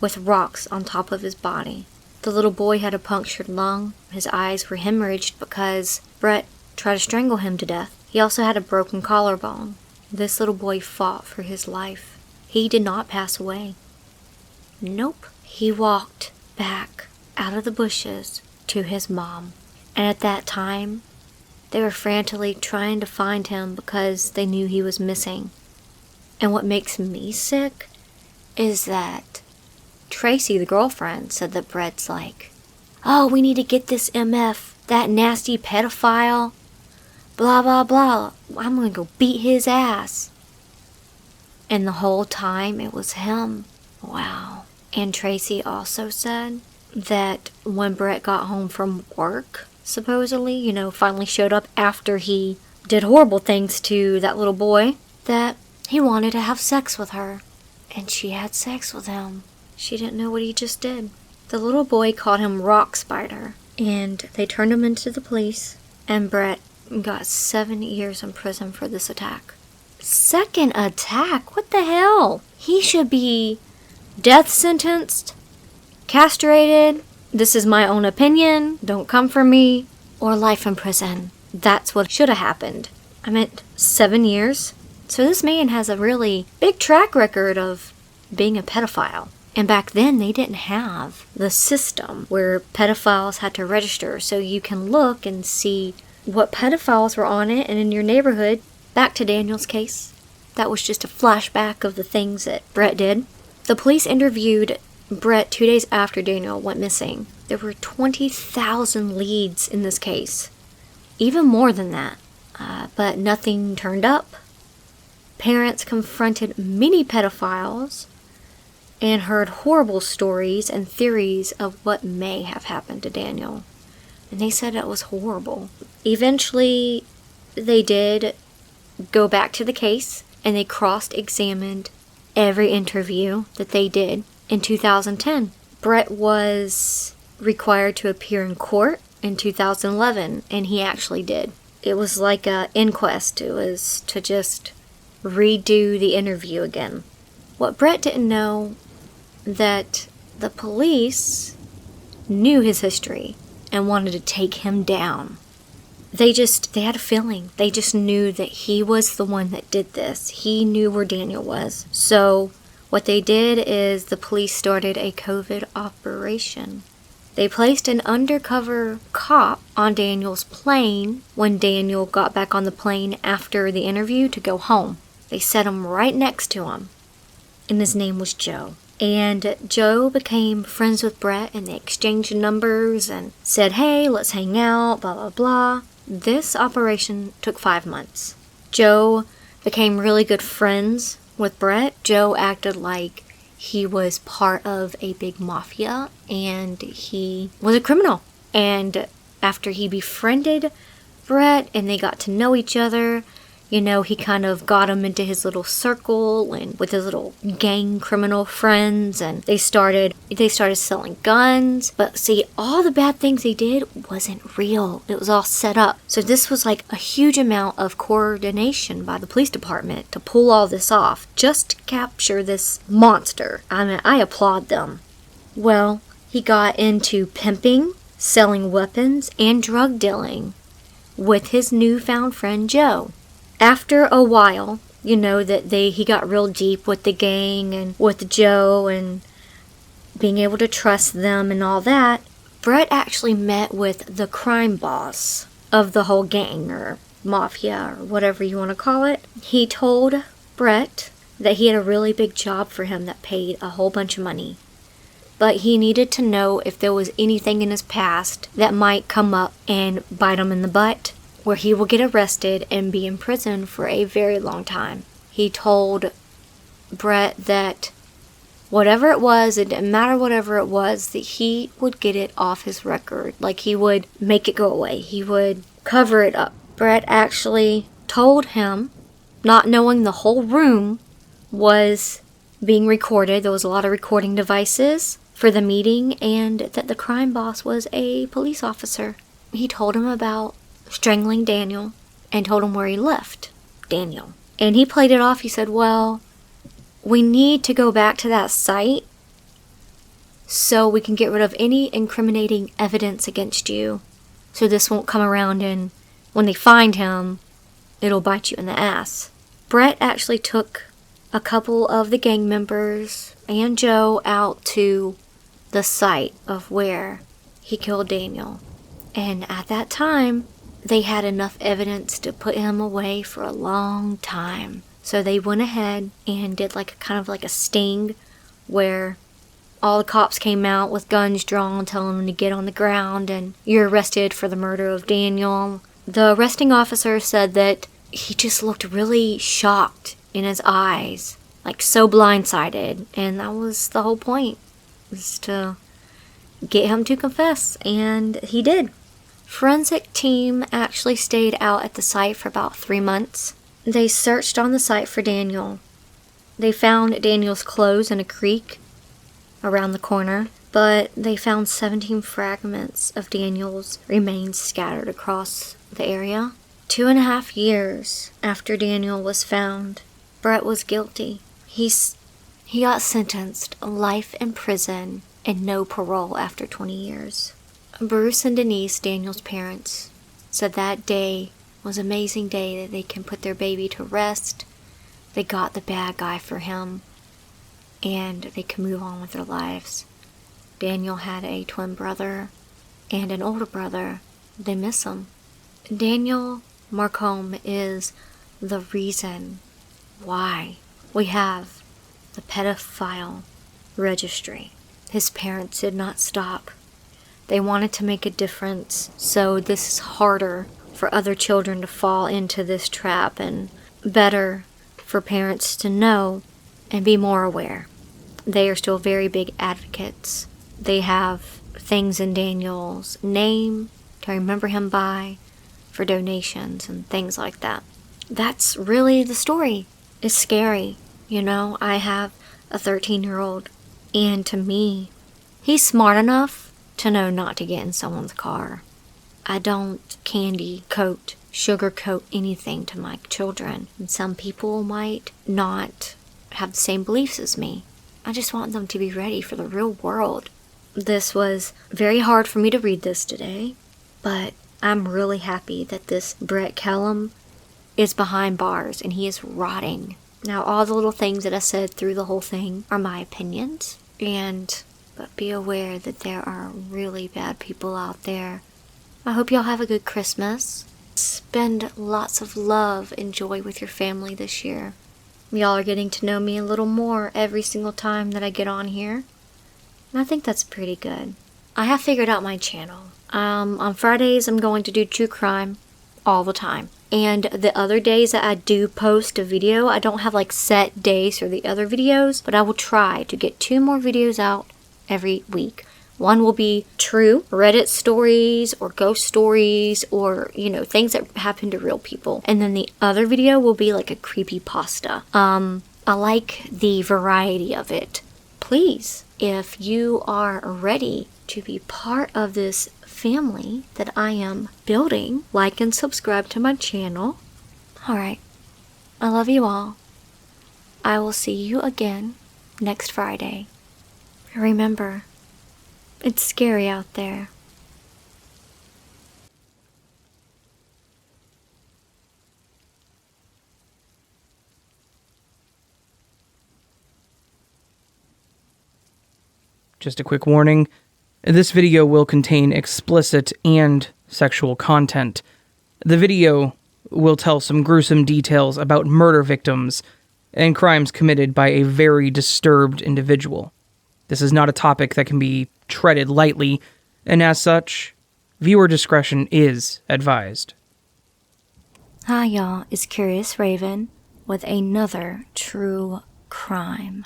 with rocks on top of his body. The little boy had a punctured lung. His eyes were hemorrhaged because Brett tried to strangle him to death. He also had a broken collarbone. This little boy fought for his life. He did not pass away. Nope. He walked back out of the bushes to his mom. And at that time, they were frantically trying to find him because they knew he was missing. And what makes me sick is that Tracy, the girlfriend, said that Brett's like, oh, we need to get this MF, that nasty pedophile, blah, blah, blah. I'm going to go beat his ass. And the whole time it was him. Wow. And Tracy also said that when Brett got home from work, supposedly, finally showed up after he did horrible things to that little boy, that he wanted to have sex with her. And she had sex with him. She didn't know what he just did. The little boy called him Rock Spider, and they turned him into the police, and Brett got 7 years in prison for this attack. Second attack? What the hell? He should be death sentenced, castrated, this is my own opinion, don't come for me, or life in prison. That's what should have happened. I meant 7 years. So this man has a really big track record of being a pedophile. And back then, they didn't have the system where pedophiles had to register, so you can look and see what pedophiles were on it and in your neighborhood. Back to Daniel's case. That was just a flashback of the things that Brett did. The police interviewed Brett 2 days after Daniel went missing. There were 20,000 leads in this case. Even more than that. But nothing turned up. Parents confronted many pedophiles and heard horrible stories and theories of what may have happened to Daniel. And they said it was horrible. Eventually, they did go back to the case and they cross-examined every interview that they did in 2010. Brett was required to appear in court in 2011, and he actually did. It was like an inquest. It was to just redo the interview again. What Brett didn't know, that the police knew his history and wanted to take him down. They had a feeling. They just knew that he was the one that did this. He knew where Daniel was. So what they did is the police started a COVID operation. They placed an undercover cop on Daniel's plane when Daniel got back on the plane after the interview to go home. They set him right next to him, and his name was Joe. And Joe became friends with Brett, and they exchanged numbers and said, hey, let's hang out, blah, blah, blah. This operation took 5 months. Joe became really good friends with Brett. Joe acted like he was part of a big mafia, and he was a criminal. And after he befriended Brett and they got to know each other, he kind of got him into his little circle and with his little gang criminal friends, and they started selling guns. But see, all the bad things they did wasn't real. It was all set up. So this was like a huge amount of coordination by the police department to pull all this off, just to capture this monster. I mean, I applaud them. Well, he got into pimping, selling weapons, and drug dealing with his newfound friend Joe. After a while, that he got real deep with the gang and with Joe, and being able to trust them and all that, Brett actually met with the crime boss of the whole gang, or mafia, or whatever you want to call it. He told Brett that he had a really big job for him that paid a whole bunch of money. But he needed to know if there was anything in his past that might come up and bite him in the butt, where he will get arrested and be in prison for a very long time. He told Brett that whatever it was, it didn't matter whatever it was, that he would get it off his record. Like, he would make it go away. He would cover it up. Brett actually told him, not knowing the whole room was being recorded. There was a lot of recording devices for the meeting, and that the crime boss was a police officer. He told him about strangling Daniel and told him where he left Daniel. And he played it off. He said, well, we need to go back to that site so we can get rid of any incriminating evidence against you, so this won't come around and when they find him, it'll bite you in the ass. Brett actually took a couple of the gang members and Joe out to the site of where he killed Daniel. And at that time, they had enough evidence to put him away for a long time. So they went ahead and did kind of like a sting where all the cops came out with guns drawn, telling them to get on the ground and you're arrested for the murder of Daniel. The arresting officer said that he just looked really shocked in his eyes, like so blindsided, and that was the whole point, was to get him to confess, and he did. Forensic team actually stayed out at the site for about 3 months. They searched on the site for Daniel. They found Daniel's clothes in a creek around the corner, but they found 17 fragments of Daniel's remains scattered across the area. 2.5 years after Daniel was found, Brett was guilty. He got sentenced life in prison and no parole after 20 years. Bruce and Denise, Daniel's parents, said that day was an amazing day that they can put their baby to rest. They got the bad guy for him, and they can move on with their lives. Daniel had a twin brother and an older brother. They miss him. Daniel Markoff is the reason why we have the pedophile registry. His parents did not stop. They wanted to make a difference, so this is harder for other children to fall into this trap, and better for parents to know and be more aware. They are still very big advocates. They have things in Daniel's name to remember him by, for donations and things like that. That's really the story. It's scary. I have a 13-year-old, and to me, he's smart enough to know not to get in someone's car. I don't sugarcoat anything to my children. And some people might not have the same beliefs as me. I just want them to be ready for the real world. This was very hard for me to read this today, but I'm really happy that this Brett Kellum is behind bars and he is rotting. Now, all the little things that I said through the whole thing are my opinions, but be aware that there are really bad people out there. I hope y'all have a good Christmas. Spend lots of love and joy with your family this year. Y'all are getting to know me a little more every single time that I get on here, and I think that's pretty good. I have figured out my channel. On Fridays, I'm going to do true crime all the time. And the other days that I do post a video, I don't have set days for the other videos, but I will try to get 2 more videos out every week. One will be true Reddit stories or ghost stories or, things that happen to real people. And then the other video will be like a creepypasta. I like the variety of it. Please, if you are ready to be part of this family that I am building, like and subscribe to my channel. Alright, I love you all. I will see you again next Friday. Remember, it's scary out there. Just a quick warning, this video will contain explicit and sexual content. The video will tell some gruesome details about murder victims and crimes committed by a very disturbed individual. This is not a topic that can be treated lightly, and as such, viewer discretion is advised. Hi y'all, it's Curious Raven with another true crime.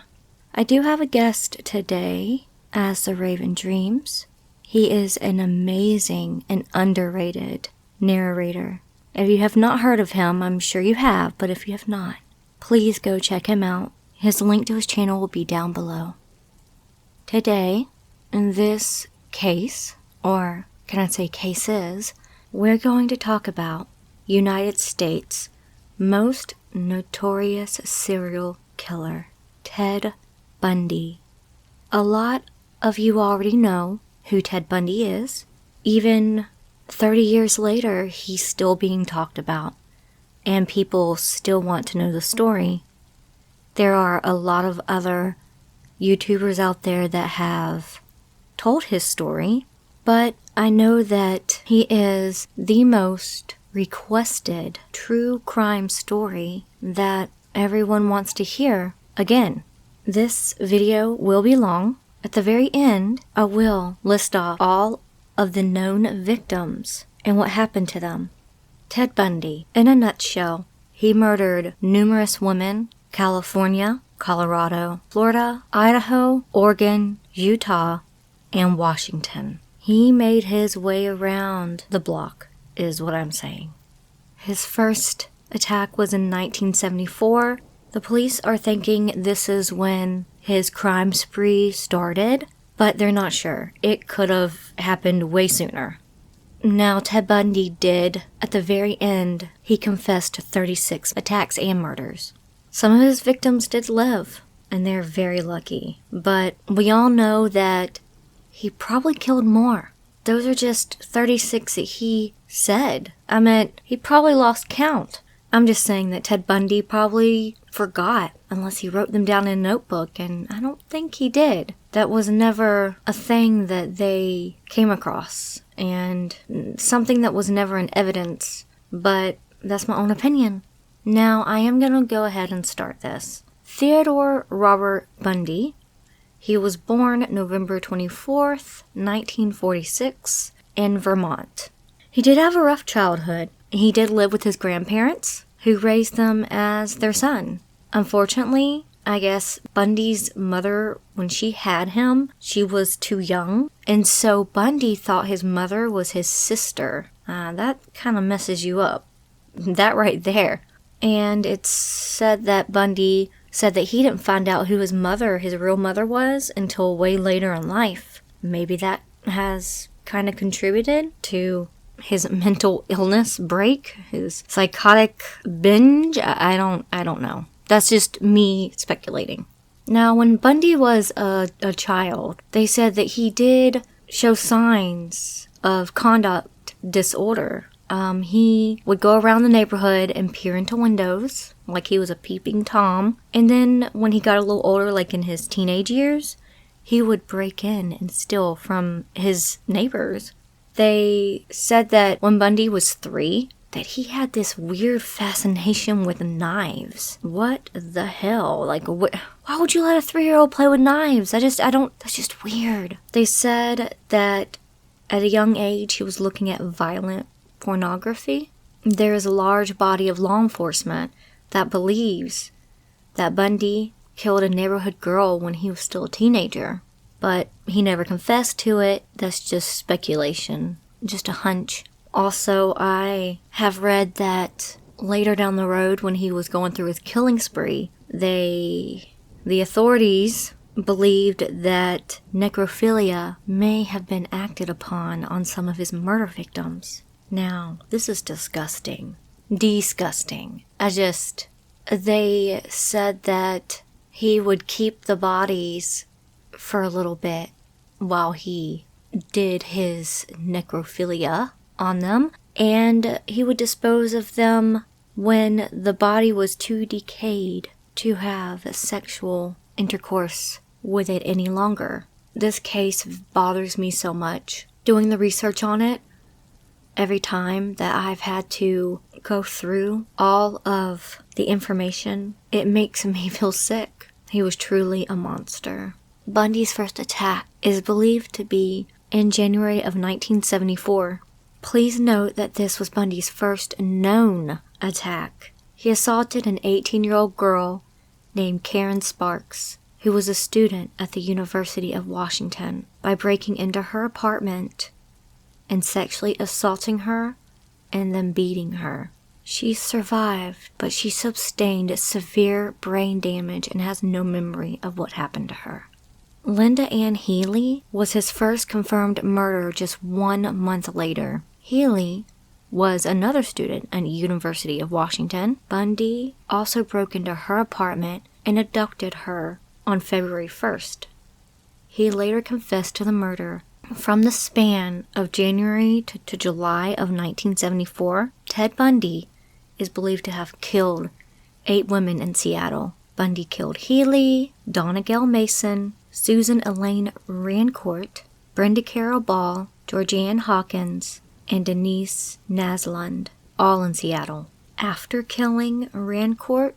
I do have a guest today as the Raven Dreams. He is an amazing and underrated narrator. If you have not heard of him, I'm sure you have, but if you have not, please go check him out. His link to his channel will be down below. Today, in this case, or can I say cases, we're going to talk about United States' most notorious serial killer, Ted Bundy. A lot of you already know who Ted Bundy is. Even 30 years later, he's still being talked about, and people still want to know the story. There are a lot of other YouTubers out there that have told his story, but I know that he is the most requested true crime story that everyone wants to hear. Again, this video will be long. At the very end, I will list off all of the known victims and what happened to them. Ted Bundy, in a nutshell, he murdered numerous women: California, Colorado, Florida, Idaho, Oregon, Utah, and Washington. He made his way around the block, is what I'm saying. His first attack was in 1974. The police are thinking this is when his crime spree started, but they're not sure. It could have happened way sooner. Now, Ted Bundy did, at the very end, he confessed to 36 attacks and murders. Some of his victims did live, and they're very lucky. But we all know that he probably killed more. Those are just 36 that he said. I meant, he probably lost count. I'm just saying that Ted Bundy probably forgot, unless he wrote them down in a notebook, and I don't think he did. That was never a thing that they came across, and something that was never in evidence, but that's my own opinion. Now, I am going to go ahead and start this. Theodore Robert Bundy. He was born November 24th, 1946, in Vermont. He did have a rough childhood. He did live with his grandparents, who raised them as their son. Unfortunately, I guess Bundy's mother, when she had him, she was too young, and so Bundy thought his mother was his sister. That kind of messes you up. That right there. And it's said that Bundy said that he didn't find out who his real mother was, until way later in life. Maybe that has kind of contributed to his mental illness break, his psychotic binge. I don't know. That's just me speculating. Now, when Bundy was a child, they said that he did show signs of conduct disorder. He would go around the neighborhood and peer into windows like he was a peeping Tom. And then when he got a little older, like in his teenage years, he would break in and steal from his neighbors. They said that when Bundy was 3, that he had this weird fascination with knives. What the hell? Like, why would you let a 3-year-old play with knives? That's just weird. They said that at a young age, he was looking at violent pornography. There is a large body of law enforcement that believes that Bundy killed a neighborhood girl when he was still a teenager. But he never confessed to it. That's just speculation, just a hunch. Also, I have read that later down the road, when he was going through his killing spree, the authorities believed that necrophilia may have been acted upon on some of his murder victims. Now, this is disgusting. Disgusting. They said that he would keep the bodies for a little bit while he did his necrophilia on them, and he would dispose of them when the body was too decayed to have sexual intercourse with it any longer. This case bothers me so much. Doing the research on it, every time that I've had to go through all of the information, it makes me feel sick. He was truly a monster. Bundy's first attack is believed to be in January of 1974. Please note that this was Bundy's first known attack. He assaulted an 18-year-old girl named Karen Sparks, who was a student at the University of Washington, by breaking into her apartment and sexually assaulting her and then beating her. She survived, but she sustained severe brain damage and has no memory of what happened to her. Linda Ann Healy was his first confirmed murder just 1 month later. Healy was another student at the University of Washington. Bundy also broke into her apartment and abducted her on February 1st. He later confessed to the murder. From the span of January to July of 1974, Ted Bundy is believed to have killed 8 women in Seattle. Bundy killed Healy, Donna Gail Mason, Susan Elaine Rancourt, Brenda Carroll Ball, Georgianne Hawkins, and Denise Naslund, all in Seattle. After killing Rancourt,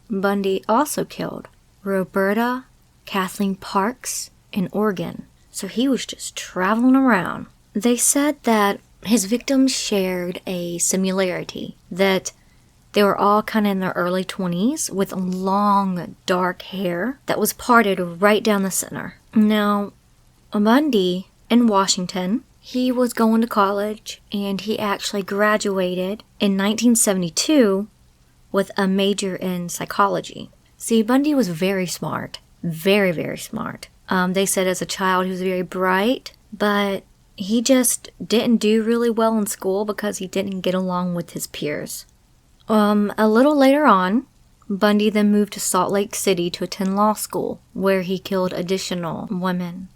Bundy also killed Roberta Kathleen Parks in Oregon. So he was just traveling around. They said that his victims shared a similarity, that they were all kind of in their early 20s with long, dark hair that was parted right down the center. Now, Bundy in Washington, he was going to college, and he actually graduated in 1972 with a major in psychology. See, Bundy was very smart. Very, very smart. They said as a child he was very bright, but he just didn't do really well in school because he didn't get along with his peers. A little later on, Bundy then moved to Salt Lake City to attend law school, where he killed additional women.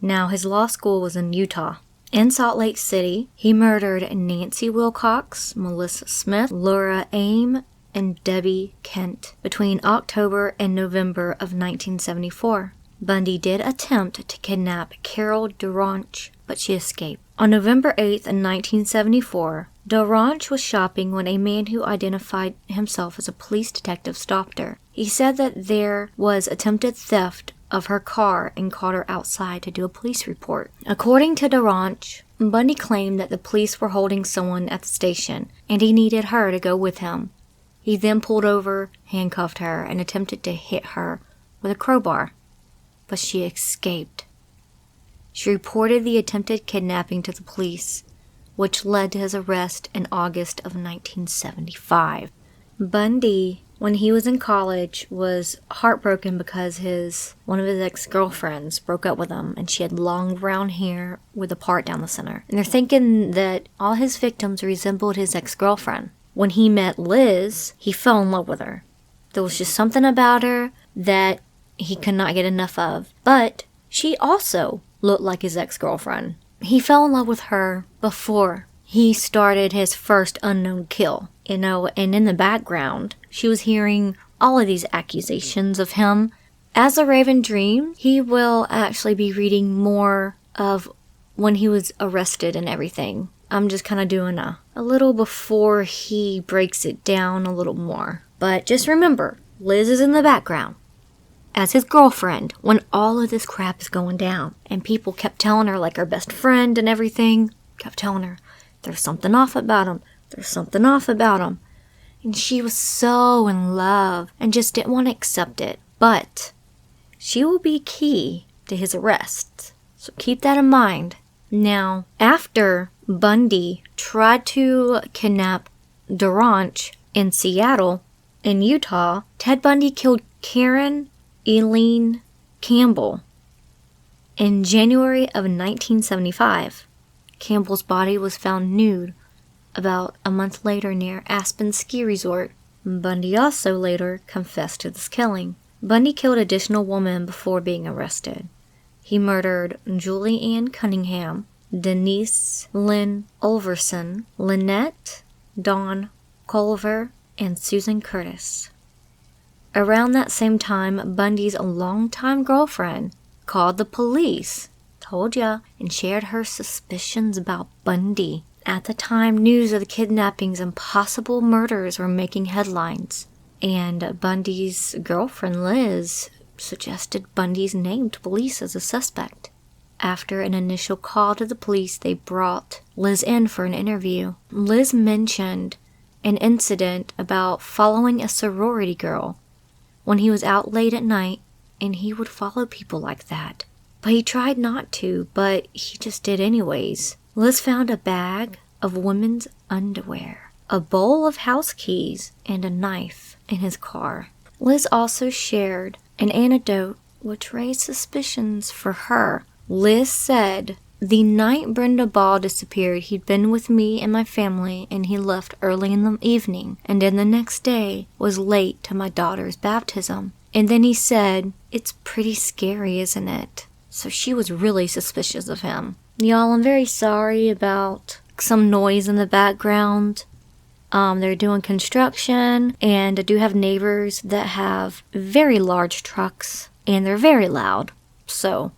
Now, his law school was in Utah. In Salt Lake City, he murdered Nancy Wilcox, Melissa Smith, Laura Aim, and Debbie Kent between October and November of 1974. Bundy did attempt to kidnap Carol Duranch, but she escaped. On November 8th, 1974, Duranch was shopping when a man who identified himself as a police detective stopped her. He said that there was attempted theft of her car and called her outside to do a police report. According to Duranch, Bundy claimed that the police were holding someone at the station and he needed her to go with him. He then pulled over, handcuffed her, and attempted to hit her with a crowbar, but she escaped. She reported the attempted kidnapping to the police, which led to his arrest in August of 1975. Bundy, when he was in college, was heartbroken because one of his ex-girlfriends broke up with him, and she had long brown hair with a part down the center. And they're thinking that all his victims resembled his ex-girlfriend. When he met Liz, he fell in love with her. There was just something about her that he could not get enough of. But she also looked like his ex-girlfriend. He fell in love with her before he started his first unknown kill, and in the background, she was hearing all of these accusations of him. As the Raven dreams, he will actually be reading more of when he was arrested and everything. I'm just kind of doing a little before he breaks it down a little more. But just remember, Liz is in the background as his girlfriend when all of this crap is going down. And people kept telling her, like her best friend and everything, kept telling her, there's something off about him. There's something off about him. And she was so in love and just didn't want to accept it. But she will be key to his arrest. So keep that in mind. Now, after Bundy tried to kidnap Duranch in Seattle, in Utah, Ted Bundy killed Karen Eileen Campbell in January of 1975. Campbell's body was found nude about a month later near Aspen Ski Resort. Bundy also later confessed to this killing. Bundy killed additional women before being arrested. He murdered Julie Ann Cunningham, Denise Lynn Ulverson, Lynette Dawn Culver, and Susan Curtis. Around that same time, Bundy's longtime girlfriend, called the police, told ya, and shared her suspicions about Bundy. At the time, news of the kidnappings and possible murders were making headlines, and Bundy's girlfriend, Liz, suggested Bundy's name to police as a suspect. After an initial call to the police, they brought Liz in for an interview. Liz mentioned an incident about following a sorority girl when he was out late at night, and he would follow people like that. But he tried not to, but he just did anyways. Liz found a bag of women's underwear, a bowl of house keys, and a knife in his car. Liz also shared an anecdote which raised suspicions for her. Liz said, "The night Brenda Ball disappeared, he'd been with me and my family, and he left early in the evening, and then the next day was late to my daughter's baptism. And then he said, 'It's pretty scary, isn't it?' So she was really suspicious of him." Y'all, I'm very sorry about some noise in the background. They're doing construction, and I do have neighbors that have very large trucks, and they're very loud. So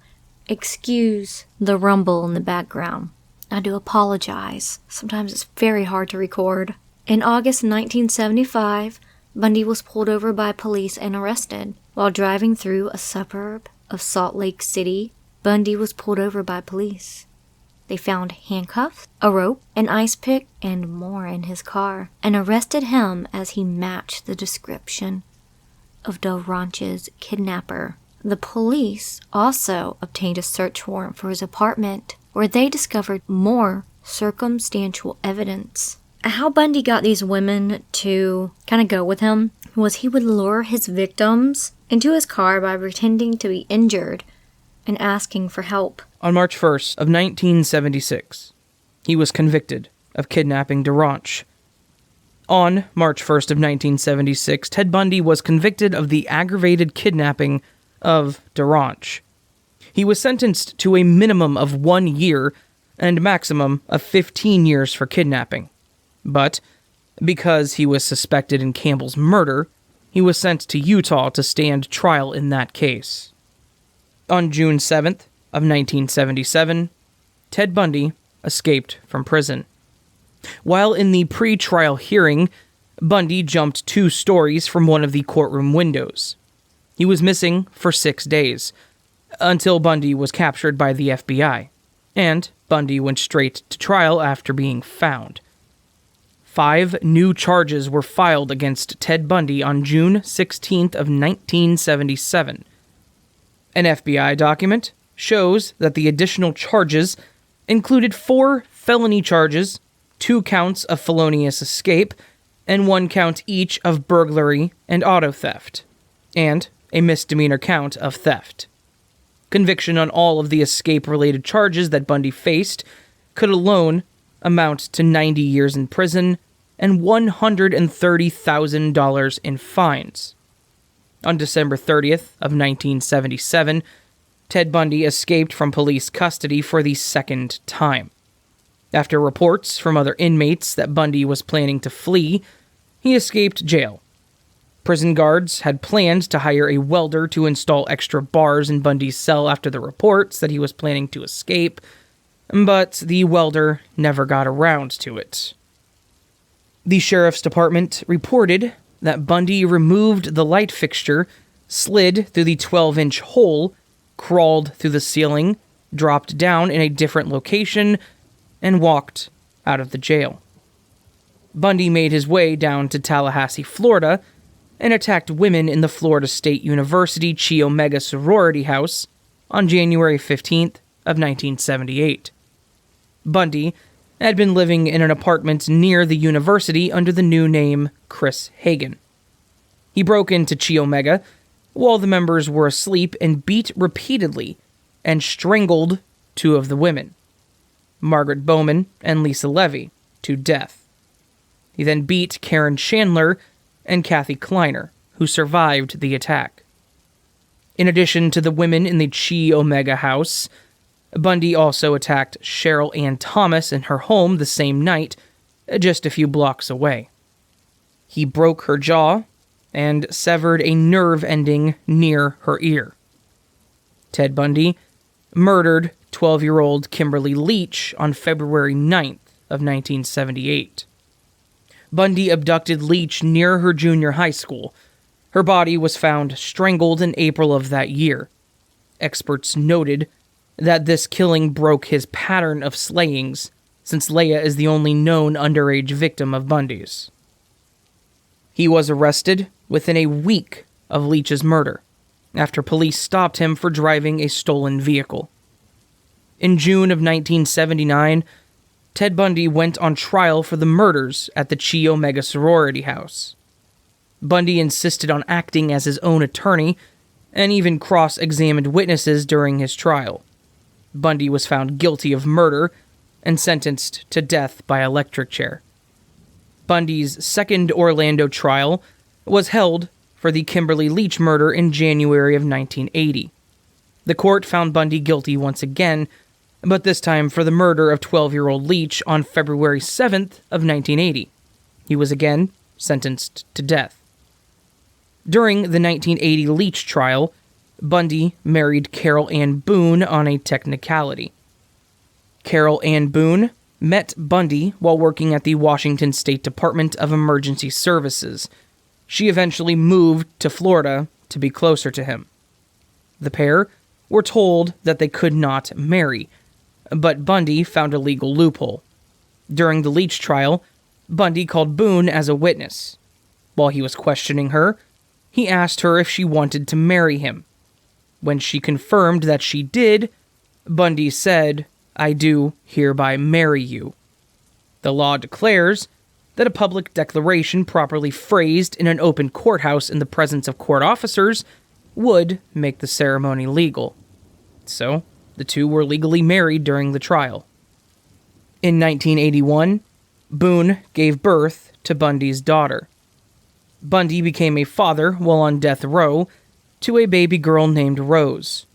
excuse the rumble in the background. I do apologize. Sometimes it's very hard to record. In August 1975, Bundy was pulled over by police and arrested. While driving through a suburb of Salt Lake City, Bundy was pulled over by police. They found handcuffs, a rope, an ice pick, and more in his car, and arrested him as he matched the description of Del Ranch's kidnapper. The police also obtained a search warrant for his apartment, where they discovered more circumstantial evidence. How Bundy got these women to kind of go with him was he would lure his victims into his car by pretending to be injured and asking for help. On March 1st of 1976, he was convicted of kidnapping DeRanch. On March 1st of 1976, Ted Bundy was convicted of the aggravated kidnapping of DeRanch. He was sentenced to a minimum of 1 year and maximum of 15 years for kidnapping. But because he was suspected in Campbell's murder, he was sent to Utah to stand trial in that case. On June 7th of 1977, Ted Bundy escaped from prison. While in the pre-trial hearing, Bundy jumped 2 stories from one of the courtroom windows. He was missing for 6 days, until Bundy was captured by the FBI, and Bundy went straight to trial after being found. 5 new charges were filed against Ted Bundy on June 16th of 1977. An FBI document shows that the additional charges included 4 felony charges, 2 counts of felonious escape, and 1 count each of burglary and auto theft, and a misdemeanor count of theft. Conviction on all of the escape-related charges that Bundy faced could alone amount to 90 years in prison and $130,000 in fines. On December 30th of 1977, Ted Bundy escaped from police custody for the second time. After reports from other inmates that Bundy was planning to flee, he escaped jail. Prison guards had planned to hire a welder to install extra bars in Bundy's cell after the reports that he was planning to escape, but the welder never got around to it. The sheriff's department reported that Bundy removed the light fixture, slid through the 12-inch hole, crawled through the ceiling, dropped down in a different location, and walked out of the jail. Bundy made his way down to Tallahassee, Florida, and attacked women in the Florida State University Chi Omega sorority house on January 15th of 1978. Bundy had been living in an apartment near the university under the new name Chris Hagen. He broke into Chi Omega while the members were asleep and beat repeatedly and strangled 2 of the women, Margaret Bowman and Lisa Levy, to death. He then beat Karen Chandler and Kathy Kleiner, who survived the attack. In addition to the women in the Chi Omega house, Bundy also attacked Cheryl Ann Thomas in her home the same night, just a few blocks away. He broke her jaw and severed a nerve ending near her ear. Ted Bundy murdered 12-year-old Kimberly Leach on February 9th of 1978. Bundy abducted Leach near her junior high school. Her body was found strangled in April of that year. Experts noted that this killing broke his pattern of slayings, since Leah is the only known underage victim of Bundy's. He was arrested within a week of Leach's murder, after police stopped him for driving a stolen vehicle. In June of 1979, Ted Bundy went on trial for the murders at the Chi Omega sorority house. Bundy insisted on acting as his own attorney and even cross-examined witnesses during his trial. Bundy was found guilty of murder and sentenced to death by electric chair. Bundy's second Orlando trial was held for the Kimberly Leach murder in January of 1980. The court found Bundy guilty once again, but this time for the murder of 12-year-old Leach on February 7th of 1980. He was again sentenced to death. During the 1980 Leach trial, Bundy married Carol Ann Boone on a technicality. Carol Ann Boone met Bundy while working at the Washington State Department of Emergency Services. She eventually moved to Florida to be closer to him. The pair were told that they could not marry, but Bundy found a legal loophole. During the Leach trial, Bundy called Boone as a witness. While he was questioning her, he asked her if she wanted to marry him. When she confirmed that she did, Bundy said, "I do hereby marry you." The law declares that a public declaration properly phrased in an open courthouse in the presence of court officers would make the ceremony legal. So, the two were legally married during the trial. In 1981, Boone gave birth to Bundy's daughter. Bundy became a father while on death row to a baby girl named Rose.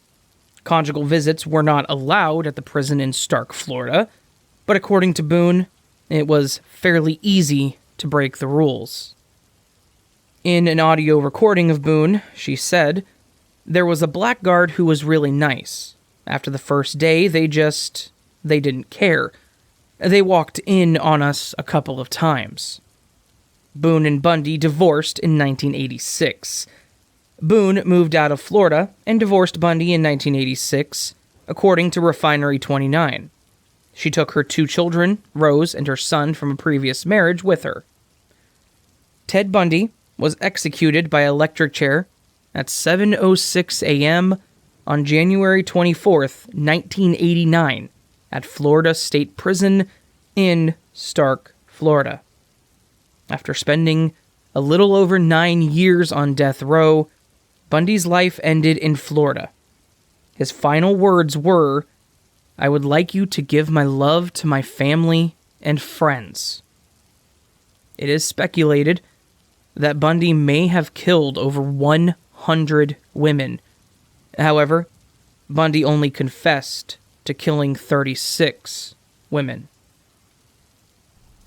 Conjugal visits were not allowed at the prison in Stark, Florida, but according to Boone, it was fairly easy to break the rules. In an audio recording of Boone, she said, "There was a blackguard who was really nice. After the first day, they didn't care. They walked in on us a couple of times." Boone and Bundy divorced in 1986. Boone moved out of Florida and divorced Bundy in 1986, according to Refinery 29. She took her 2 children, Rose and her son from a previous marriage, with her. Ted Bundy was executed by electric chair at 7:06 a.m. on January 24th, 1989, at Florida State Prison in Stark, Florida. After spending a little over 9 years on death row, Bundy's life ended in Florida. His final words were, "I would like you to give my love to my family and friends." It is speculated that Bundy may have killed over 100 women. However, Bundy only confessed to killing 36 women.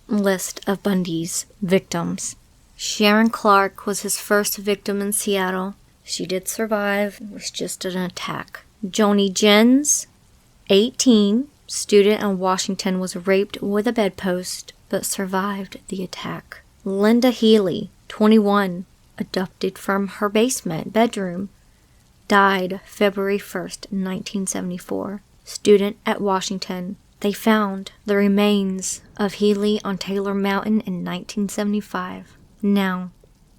List of Bundy's victims. Sharon Clark was his first victim in Seattle. She did survive. It was just an attack. Joni Jens, 18, student in Washington, was raped with a bedpost but survived the attack. Linda Healy, 21, abducted from her basement bedroom, died February 1st, 1974. Student at Washington. They found the remains of Healy on Taylor Mountain in 1975. Now,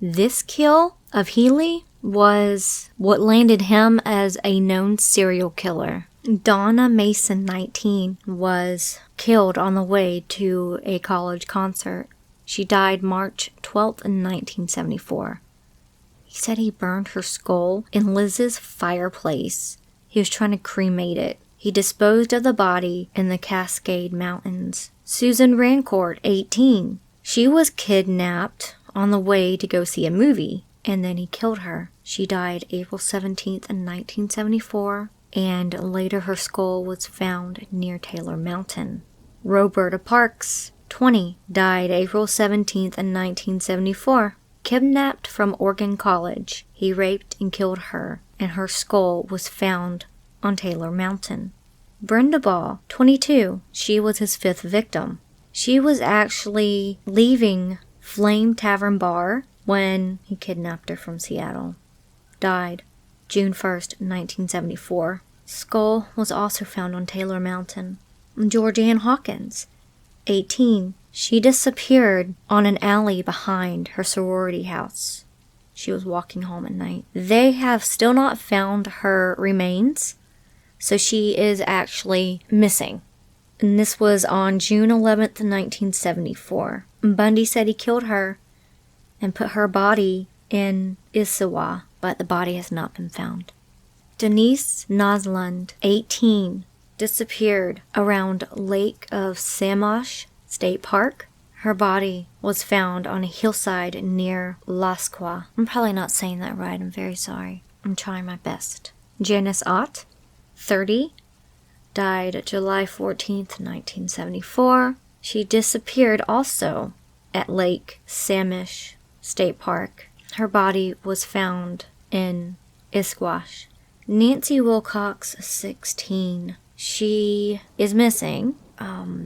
this kill of Healy was what landed him as a known serial killer. Donna Mason, 19, was killed on the way to a college concert. She died March 12th in 1974. He said he burned her skull in Liz's fireplace. He was trying to cremate it. He disposed of the body in the Cascade Mountains. Susan Rancourt, 18. She was kidnapped on the way to go see a movie, and then he killed her. She died April 17th in 1974, and later her skull was found near Taylor Mountain. Roberta Parks, 20, died April 17th in 1974. Kidnapped from Oregon College. He raped and killed her, and her skull was found on Taylor Mountain. Brenda Ball, 22, she was his 5th victim. She was actually leaving Flame Tavern Bar when he kidnapped her from Seattle. Died June 1st, 1974. Skull was also found on Taylor Mountain. Georgianne Hawkins, 18. She disappeared on an alley behind her sorority house. She was walking home at night. They have still not found her remains, so she is actually missing. And this was on June 11th, 1974. Bundy said he killed her and put her body in Issawa, but the body has not been found. Denise Noslund, 18, disappeared around Lake of Samosh State Park. Her body was found on a hillside near Lasqua. I'm probably not saying that right. I'm very sorry. I'm trying my best. Janice Ott, 30, died July 14th, 1974. She disappeared also at Lake Samosh State Park. Her body was found in Issaquah. Nancy Wilcox, 16. She is missing.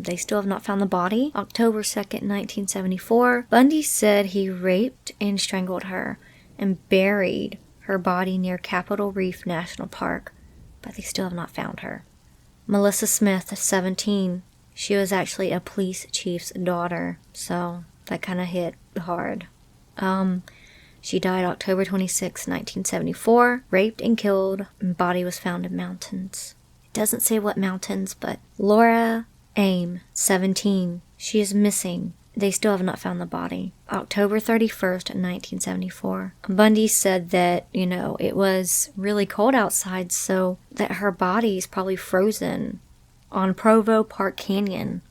They still have not found the body. October 2nd, 1974. Bundy said he raped and strangled her and buried her body near Capitol Reef National Park, but they still have not found her. Melissa Smith, 17. She was actually a police chief's daughter, so that kind of hit hard. She died October 26, 1974, raped and killed, and body was found in mountains. It doesn't say what mountains, but Laura Aim, 17. She is missing. They still have not found the body. October 31st, 1974. Bundy said that, it was really cold outside, so that her body is probably frozen on Provo Park Canyon.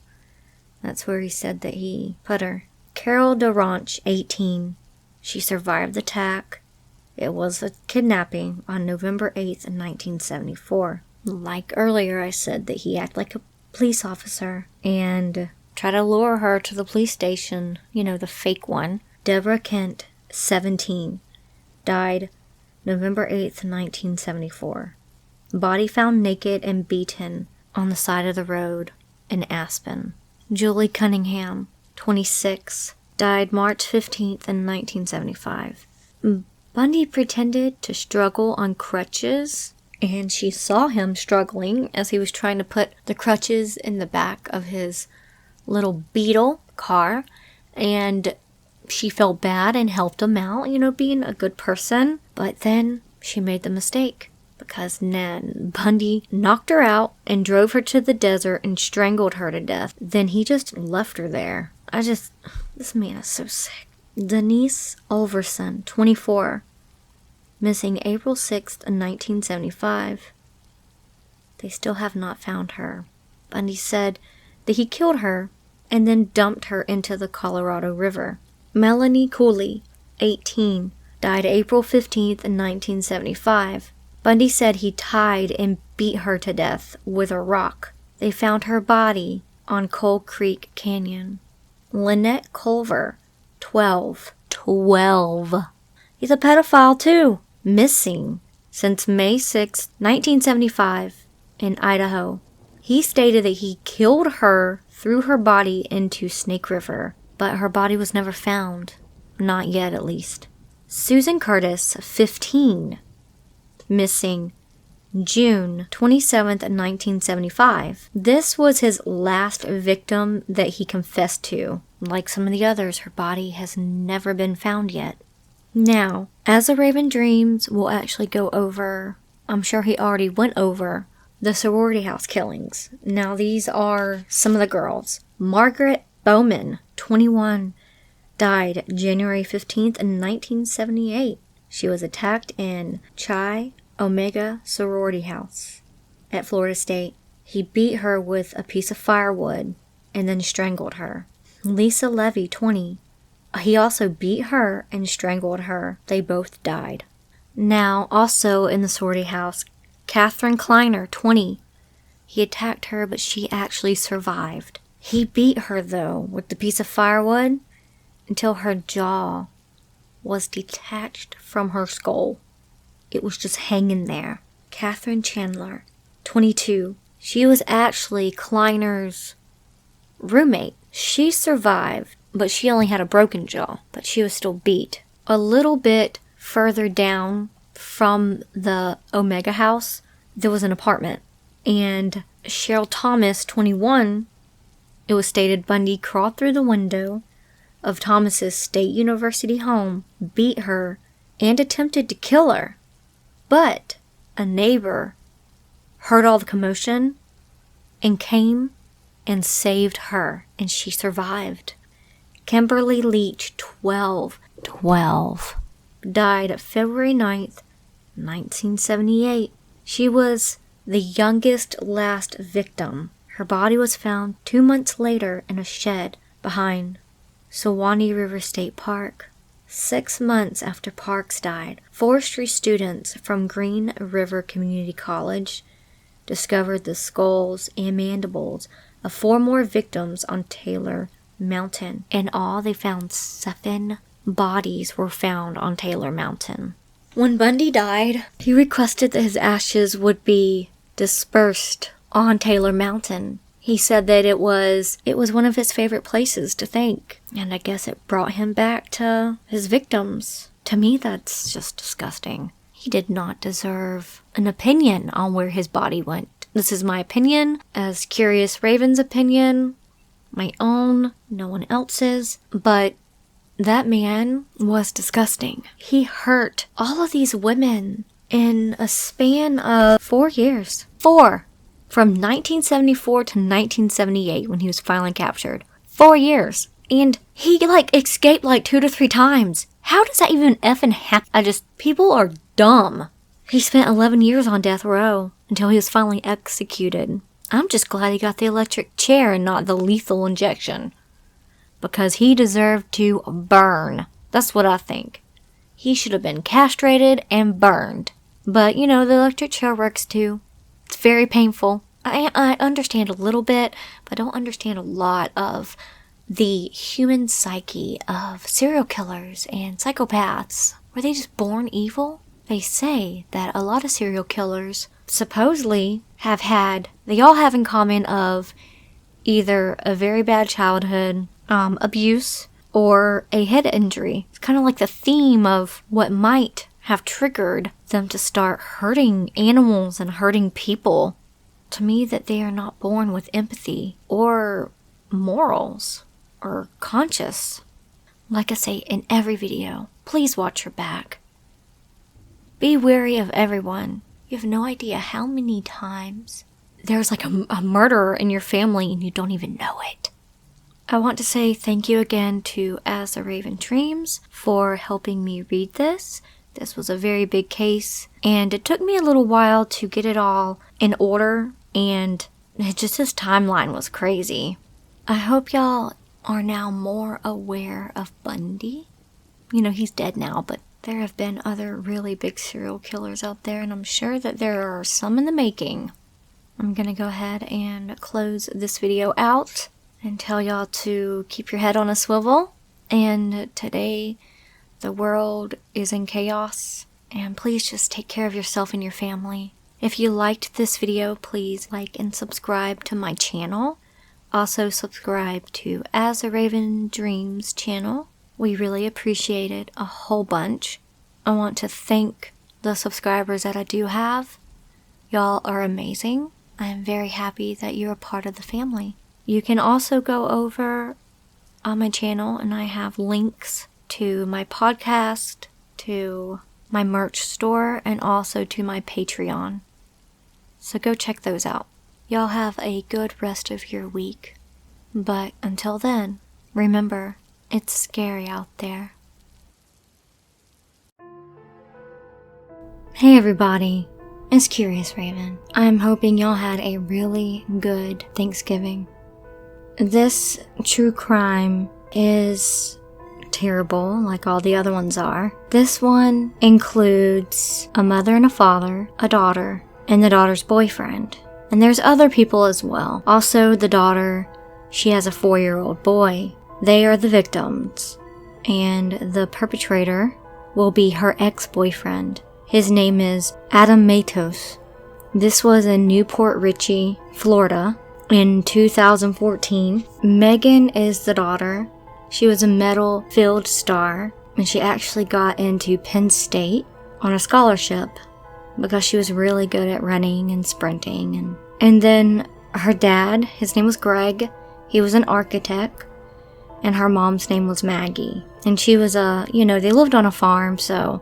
That's where he said that he put her. Carol DeRanch, 18. She survived the attack. It was a kidnapping on November 8th, 1974. Like earlier, I said that he acted like a police officer and tried to lure her to the police station, the fake one. Deborah Kent, 17, died November 8th, 1974. Body found naked and beaten on the side of the road in Aspen. Julie Cunningham, 26, died March 15th in 1975. Bundy pretended to struggle on crutches, and she saw him struggling as he was trying to put the crutches in the back of his little Beetle car, and she felt bad and helped him out, being a good person. But then she made the mistake because Bundy knocked her out and drove her to the desert and strangled her to death. Then he just left her there. This man is so sick. Denise Ulverson, 24, missing April 6th, 1975. They still have not found her. Bundy said that he killed her and then dumped her into the Colorado River. Melanie Cooley, 18, died April 15th, 1975. Bundy said he tied and beat her to death with a rock. They found her body on Coal Creek Canyon. Lynette Culver, 12. He's a pedophile too. Missing since May 6, 1975 in Idaho. He stated that he killed her, threw her body into Snake River, but her body was never found. Not yet, at least. Susan Curtis, 15. Missing June 27th, 1975. This was his last victim that he confessed to. Like some of the others, her body has never been found yet. Now, As a Raven Dreams will actually go over, I'm sure he already went over, the sorority house killings. Now, these are some of the girls. Margaret Bowman, 21, died January 15th in 1978. She was attacked in Chi Omega Sorority House at Florida State. He beat her with a piece of firewood and then strangled her. Lisa Levy, 20. He also beat her and strangled her. They both died. Now, also in the sorority house, Catherine Kleiner, 20. He attacked her, but she actually survived. He beat her, though, with the piece of firewood until her jaw was detached from her skull. It was just hanging there. Catherine Chandler, 22. She was actually Kleiner's roommate. She survived, but she only had a broken jaw, but she was still beat. A little bit further down from the Omega house, there was an apartment. And Cheryl Thomas, 21, it was stated Bundy crawled through the window of Thomas's State University home, beat her, and attempted to kill her. But a neighbor heard all the commotion and came and saved her, and she survived. Kimberly Leach, 12, died February 9th, 1978. She was the youngest last victim. Her body was found 2 months later in a shed behind Suwannee River State Park. 6 months after Parks died, forestry students from Green River Community College discovered the skulls and mandibles of 4 more victims on Taylor Mountain. In all, they found 7 bodies were found on Taylor Mountain. When Bundy died, he requested that his ashes would be dispersed on Taylor Mountain. He said that it was one of his favorite places to think, and I guess it brought him back to his victims. To me, that's just disgusting. He did not deserve an opinion on where his body went. This is my opinion, as Curious Raven's opinion, my own, no one else's, but that man was disgusting. He hurt all of these women in a span of 4 years. 4! From 1974 to 1978 when he was finally captured. 4 years. And he, escaped 2 to 3 times. How does that even effing happen? People are dumb. He spent 11 years on death row until he was finally executed. I'm just glad he got the electric chair and not the lethal injection. Because he deserved to burn. That's what I think. He should have been castrated and burned. But, the electric chair works too. It's very painful. I understand a little bit, but I don't understand a lot of the human psyche of serial killers and psychopaths. Were they just born evil? They say that a lot of serial killers supposedly they all have in common of either a very bad childhood, abuse, or a head injury. It's kind of like the theme of what might have triggered them to start hurting animals and hurting people. To me, that they are not born with empathy or morals or conscious. Like I say in every video, please watch your back. Be wary of everyone. You have no idea how many times there's a murderer in your family and you don't even know it. I want to say thank you again to As the Raven Dreams for helping me read this. This was a very big case, and it took me a little while to get it all in order, and his timeline was crazy. I hope y'all are now more aware of Bundy. He's dead now, but there have been other really big serial killers out there, and I'm sure that there are some in the making. I'm gonna go ahead and close this video out and tell y'all to keep your head on a swivel. And today, the world is in chaos, and please just take care of yourself and your family. If you liked this video, please like and subscribe to my channel. Also subscribe to As the Raven Dreams channel. We really appreciate it a whole bunch. I want to thank the subscribers that I do have. Y'all are amazing. I am very happy that you're a part of the family. You can also go over on my channel and I have links to my podcast, to my merch store, and also to my Patreon. So go check those out. Y'all have a good rest of your week. But until then, remember, it's scary out there. Hey everybody, it's Curious Raven. I'm hoping y'all had a really good Thanksgiving. This true crime is terrible, like all the other ones are. This one includes a mother and a father, a daughter, and the daughter's boyfriend. And there's other people as well. Also, the daughter, she has a 4-year-old boy. They are the victims. And the perpetrator will be her ex-boyfriend. His name is Adam Matos. This was in Newport Richey, Florida, in 2014. Megan is the daughter. She was a medal field star, and she actually got into Penn State on a scholarship because she was really good at running and sprinting. And then her dad, his name was Greg, he was an architect, and her mom's name was Maggie. And she was they lived on a farm, so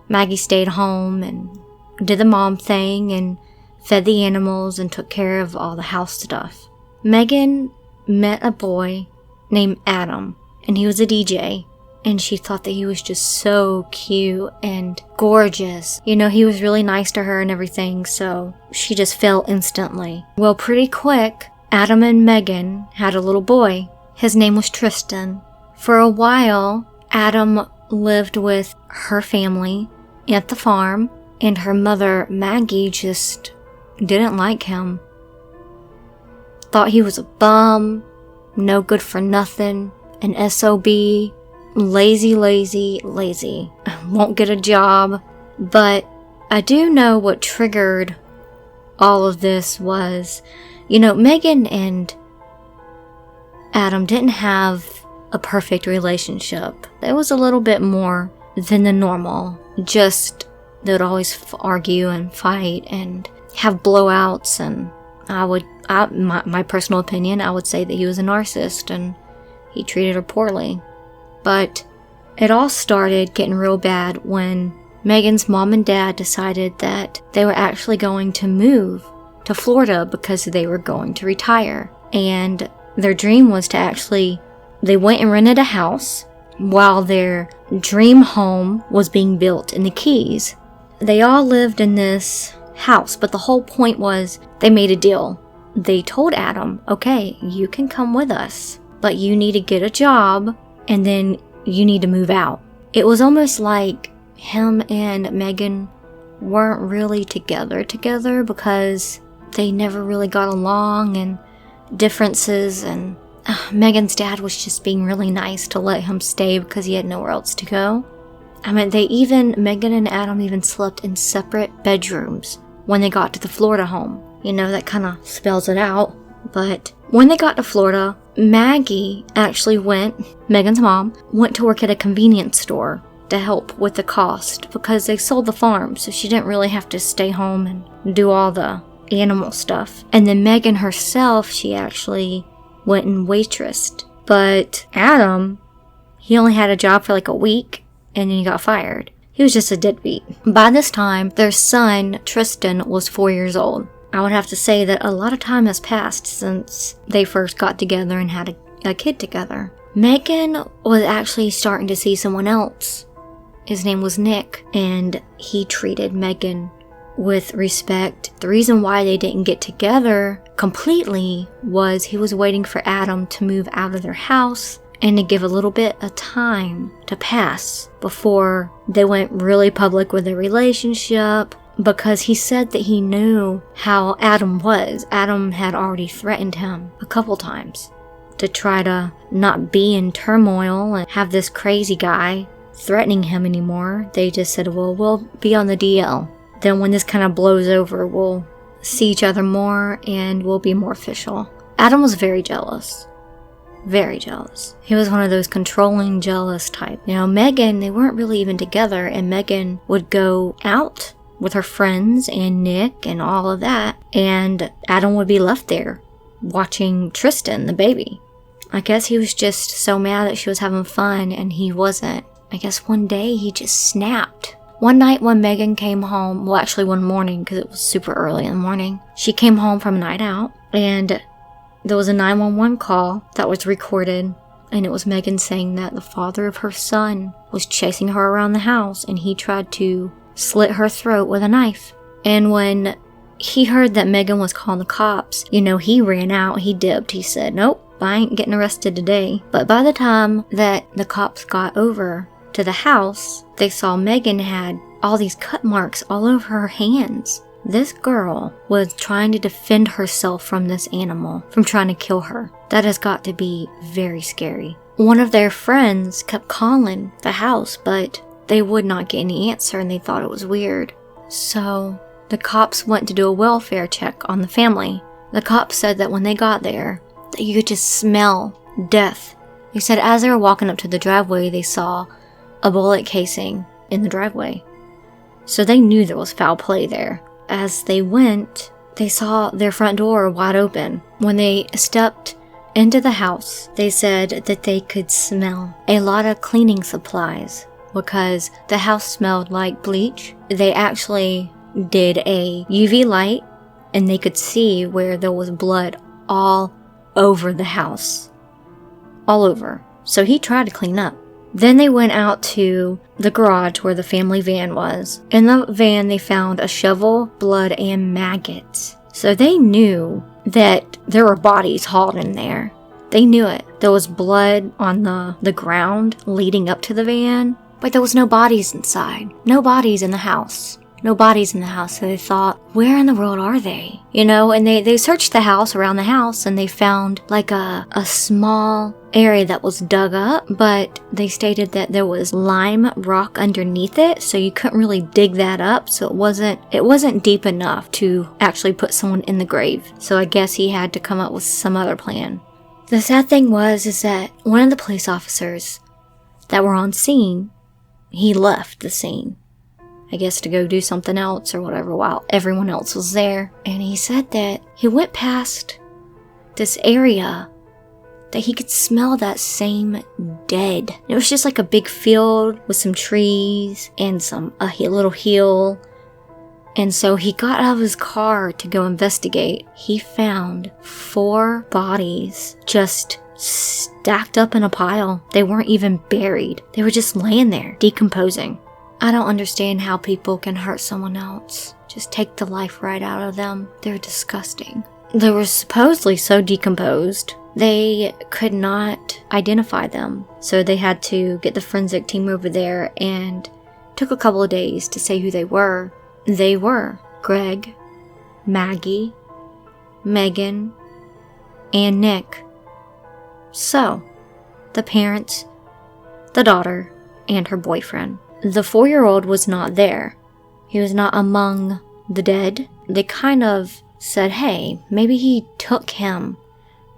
Maggie stayed home and did the mom thing and fed the animals and took care of all the house stuff. Megan met a boy named Adam, and he was a DJ, and she thought that he was just so cute and gorgeous. He was really nice to her and everything, so she just fell instantly. Well, pretty quick, Adam and Megan had a little boy. His name was Tristan. For a while, Adam lived with her family at the farm, and her mother, Maggie, just didn't like him. Thought he was a bum, no good for nothing, an SOB, lazy, won't get a job. But I do know what triggered all of this was, Megan and Adam didn't have a perfect relationship. It was a little bit more than the normal. Just, they would always argue and fight and have blowouts, and my personal opinion, I would say that he was a narcissist and he treated her poorly. But it all started getting real bad when Megan's mom and dad decided that they were actually going to move to Florida because they were going to retire. And their dream was to they went and rented a house while their dream home was being built in the Keys. They all lived in this house, but the whole point was they made a deal. They told Adam, okay, you can come with us, but you need to get a job and then you need to move out. It was almost like him and Megan weren't really together because they never really got along, and differences, and Megan's dad was just being really nice to let him stay because he had nowhere else to go. Megan and Adam even slept in separate bedrooms when they got to the Florida home. That kind of spells it out. But when they got to Florida, Maggie actually Megan's mom, went to work at a convenience store to help with the cost because they sold the farm, so she didn't really have to stay home and do all the animal stuff. And then Megan herself, she actually went and waitressed. But Adam, he only had a job for like a week, and then he got fired. He was just a deadbeat. By this time, their son, Tristan, was 4 years old. I would have to say that a lot of time has passed since they first got together and had a kid together. Megan was actually starting to see someone else. His name was Nick, and he treated Megan with respect. The reason why they didn't get together completely was he was waiting for Adam to move out of their house and to give a little bit of time to pass before they went really public with their relationship, because he said that he knew how Adam was. Adam had already threatened him a couple times to try to not be in turmoil and have this crazy guy threatening him anymore. They just said, well, we'll be on the DL. Then when this kind of blows over, we'll see each other more and we'll be more official. Adam was very jealous. Very jealous. He was one of those controlling, jealous type. Megan, they weren't really even together, and Megan would go out with her friends and Nick and all of that, and Adam would be left there watching Tristan, the baby. I guess he was just so mad that she was having fun and he wasn't. I guess one day he just snapped. One night when Megan came home, well, actually one morning, because it was super early in the morning, she came home from a night out, and there was a 911 call that was recorded, and it was Megan saying that the father of her son was chasing her around the house, and he tried to slit her throat with a knife. And when he heard that Megan was calling the cops, he ran out, he dipped, he said, nope, I ain't getting arrested today. But by the time that the cops got over to the house, they saw Megan had all these cut marks all over her hands. This girl was trying to defend herself from this animal, from trying to kill her. That has got to be very scary. One of their friends kept calling the house, but they would not get any answer and they thought it was weird. So the cops went to do a welfare check on the family. The cops said that when they got there, that you could just smell death. They said as they were walking up to the driveway, they saw a bullet casing in the driveway. So they knew there was foul play there. As they went, they saw their front door wide open. When they stepped into the house, they said that they could smell a lot of cleaning supplies because the house smelled like bleach. They actually did a UV light and they could see where there was blood all over the house. All over. So he tried to clean up. Then they went out to the garage where the family van was. In the van, they found a shovel, blood, and maggots. So they knew that there were bodies hauled in there. They knew it. There was blood on the ground leading up to the van, but there was no bodies inside. No bodies in the house. No bodies in the house. So they thought, where in the world are they? You know, and they searched the house, around the house, and they found like a small area that was dug up, but they stated that there was lime rock underneath it, so you couldn't really dig that up, so it wasn't deep enough to actually put someone in the grave. So I guess he had to come up with some other plan. The sad thing is that one of the police officers that were on scene, he left the scene. I guess to go do something else or whatever while everyone else was there. And he said that he went past this area that he could smell that same dead. It was just like a big field with some trees and a little hill. And so he got out of his car to go investigate. He found 4 bodies just stacked up in a pile. They weren't even buried. They were just laying there, decomposing. I don't understand how people can hurt someone else. Just take the life right out of them. They're disgusting. They were supposedly so decomposed, they could not identify them. So they had to get the forensic team over there and took a couple of days to say who they were. They were Greg, Maggie, Megan, and Nick. So, the parents, the daughter, and her boyfriend. The 4-year-old was not there. He was not among the dead. They kind of said, hey, maybe he took him.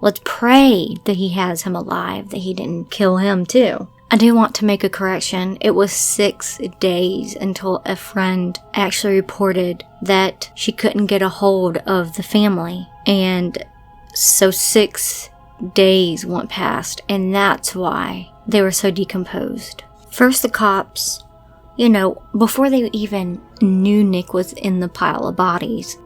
Let's pray that he has him alive, that he didn't kill him too. I do want to make a correction. It was 6 days until a friend actually reported that she couldn't get a hold of the family. And so 6 days went past, and that's why they were so decomposed. First, the cops, you know, before they even knew Nick was in the pile of bodies,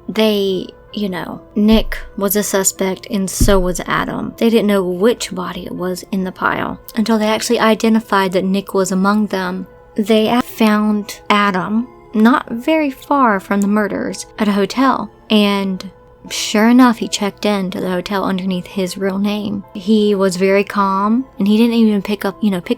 Nick was a suspect and so was Adam. They didn't know which body it was in the pile until they actually identified that Nick was among them. They found Adam not very far from the murders at a hotel, and sure enough, he checked into the hotel underneath his real name. He was very calm, and he didn't even pick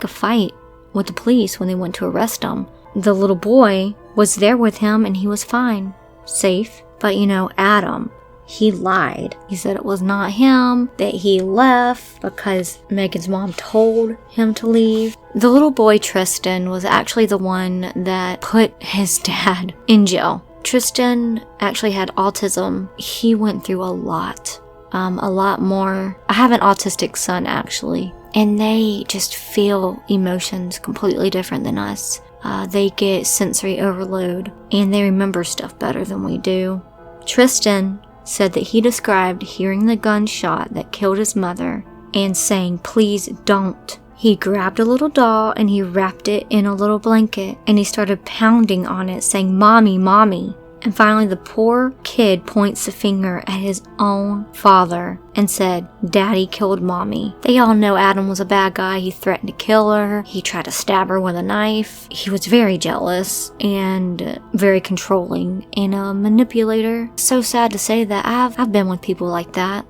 a fight with the police when they went to arrest him. The little boy was there with him and he was fine, safe. But Adam, he lied. He said it was not him, that he left because Megan's mom told him to leave. The little boy, Tristan, was actually the one that put his dad in jail. Tristan actually had autism. He went through a lot more. I have an autistic son, actually, and they just feel emotions completely different than us. They get sensory overload, and they remember stuff better than we do. Tristan said that he described hearing the gunshot that killed his mother and saying, "Please don't." He grabbed a little doll and he wrapped it in a little blanket and he started pounding on it, saying, "Mommy, mommy." And finally, the poor kid points the finger at his own father and said, "Daddy killed Mommy." They all know Adam was a bad guy. He threatened to kill her. He tried to stab her with a knife. He was very jealous and very controlling and a manipulator. So sad to say that I've been with people like that.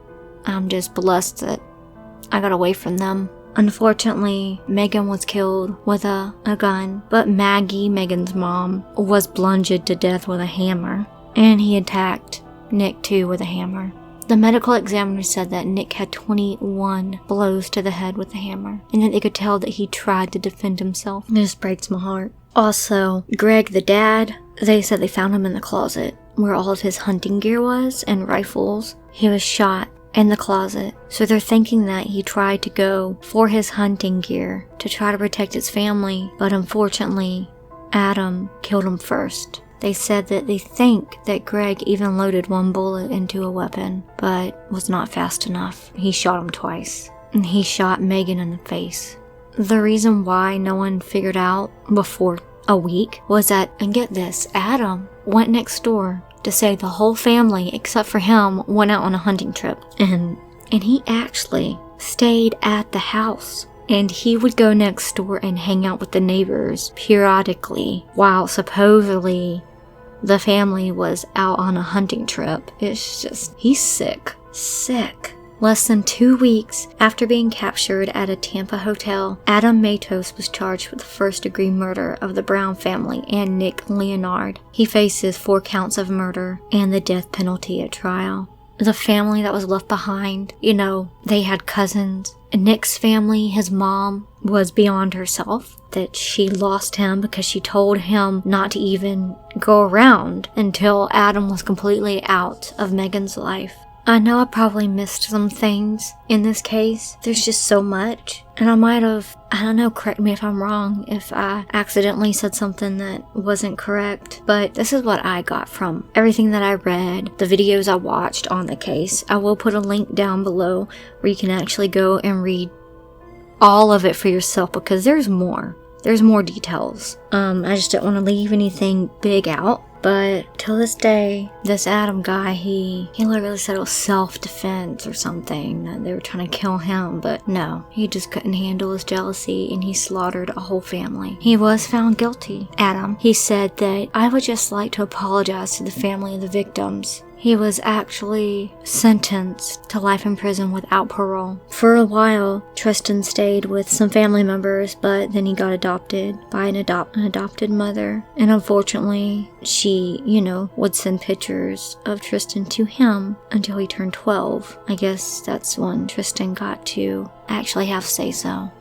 I'm just blessed that I got away from them. Unfortunately, Megan was killed with a gun, but Maggie, Megan's mom, was bludgeoned to death with a hammer, and he attacked Nick too with a hammer. The medical examiner said that Nick had 21 blows to the head with the hammer, and that they could tell that he tried to defend himself. It just breaks my heart. Also, Greg, the dad, they said they found him in the closet. where all of his hunting gear was and rifles. He was shot in the closet. So they're thinking that he tried to go for his hunting gear to try to protect his family, but unfortunately, Adam killed him first. They said that they think that Greg even loaded one bullet into a weapon, but was not fast enough. He shot him twice, and he shot Megan in the face. The reason why no one figured out before a week was that, and get this, Adam went next door to say the whole family, except for him, went out on a hunting trip. And he actually stayed at the house. And he would go next door and hang out with the neighbors periodically while supposedly the family was out on a hunting trip. It's just, he's sick. Sick. Less than 2 weeks after being captured at a Tampa hotel, Adam Matos was charged with the first-degree murder of the Brown family and Nick Leonard. He faces 4 counts of murder and the death penalty at trial. The family that was left behind, they had cousins. Nick's family, his mom, was beyond herself that she lost him because she told him not to even go around until Adam was completely out of Megan's life. I know I probably missed some things in this case. There's just so much. And I might have, correct me if I'm wrong, if I accidentally said something that wasn't correct. But this is what I got from everything that I read, the videos I watched on the case. I will put a link down below where you can actually go and read all of it for yourself because there's more. There's more details. I just didn't want to leave anything big out. But till this day, this Adam guy, he literally said it was self-defense or something, that they were trying to kill him, but no, he just couldn't handle his jealousy and he slaughtered a whole family. He was found guilty. Adam, he said that I would just like to apologize to the family of the victims. He was actually sentenced to life in prison without parole. For a while, Tristan stayed with some family members, but then he got adopted by an adopted mother. And unfortunately, she, would send pictures of Tristan to him until he turned 12. I guess that's when Tristan got to actually have say-so.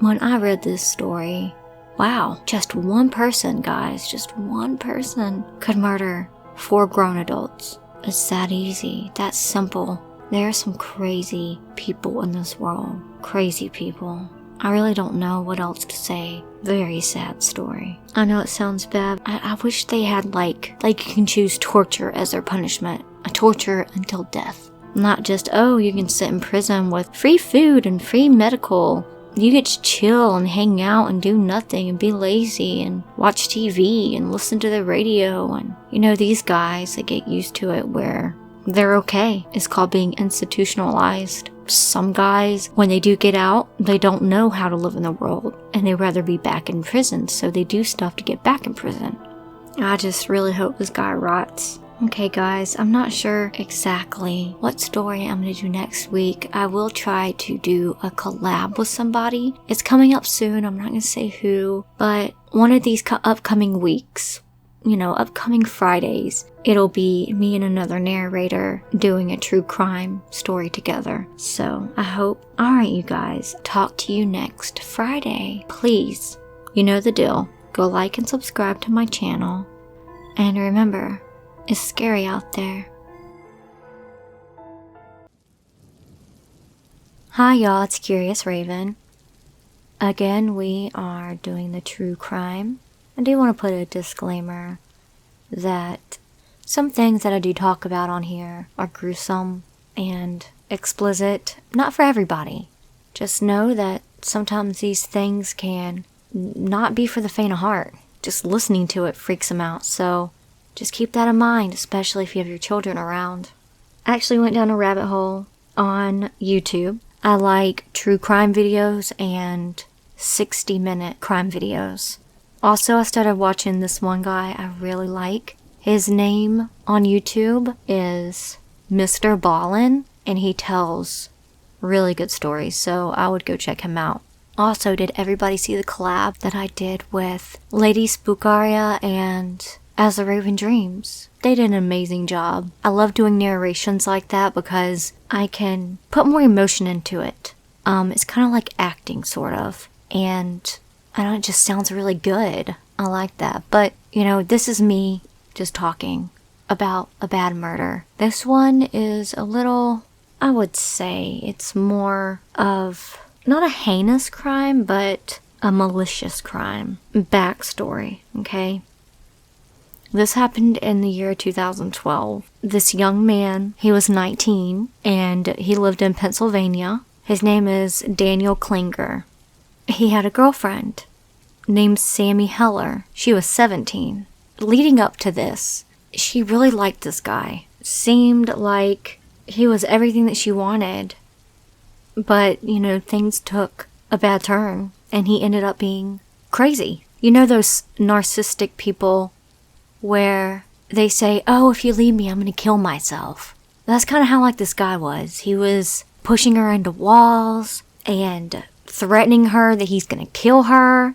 When I read this story, wow, just one person, guys, just one person could murder 4 grown adults. It's that easy, that simple. There are some crazy people in this world. Crazy people. I really don't know what else to say. Very sad story. I know it sounds bad. I wish they had like you can choose torture as their punishment. A torture until death. Not just, you can sit in prison with free food and free medical. You get to chill and hang out and do nothing and be lazy and watch TV and listen to the radio. And, these guys, they get used to it where they're okay. It's called being institutionalized. Some guys, when they do get out, they don't know how to live in the world and they'd rather be back in prison. So they do stuff to get back in prison. I just really hope this guy rots. Okay guys, I'm not sure exactly what story I'm going to do next week. I will try to do a collab with somebody. It's coming up soon, I'm not going to say who, but one of these upcoming weeks, upcoming Fridays, it'll be me and another narrator doing a true crime story together. So I hope, alright you guys, talk to you next Friday. Please, you know the deal. Go like and subscribe to my channel. And remember, it's scary out there. Hi y'all, it's Curious Raven. Again, we are doing the true crime. I do want to put a disclaimer that some things that I do talk about on here are gruesome and explicit. Not for everybody. Just know that sometimes these things can not be for the faint of heart. Just listening to it freaks them out, so just keep that in mind, especially if you have your children around. I actually went down a rabbit hole on YouTube. I like true crime videos and 60-minute crime videos. Also, I started watching this one guy I really like. His name on YouTube is Mr. Ballin, and he tells really good stories, so I would go check him out. Also, did everybody see the collab that I did with Lady Spookaria and As the Raven Dreams? They did an amazing job. I love doing narrations like that because I can put more emotion into it. It's kind of like acting, sort of. And I know it just sounds really good. I like that. But, this is me just talking. about a bad murder. This one is a little, I would say, it's more of not a heinous crime, but a malicious crime. Backstory, okay? This happened in the year 2012. This young man, he was 19, and he lived in Pennsylvania. His name is Daniel Klinger. He had a girlfriend named Sammy Heller. She was 17. Leading up to this, she really liked this guy. Seemed like he was everything that she wanted. But, things took a bad turn, and he ended up being crazy. You know those narcissistic people where they say, oh, if you leave me, I'm going to kill myself. That's kind of how like this guy was. He was pushing her into walls and threatening her that he's going to kill her.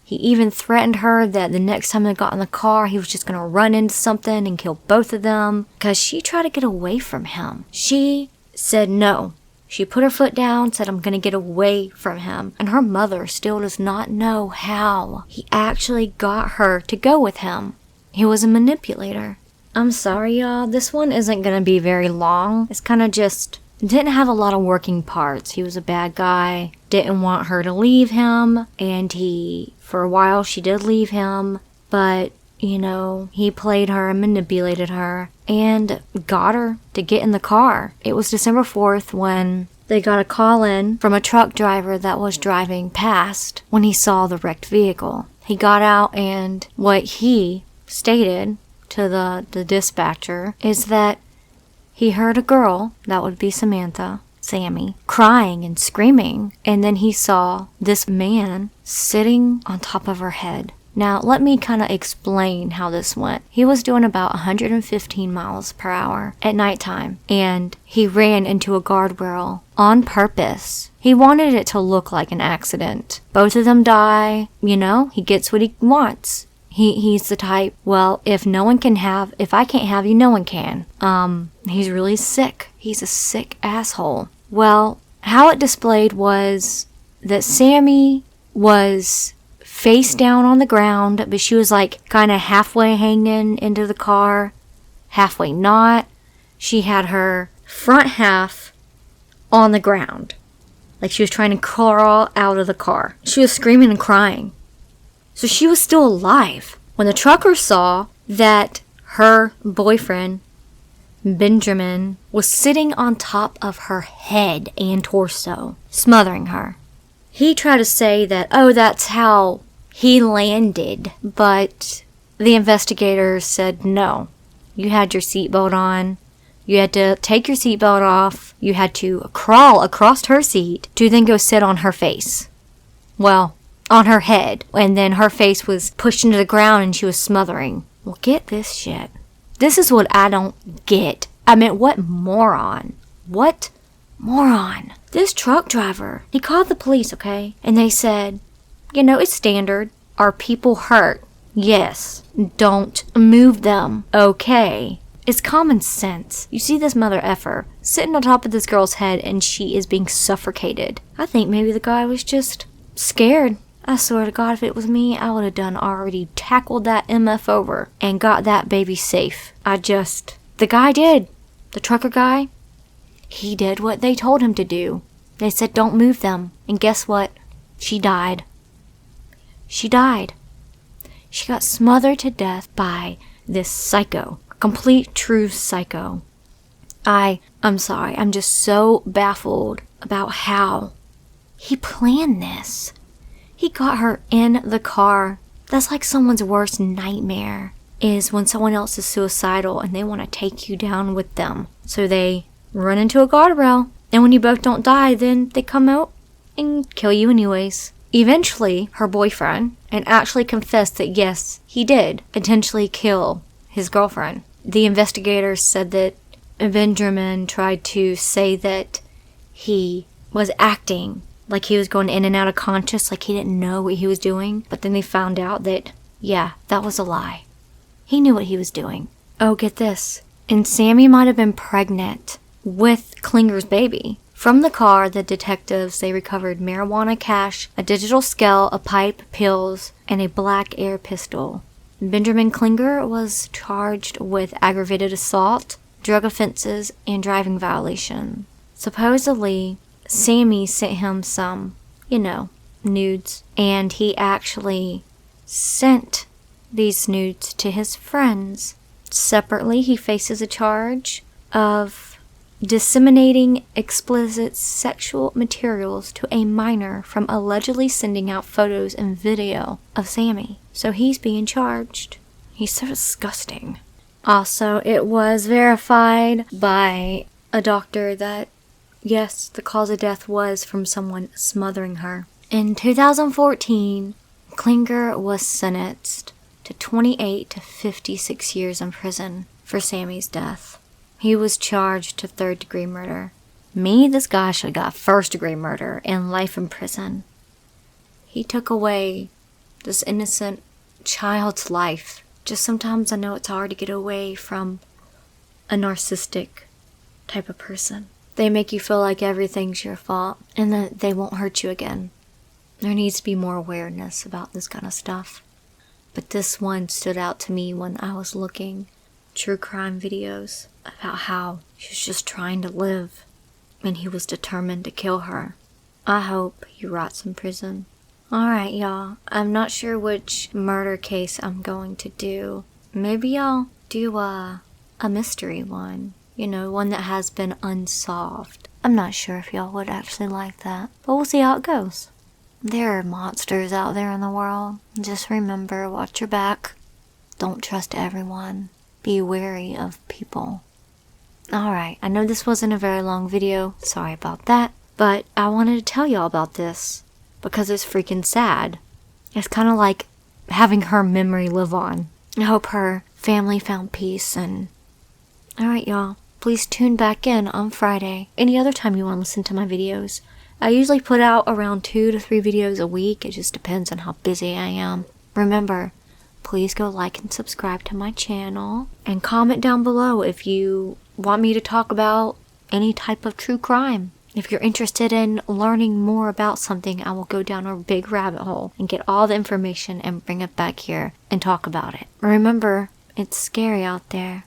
He even threatened her that the next time they got in the car, he was just going to run into something and kill both of them because she tried to get away from him. She said no. She put her foot down, said, I'm going to get away from him. And her mother still does not know how he actually got her to go with him. He was a manipulator. I'm sorry, y'all. This one isn't going to be very long. It's kind of just didn't have a lot of working parts. He was a bad guy, didn't want her to leave him, and for a while she did leave him, but, he played her and manipulated her and got her to get in the car. It was December 4th when they got a call in from a truck driver that was driving past when he saw the wrecked vehicle. He got out, and what he stated to the dispatcher is that he heard a girl, that would be Sammy, crying and screaming, and then he saw this man sitting on top of her head. Now, let me kind of explain how this went. He was doing about 115 miles per hour at nighttime, and he ran into a guardrail on purpose. He wanted it to look like an accident. Both of them die, he gets what he wants. He's the type, well, if I can't have you, no one can. He's really sick. He's a sick asshole. Well, how it displayed was that Sammy was face down on the ground, but she was like kind of halfway hanging into the car, halfway not. She had her front half on the ground, like she was trying to crawl out of the car. She was screaming and crying. So she was still alive. When the trucker saw that her boyfriend, Benjamin, was sitting on top of her head and torso, smothering her, he tried to say that, oh, that's how he landed. But the investigators said, no, you had your seatbelt on. You had to take your seatbelt off. You had to crawl across her seat to then go sit on her face. Well, on her head, and then her face was pushed into the ground and she was smothering. Well, get this shit. This is what I don't get. I mean, what moron. What moron. This truck driver, he called the police, okay? And they said, it's standard. Are people hurt? Yes. Don't move them. Okay. It's common sense. You see this mother effer sitting on top of this girl's head and she is being suffocated. I think maybe the guy was just scared. I swear to God, if it was me, I would have already tackled that MF over and got that baby safe. The guy did. The trucker guy, he did what they told him to do. They said, don't move them. And guess what? She died. She died. She got smothered to death by this psycho. Complete true psycho. I'm sorry. I'm just so baffled about how he planned this. He got her in the car. That's like someone's worst nightmare, is when someone else is suicidal and they want to take you down with them. So they run into a guardrail, and when you both don't die, then they come out and kill you anyways. Eventually, her boyfriend actually confessed that yes, he did intentionally kill his girlfriend. The investigators said that Benjamin tried to say that he was acting like he was going in and out of conscious, like he didn't know what he was doing. But then they found out that, yeah, that was a lie. He knew what he was doing. Oh, get this. And Sammy might have been pregnant with Klinger's baby. From the car, the detectives, they recovered marijuana cash, a digital scale, a pipe, pills, and a black air pistol. Benjamin Klinger was charged with aggravated assault, drug offenses, and driving violation. Supposedly, Sammy sent him some, nudes, and he actually sent these nudes to his friends. Separately, he faces a charge of disseminating explicit sexual materials to a minor from allegedly sending out photos and video of Sammy. So he's being charged. He's so disgusting. Also, it was verified by a doctor that, yes, the cause of death was from someone smothering her. In 2014, Klinger was sentenced to 28 to 56 years in prison for Sammy's death. He was charged to third-degree murder. This guy should have got first-degree murder and life in prison. He took away this innocent child's life. Just sometimes I know it's hard to get away from a narcissistic type of person. They make you feel like everything's your fault and that they won't hurt you again. There needs to be more awareness about this kind of stuff. But this one stood out to me when I was looking true crime videos about how she was just trying to live and he was determined to kill her. I hope he rots in prison. Alright, y'all. I'm not sure which murder case I'm going to do. Maybe I'll do a mystery one. One that has been unsolved. I'm not sure if y'all would actually like that, but we'll see how it goes. There are monsters out there in the world. Just remember, watch your back. Don't trust everyone. Be wary of people. Alright, I know this wasn't a very long video. Sorry about that. But I wanted to tell y'all about this because it's freaking sad. It's kind of like having her memory live on. I hope her family found peace and... Alright, y'all. Please tune back in on Friday. Any other time you want to listen to my videos. I usually put out around 2 to 3 videos a week. It just depends on how busy I am. Remember, please go like and subscribe to my channel. And comment down below if you want me to talk about any type of true crime. If you're interested in learning more about something, I will go down a big rabbit hole and get all the information and bring it back here and talk about it. Remember, it's scary out there.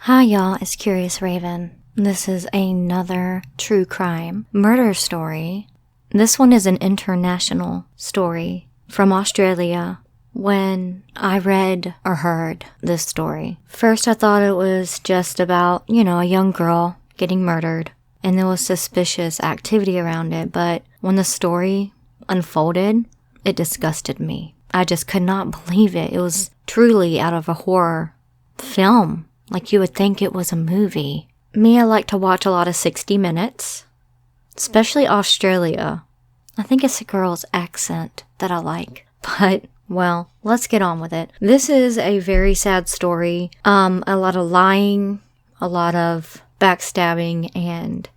Hi y'all, it's Curious Raven. This is another true crime murder story. This one is an international story from Australia. When I read or heard this story, first I thought it was just about, a young girl getting murdered, and there was suspicious activity around it, but when the story unfolded, it disgusted me. I just could not believe it. It was truly out of a horror film. Like you would think it was a movie. I like to watch a lot of 60 Minutes, especially Australia. I think it's a girl's accent that I like. But, well, let's get on with it. This is a very sad story. A lot of lying, a lot of backstabbing, and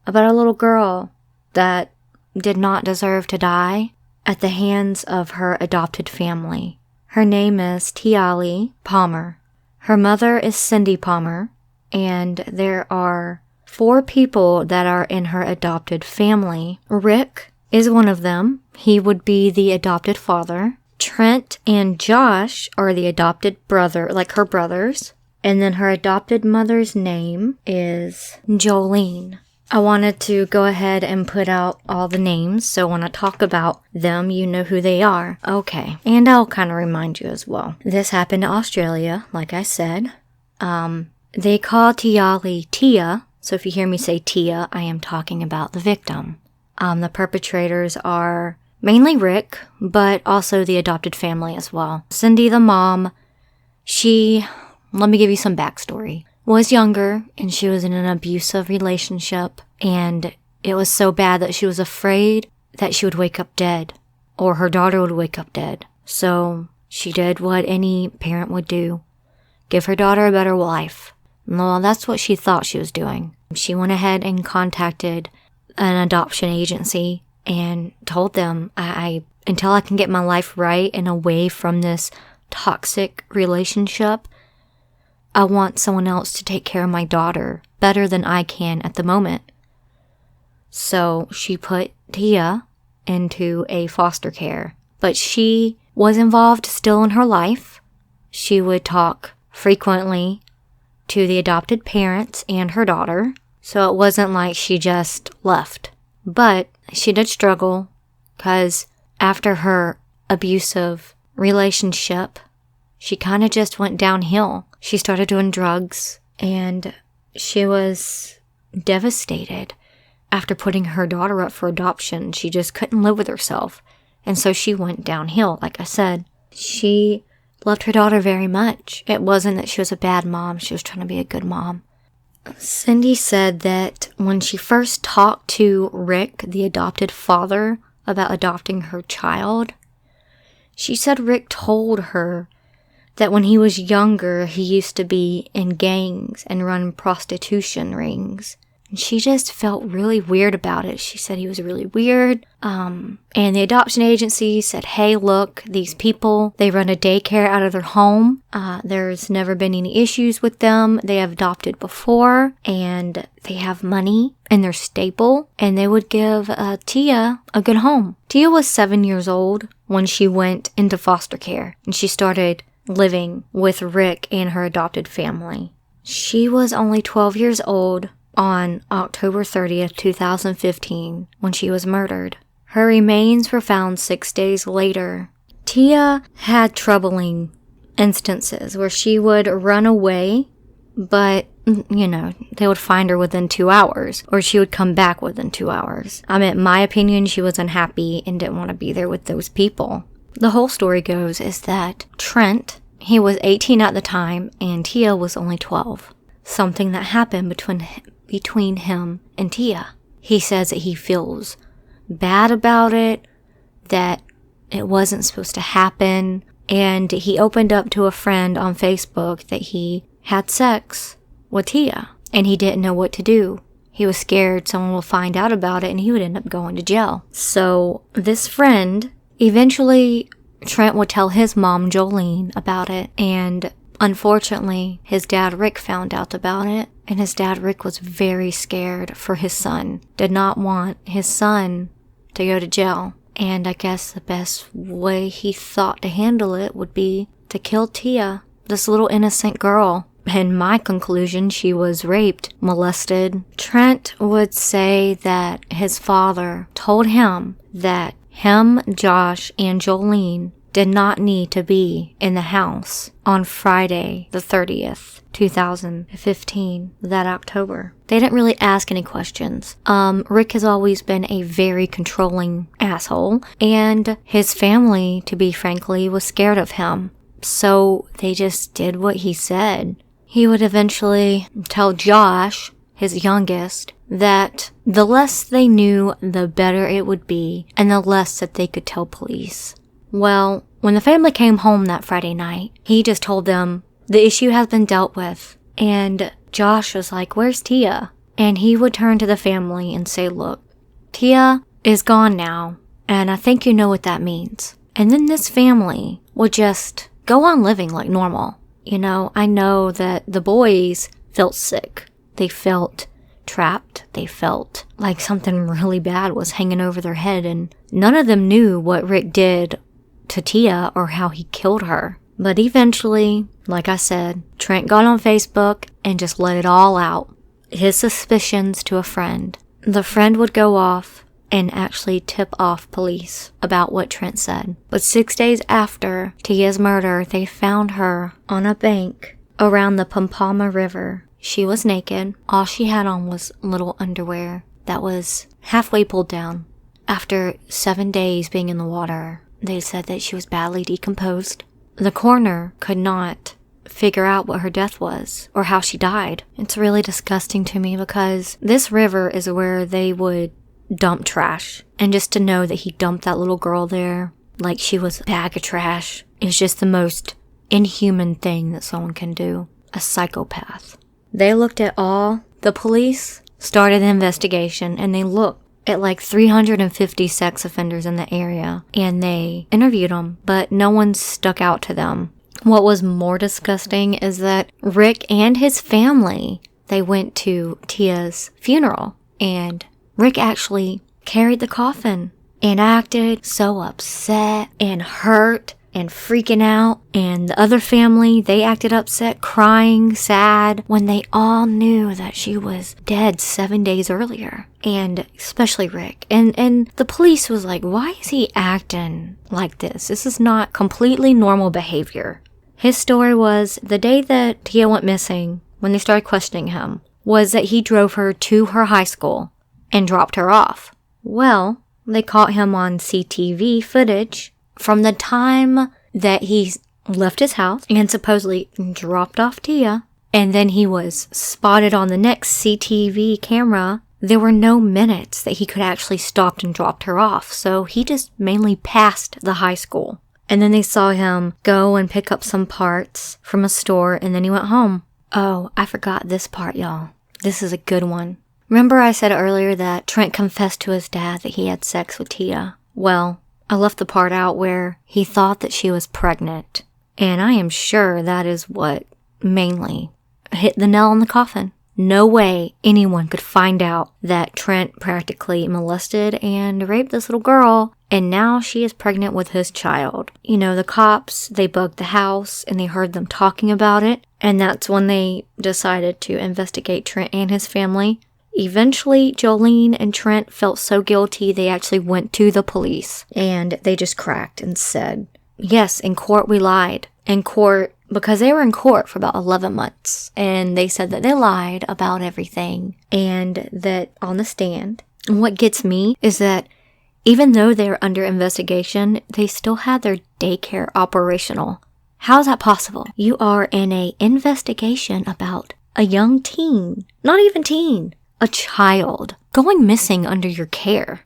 about a little girl that did not deserve to die at the hands of her adopted family. Her name is Tiali Palmer. Her mother is Cindy Palmer, and there are 4 people that are in her adopted family. Rick is one of them. He would be the adopted father. Trent and Josh are the adopted brother, like her brothers. And then her adopted mother's name is Jolene. I wanted to go ahead and put out all the names, so when I talk about them, you know who they are. Okay, and I'll kind of remind you as well. This happened in Australia, like I said. They call Tiali Tia, so if you hear me say Tia, I am talking about the victim. The perpetrators are mainly Rick, but also the adopted family as well. Cindy, the mom, let me give you some backstory. Was younger, and she was in an abusive relationship, and it was so bad that she was afraid that she would wake up dead, or her daughter would wake up dead. So she did what any parent would do, give her daughter a better life. Well, that's what she thought she was doing. She went ahead and contacted an adoption agency and told them, until I can get my life right and away from this toxic relationship, I want someone else to take care of my daughter better than I can at the moment. So she put Tia into a foster care. but she was involved still in her life. She would talk frequently to the adopted parents and her daughter, so it wasn't like she just left. But she did struggle because after her abusive relationship, she kind of just went downhill. She started doing drugs, and she was devastated after putting her daughter up for adoption. She just couldn't live with herself, and so she went downhill. Like I said, she loved her daughter very much. It wasn't that she was a bad mom. She was trying to be a good mom. Cindy said that when she first talked to Rick, the adopted father, about adopting her child, she said Rick told her that when he was younger, he used to be in gangs and run prostitution rings. And she just felt really weird about it. She said he was really weird. And the adoption agency said, hey, look, these people, they run a daycare out of their home. There's never been any issues with them. They have adopted before, and they have money, and they're stable, and they would give Tia a good home. Tia was 7 years old when she went into foster care, and she started living with Rick and her adopted family. She was only 12 years old on October 30th, 2015, when she was murdered. Her remains were found 6 days later. Tia had troubling instances where she would run away, but, they would find her within 2 hours, or she would come back within 2 hours. In my opinion, she was unhappy and didn't want to be there with those people. The whole story goes is that Trent, he was 18 at the time, and Tia was only 12. Something that happened between him and Tia. He says that he feels bad about it, that it wasn't supposed to happen, and he opened up to a friend on Facebook that he had sex with Tia, and he didn't know what to do. He was scared someone will find out about it and he would end up going to jail. So this friend, eventually Trent would tell his mom, Jolene, about it, and unfortunately, his dad Rick found out about it, and his dad Rick was very scared for his son. Did not want his son to go to jail. And I guess the best way he thought to handle it would be to kill Tia, this little innocent girl. In my conclusion, she was raped, molested. Trent would say that his father told him that him, Josh, and Jolene did not need to be in the house on Friday the 30th, 2015, that October. They didn't really ask any questions. Rick has always been a very controlling asshole, and his family, to be frankly, was scared of him. So they just did what he said. He would eventually tell Josh, his youngest, that the less they knew, the better it would be, and the less that they could tell police. Well, when the family came home that Friday night, he just told them the issue has been dealt with. And Josh was like, where's Tia? And he would turn to the family and say, look, Tia is gone now, and I think you know what that means. And then this family would just go on living like normal. I know that the boys felt sick. They felt trapped. They felt like something really bad was hanging over their head, and none of them knew what Rick did to Tia or how he killed her. But eventually, like I said, Trent got on Facebook and just let it all out. His suspicions to a friend. The friend would go off and actually tip off police about what Trent said. But 6 days after Tia's murder, they found her on a bank around the Pampama River. She was naked. All she had on was little underwear that was halfway pulled down. After 7 days being in the water, they said that she was badly decomposed. The coroner could not figure out what her death was or how she died. It's really disgusting to me because this river is where they would dump trash. And just to know that he dumped that little girl there like she was a bag of trash is just the most inhuman thing that someone can do. A psychopath. They looked at all. The police started an investigation and they looked at like 350 sex offenders in the area, and they interviewed them, but no one stuck out to them. What was more disgusting is that Rick and his family, they went to Tia's funeral, and Rick actually carried the coffin and acted so upset and hurt and freaking out. And the other family, they acted upset, crying, sad, when they all knew that she was dead 7 days earlier. And especially Rick. And the police was like, why is he acting like this? This is not completely normal behavior. His story was the day that Tia went missing, when they started questioning him, was that he drove her to her high school and dropped her off. Well, they caught him on CTV footage from the time that he left his house and supposedly dropped off Tia, and then he was spotted on the next CTV camera. There were no minutes that he could actually stopped and dropped her off, so he just mainly passed the high school. And then they saw him go and pick up some parts from a store, and then he went home. Oh, I forgot this part, y'all. This is a good one. Remember I said earlier that Trent confessed to his dad that he had sex with Tia? Well, I left the part out where he thought that she was pregnant. And I am sure that is what mainly hit the nail on the coffin. No way anyone could find out that Trent practically molested and raped this little girl, and now she is pregnant with his child. You know, the cops, they bugged the house and they heard them talking about it, and that's when they decided to investigate Trent and his family. Eventually, Jolene and Trent felt so guilty they actually went to the police, and they just cracked and said, yes, in court we lied. In court, because they were in court for about 11 months, and they said that they lied about everything, and that on the stand. And what gets me is that even though they're under investigation, they still had their daycare operational. How is that possible? You are in an investigation about a young teen, not even teen, a child going missing under your care,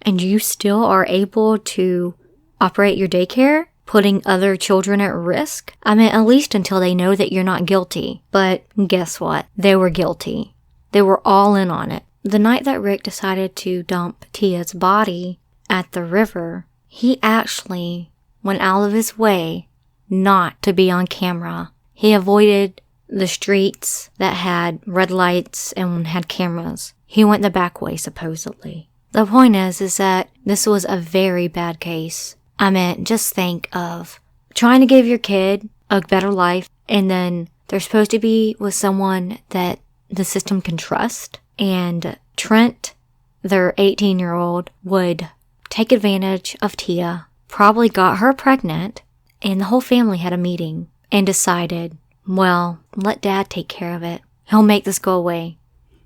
and you still are able to operate your daycare, putting other children at risk? I mean, at least until they know that you're not guilty. But guess what? They were guilty. They were all in on it. The night that Rick decided to dump Tia's body at the river, he actually went out of his way not to be on camera. He avoided the streets that had red lights and had cameras. He went the back way, supposedly. The point is that this was a very bad case. I mean, just think of trying to give your kid a better life, and then they're supposed to be with someone that the system can trust. And Trent, their 18-year-old, would take advantage of Tia, probably got her pregnant, and the whole family had a meeting and decided, well, let Dad take care of it. He'll make this go away.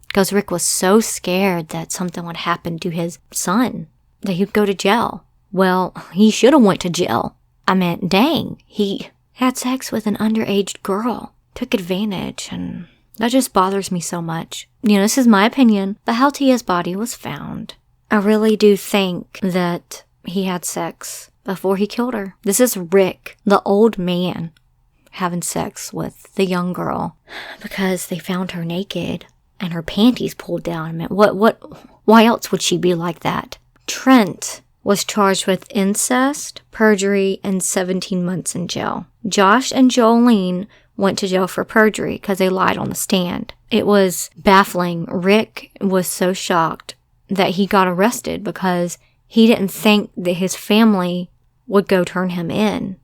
Because Rick was so scared that something would happen to his son, that he'd go to jail. Well, he should have went to jail. I mean, dang, he had sex with an underage girl, took advantage, and that just bothers me so much. You know, this is my opinion, but how Tia's body was found, I really do think that he had sex before he killed her. This is Rick, the old man, having sex with the young girl because they found her naked and her panties pulled down. I mean, why else would she be like that? Trent was charged with incest, perjury, and 17 months in jail. Josh and Jolene went to jail for perjury because they lied on the stand. It was baffling. Rick was so shocked that he got arrested because he didn't think that his family would go turn him in,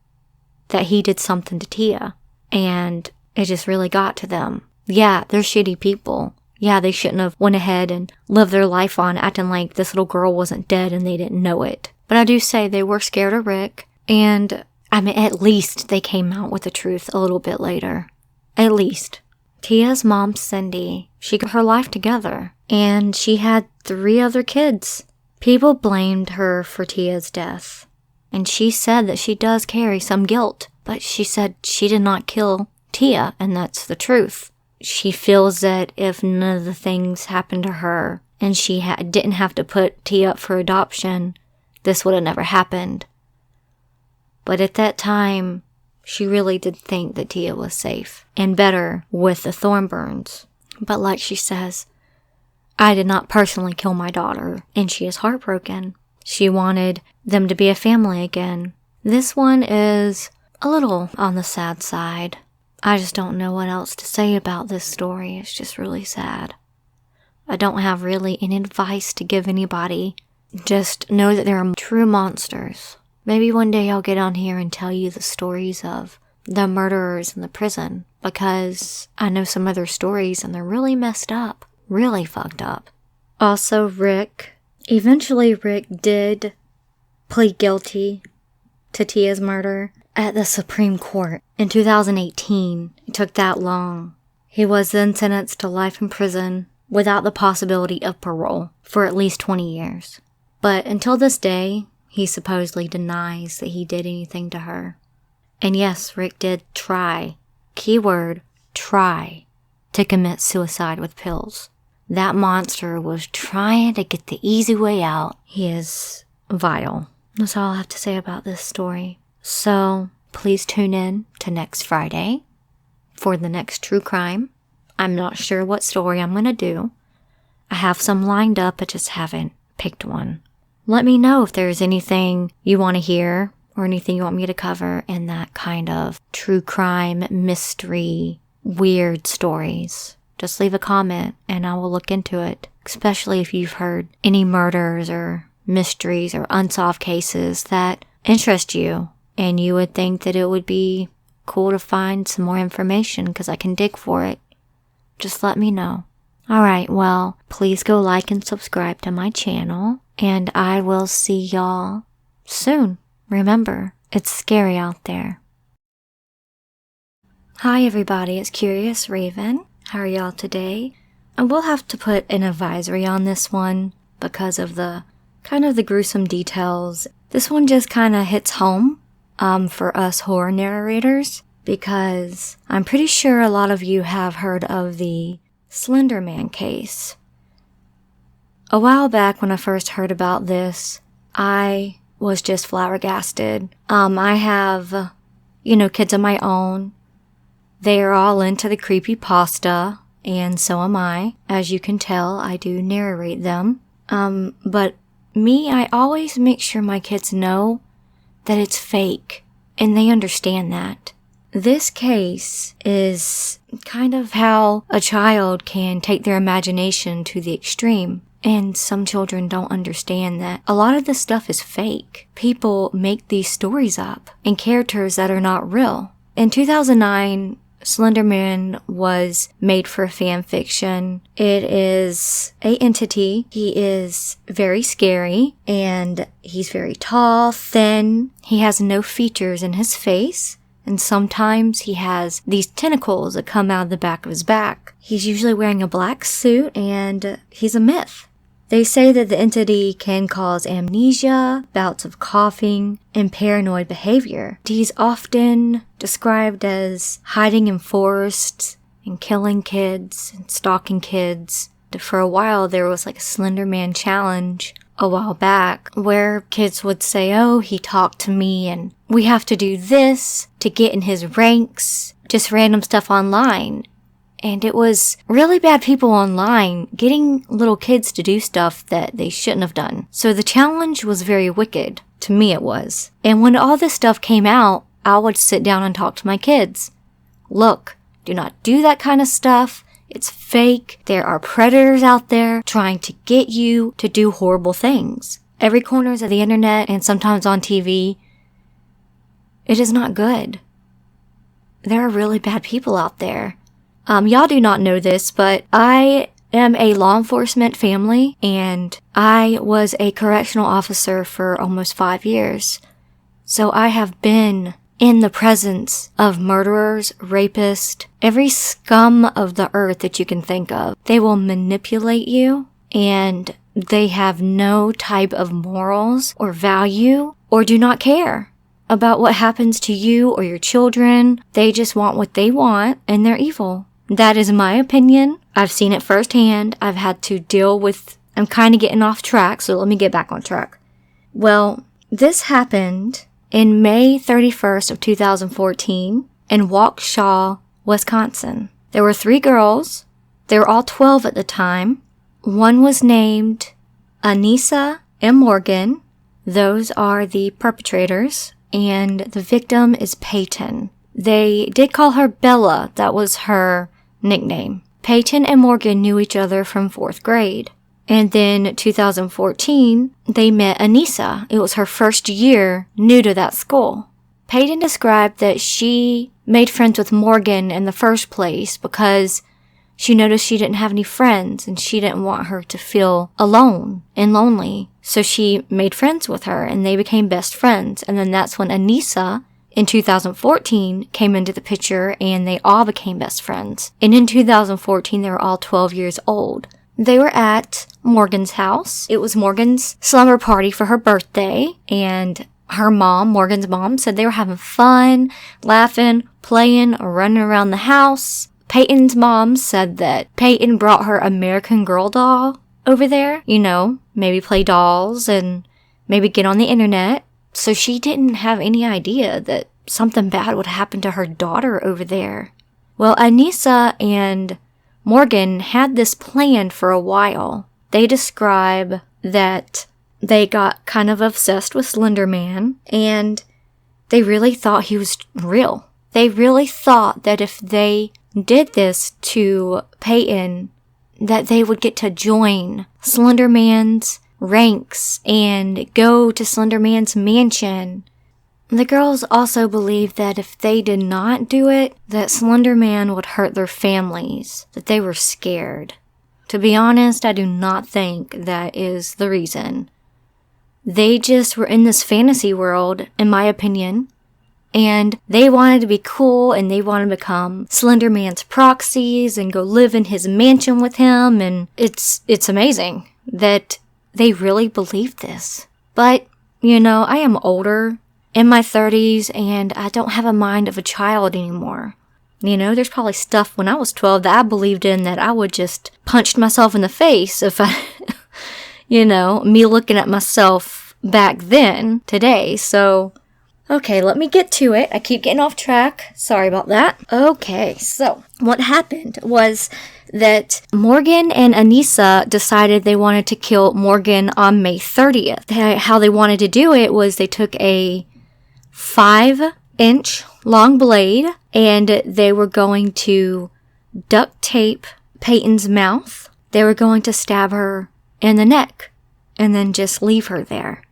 that he did something to Tia. And it just really got to them. Yeah, they're shitty people. Yeah, they shouldn't have went ahead and lived their life on acting like this little girl wasn't dead and they didn't know it. But I do say they were scared of Rick. And, I mean, at least they came out with the truth a little bit later. At least. Tia's mom, Cindy, she got her life together. And she had 3 other kids. People blamed her for Tia's death. And she said that she does carry some guilt. But she said she did not kill Tia, and that's the truth. She feels that if none of the things happened to her and she didn't have to put Tia up for adoption, this would have never happened. But at that time, she really did think that Tia was safe and better with the Thornburns. But like she says, I did not personally kill my daughter, and she is heartbroken. She wanted them to be a family again. This one is a little on the sad side. I just don't know what else to say about this story. It's just really sad. I don't have really any advice to give anybody. just know that they're true monsters. Maybe one day I'll get on here and tell you the stories of the murderers in the prison, because I know some of their stories and they're really messed up. Really fucked up. Also, Eventually, Rick did plead guilty to Tia's murder at the Supreme Court in 2018. It took that long. He was then sentenced to life in prison without the possibility of parole for at least 20 years. But until this day, he supposedly denies that he did anything to her. And yes, Rick did try, keyword, try, to commit suicide with pills. That monster was trying to get the easy way out. He is vile. That's all I have to say about this story. So, please tune in to next Friday for the next true crime. I'm not sure what story I'm going to do. I have some lined up, I just haven't picked one. Let me know if there's anything you want to hear or anything you want me to cover in that kind of true crime, mystery, weird stories. Just leave a comment and I will look into it, especially if you've heard any murders or mysteries or unsolved cases that interest you and you would think that it would be cool to find some more information because I can dig for it. Just let me know. Alright, well, please go like and subscribe to my channel and I will see y'all soon. Remember, it's scary out there. Hi everybody, it's Curious Raven. How are y'all today? I will have to put an advisory on this one because of the kind of the gruesome details. This one just kind of hits home for us horror narrators because I'm pretty sure a lot of you have heard of the Slender Man case. A while back when I first heard about this, I was just flabbergasted. I have, kids of my own. They are all into the creepypasta, and so am I. As you can tell, I do narrate them. But me, I always make sure my kids know that it's fake, and they understand that. This case is kind of how a child can take their imagination to the extreme. And some children don't understand that a lot of this stuff is fake. People make these stories up and characters that are not real. In 2009, Slender Man was made for fan fiction. It is an entity. He is very scary and he's very tall, thin. He has no features in his face. And sometimes he has these tentacles that come out of the back of his back. He's usually wearing a black suit and he's a myth. They say that the entity can cause amnesia, bouts of coughing, and paranoid behavior. He's often described as hiding in forests and killing kids and stalking kids. For a while, there was like a Slender Man challenge a while back where kids would say, oh, he talked to me and we have to do this to get in his ranks. Just random stuff online. And it was really bad people online getting little kids to do stuff that they shouldn't have done. So the challenge was very wicked. To me it was. And when all this stuff came out, I would sit down and talk to my kids. Look, do not do that kind of stuff. It's fake. There are predators out there trying to get you to do horrible things. Every corner of the internet and sometimes on TV. It is not good. There are really bad people out there. Y'all do not know this, but I am a law enforcement family, and I was a correctional officer for almost 5 years. So I have been in the presence of murderers, rapists, every scum of the earth that you can think of. They will manipulate you, and they have no type of morals or value or do not care about what happens to you or your children. They just want what they want, and they're evil. That is my opinion. I've seen it firsthand. I've had to deal with... I'm kind of getting off track, so let me get back on track. Well, this happened in May 31st of 2014 in Waukesha, Wisconsin. There were 3 girls. They were all 12 at the time. One was named Anissa and Morgan. Those are the perpetrators. And the victim is Peyton. They did call her Bella. That was her nickname. Peyton and Morgan knew each other from 4th grade. And then 2014, they met Anissa. It was her first year new to that school. Peyton described that she made friends with Morgan in the first place because she noticed she didn't have any friends and she didn't want her to feel alone and lonely. So she made friends with her and they became best friends. And then that's when Anissa in 2014 came into the picture and they all became best friends. And in 2014, they were all 12 years old. They were at Morgan's house. It was Morgan's slumber party for her birthday, and her mom, Morgan's mom, said they were having fun, laughing, playing, running around the house. Peyton's mom said that Peyton brought her American Girl doll over there, maybe play dolls and maybe get on the internet. So she didn't have any idea that something bad would happen to her daughter over there. Well, Anissa and Morgan had this planned for a while. They describe that they got kind of obsessed with Slender Man, and they really thought he was real. They really thought that if they did this to Peyton, that they would get to join Slender Man's ranks and go to Slender Man's mansion. The girls also believed that if they did not do it, that Slender Man would hurt their families, that they were scared. To be honest, I do not think that is the reason. They just were in this fantasy world, in my opinion, and they wanted to be cool and they wanted to become Slender Man's proxies and go live in his mansion with him, and it's amazing that they really believed this. But, I am older, in my 30s, and I don't have a mind of a child anymore. There's probably stuff when I was 12 that I believed in that I would just punched myself in the face if I, me looking at myself back then, today. So, okay, let me get to it. I keep getting off track. Sorry about that. Okay, so what happened was that Morgan and Anissa decided they wanted to kill Morgan on May 30th. How they wanted to do it was they took a 5-inch long blade and they were going to duct tape Peyton's mouth. They were going to stab her in the neck and then just leave her there.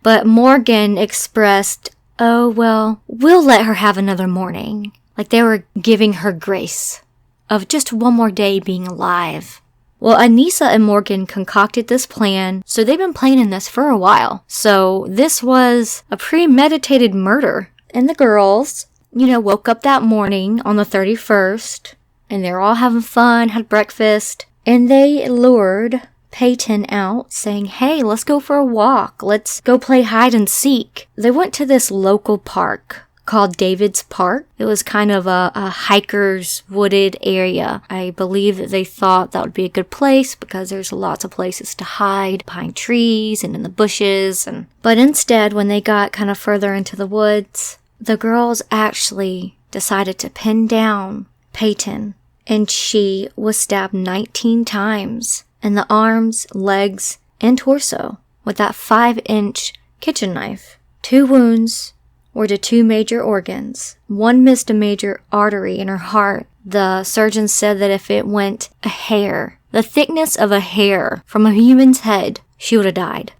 But Morgan expressed, oh, well, we'll let her have another morning. Like they were giving her grace of just one more day being alive. Well, Anissa and Morgan concocted this plan, so they've been planning this for a while. So this was a premeditated murder. And the girls, woke up that morning on the 31st, and they're all having fun, had breakfast, and they lured Peyton out, saying, hey, let's go for a walk. Let's go play hide and seek. They went to this local park called David's Park. It was kind of a hiker's wooded area. I believe that they thought that would be a good place because there's lots of places to hide behind trees and in the bushes. But instead, when they got kind of further into the woods, the girls actually decided to pin down Peyton, and she was stabbed 19 times in the arms, legs, and torso with that 5-inch kitchen knife. 2 wounds were to 2 major organs. 1 missed a major artery in her heart. The surgeon said that if it went a hair, the thickness of a hair from a human's head, she would have died.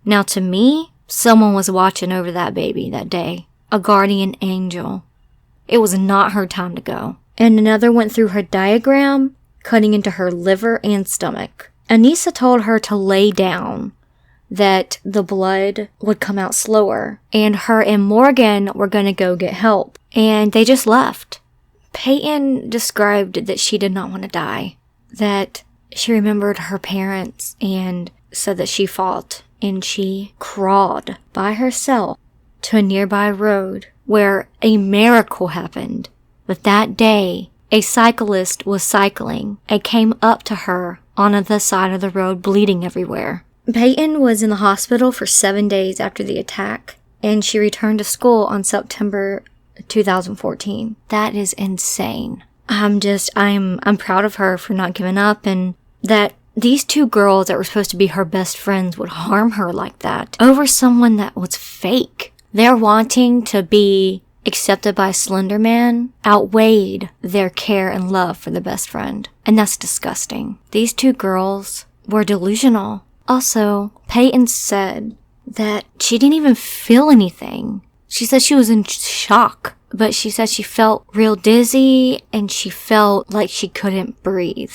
Now to me, someone was watching over that baby that day. A guardian angel. It was not her time to go. And another went through her diaphragm, cutting into her liver and stomach. Anissa told her to lay down, that the blood would come out slower, and her and Morgan were going to go get help. And they just left. Peyton described that she did not want to die, that she remembered her parents and said that she fought, and she crawled by herself to a nearby road where a miracle happened. But that day, a cyclist was cycling and came up to her on the side of the road bleeding everywhere. Peyton was in the hospital for 7 days after the attack, and she returned to school on September 2014. That is insane. I'm proud of her for not giving up, and that these 2 girls that were supposed to be her best friends would harm her like that over someone that was fake. Their wanting to be accepted by Slender Man outweighed their care and love for the best friend. And that's disgusting. These 2 girls were delusional. Also, Peyton said that she didn't even feel anything. She said she was in shock, but she said she felt real dizzy and she felt like she couldn't breathe.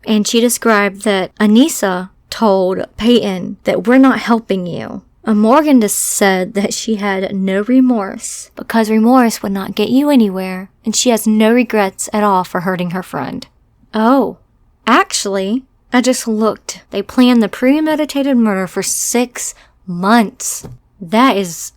And she described that Anissa told Peyton that we're not helping you. Morgan just said that she had no remorse because remorse would not get you anywhere, and she has no regrets at all for hurting her friend. Oh, actually, I just looked. They planned the premeditated murder for 6 months. That is,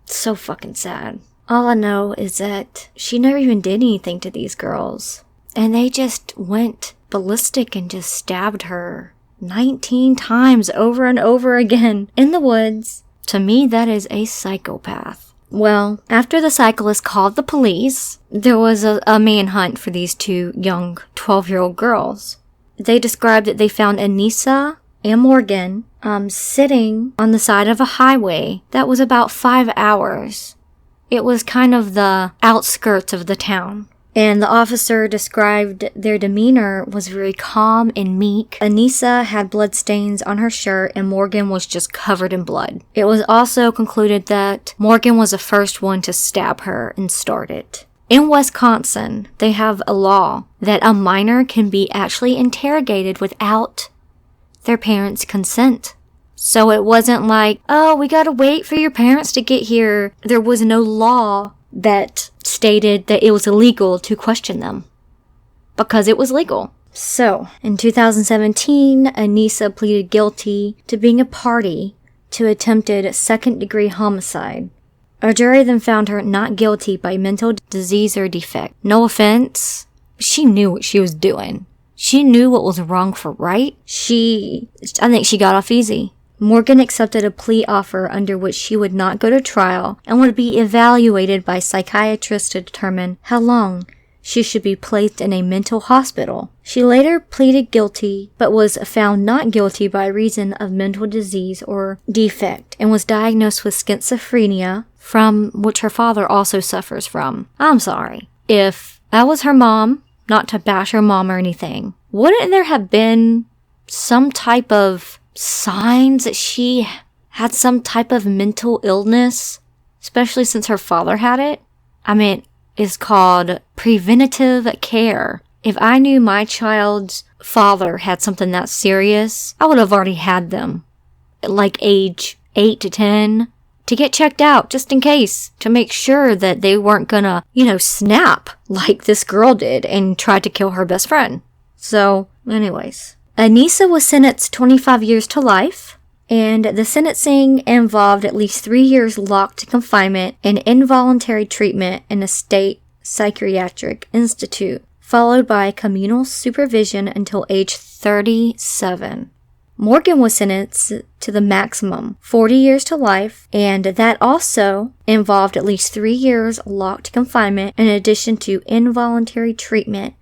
so fucking sad. All I know is that she never even did anything to these girls, and they just went ballistic and just stabbed her 19 times over and over again in the woods. To me, that is a psychopath. Well, after the cyclist called the police, there was a manhunt for these 2 young 12-year-old girls. They described that they found Anissa and Morgan sitting on the side of a highway that was about 5 hours. It was kind of the outskirts of the town. And the officer described their demeanor was very calm and meek. Anissa had bloodstains on her shirt and Morgan was just covered in blood. It was also concluded that Morgan was the first one to stab her and start it. In Wisconsin, they have a law that a minor can be actually interrogated without their parents' consent. So it wasn't like, oh, we gotta wait for your parents to get here. There was no law that stated that it was illegal to question them because it was legal. So, in 2017, Anissa pleaded guilty to being a party to attempted second-degree homicide. A jury then found her not guilty by mental disease or defect. No offense, she knew what she was doing. She knew what was wrong for right. I think she got off easy. Morgan accepted a plea offer under which she would not go to trial and would be evaluated by psychiatrists to determine how long she should be placed in a mental hospital. She later pleaded guilty, but was found not guilty by reason of mental disease or defect, and was diagnosed with schizophrenia, from which her father also suffers from. I'm sorry. If that was her mom, not to bash her mom or anything, wouldn't there have been some type of signs that she had some type of mental illness, especially since her father had it? I mean, it's called preventative care. If I knew my child's father had something that serious, I would have already had them at like age 8 to 10 to get checked out just in case, to make sure that they weren't gonna, snap like this girl did and try to kill her best friend. So, anyways. Anissa was sentenced 25 years to life, and the sentencing involved at least 3 years locked confinement and involuntary treatment in a state psychiatric institute, followed by communal supervision until age 37. Morgan was sentenced to the maximum, 40 years to life, and that also involved at least 3 years locked confinement in addition to involuntary treatment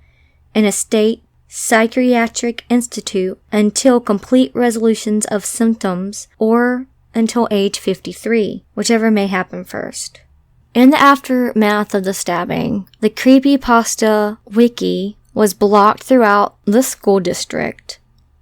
in a state psychiatric institute until complete resolutions of symptoms or until age 53, whichever may happen first. In the aftermath of the stabbing, the creepypasta wiki was blocked throughout the school district.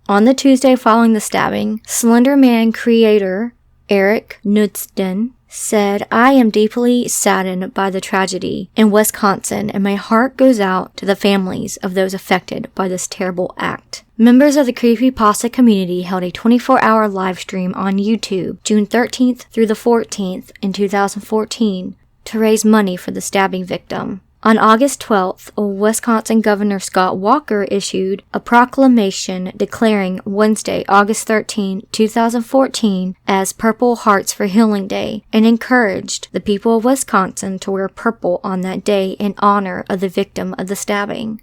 On the Tuesday following the stabbing, Slender Man creator Eric Knudsen said, "I am deeply saddened by the tragedy in Wisconsin, and my heart goes out to the families of those affected by this terrible act." Members of the creepypasta community held a 24-hour live stream on YouTube June 13th through the 14th in 2014 to raise money for the stabbing victim. On August 12th, Wisconsin Governor Scott Walker issued a proclamation declaring Wednesday, August 13, 2014 as Purple Hearts for Healing Day, and encouraged the people of Wisconsin to wear purple on that day in honor of the victim of the stabbing.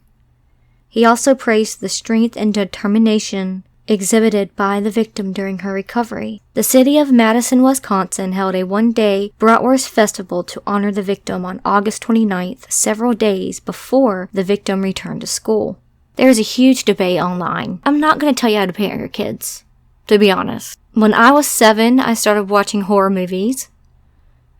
He also praised the strength and determination exhibited by the victim during her recovery. The city of Madison, Wisconsin held a one-day Bratwurst Festival to honor the victim on August 29th, several days before the victim returned to school. There is a huge debate online. I'm not going to tell you how to parent your kids, to be honest. When I was 7, I started watching horror movies.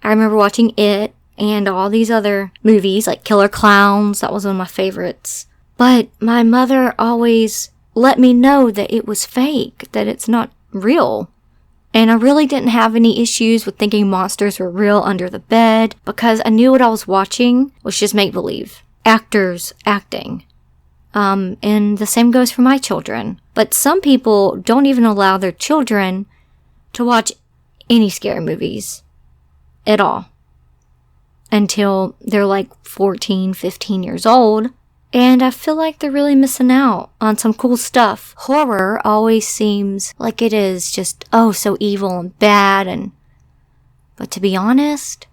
I remember watching It and all these other movies like Killer Clowns. That was one of my favorites. But my mother always let me know that it was fake, that it's not real. And I really didn't have any issues with thinking monsters were real under the bed, because I knew what I was watching was just make-believe. Actors acting. And the same goes for my children. But some people don't even allow their children to watch any scary movies at all until they're like 14, 15 years old. And I feel like they're really missing out on some cool stuff. Horror always seems like it is just, so evil and bad. But to be honest,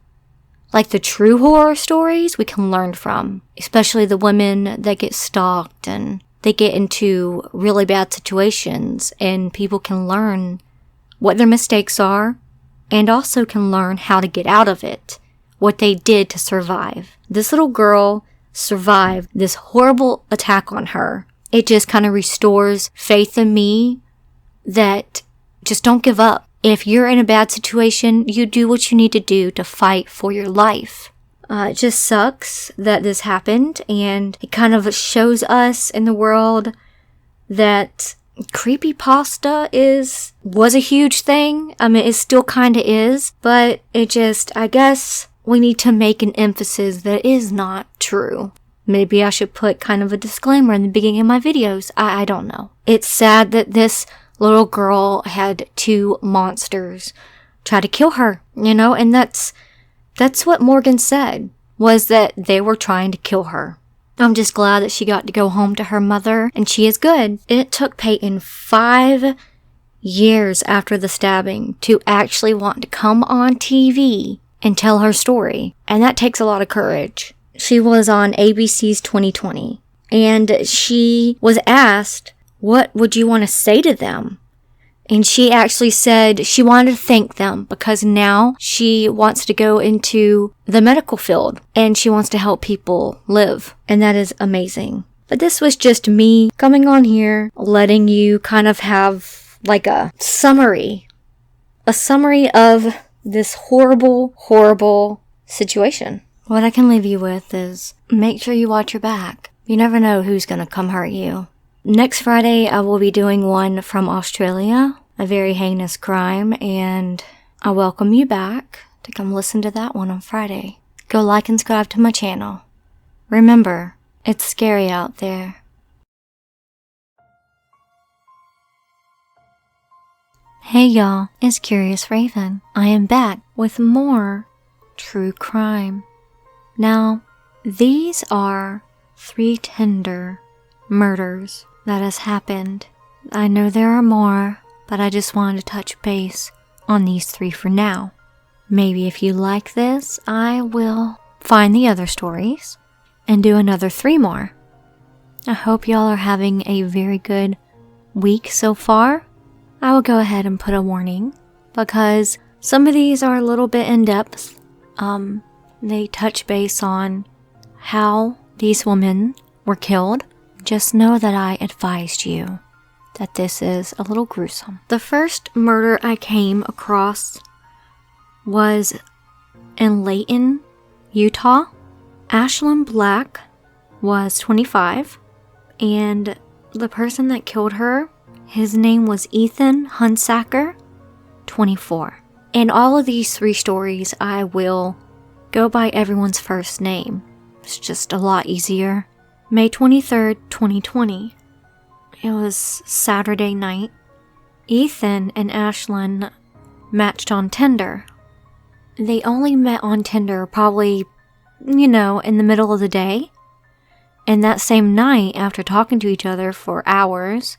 like the true horror stories we can learn from. Especially the women that get stalked and they get into really bad situations. And people can learn what their mistakes are and also can learn how to get out of it. What they did to survive. This little girl survived this horrible attack on her. It just kind of restores faith in me that just don't give up. If you're in a bad situation, you do what you need to do to fight for your life. It just sucks that this happened, and it kind of shows us in the world that creepypasta was a huge thing. I mean, it still kind of is, but I guess we need to make an emphasis that it is not true. Maybe I should put kind of a disclaimer in the beginning of my videos. I don't know. It's sad that this little girl had 2 monsters try to kill her, and that's what Morgan said, was that they were trying to kill her. I'm just glad that she got to go home to her mother, and she is good. It took Peyton 5 years after the stabbing to actually want to come on TV and tell her story, and that takes a lot of courage. She was on ABC's 2020, and she was asked, what would you want to say to them? And she actually said she wanted to thank them because now she wants to go into the medical field and she wants to help people live, and that is amazing. But this was just me coming on here, letting you kind of have like a summary of this horrible, horrible situation. What I can leave you with is make sure you watch your back. You never know who's going to come hurt you. Next Friday, I will be doing one from Australia, a very heinous crime, and I welcome you back to come listen to that one on Friday. Go like and subscribe to my channel. Remember, it's scary out there. Hey y'all, it's Curious Raven. I am back with more true crime. Now, these are 3 tender murders that has happened. I know there are more, but I just wanted to touch base on these 3 for now. Maybe if you like this, I will find the other stories and do another 3 more. I hope y'all are having a very good week so far. I will go ahead and put a warning because some of these are a little bit in depth. They touch base on how these women were killed. Just know that I advised you that this is a little gruesome. The first murder I came across was in Layton, Utah. Ashlyn Black was 25, and the person that killed her, his name was Ethan Hunsaker, 24. In all of these 3 stories, I will go by everyone's first name. It's just a lot easier. May 23rd, 2020. It was Saturday night. Ethan and Ashlyn matched on Tinder. They only met on Tinder probably, in the middle of the day. And that same night, after talking to each other for hours,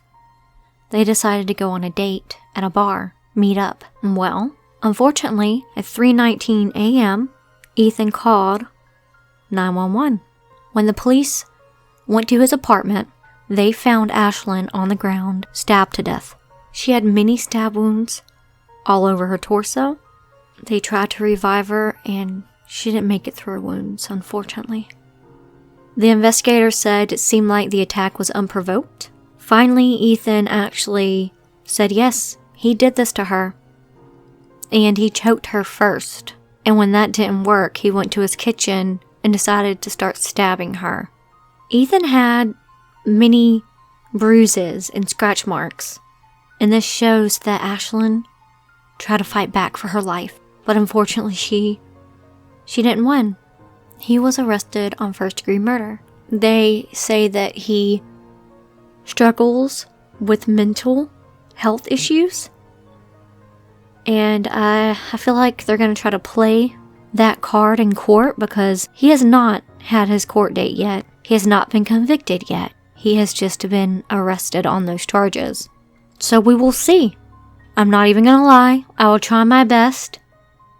they decided to go on a date at a bar, meet up. Well, unfortunately, at 3:19 a.m., Ethan called 911. When the police went to his apartment, they found Ashlyn on the ground, stabbed to death. She had many stab wounds all over her torso. They tried to revive her, and she didn't make it through her wounds, unfortunately. The investigator said it seemed like the attack was unprovoked. Finally, Ethan actually said yes, he did this to her. And he choked her first. And when that didn't work, he went to his kitchen and decided to start stabbing her. Ethan had many bruises and scratch marks. And this shows that Ashlyn tried to fight back for her life. But unfortunately, she didn't win. He was arrested on first-degree murder. They say that he struggles with mental health issues. And I feel like they're going to try to play that card in court because he has not had his court date yet. He has not been convicted yet. He has just been arrested on those charges. So we will see. I'm not even going to lie. I will try my best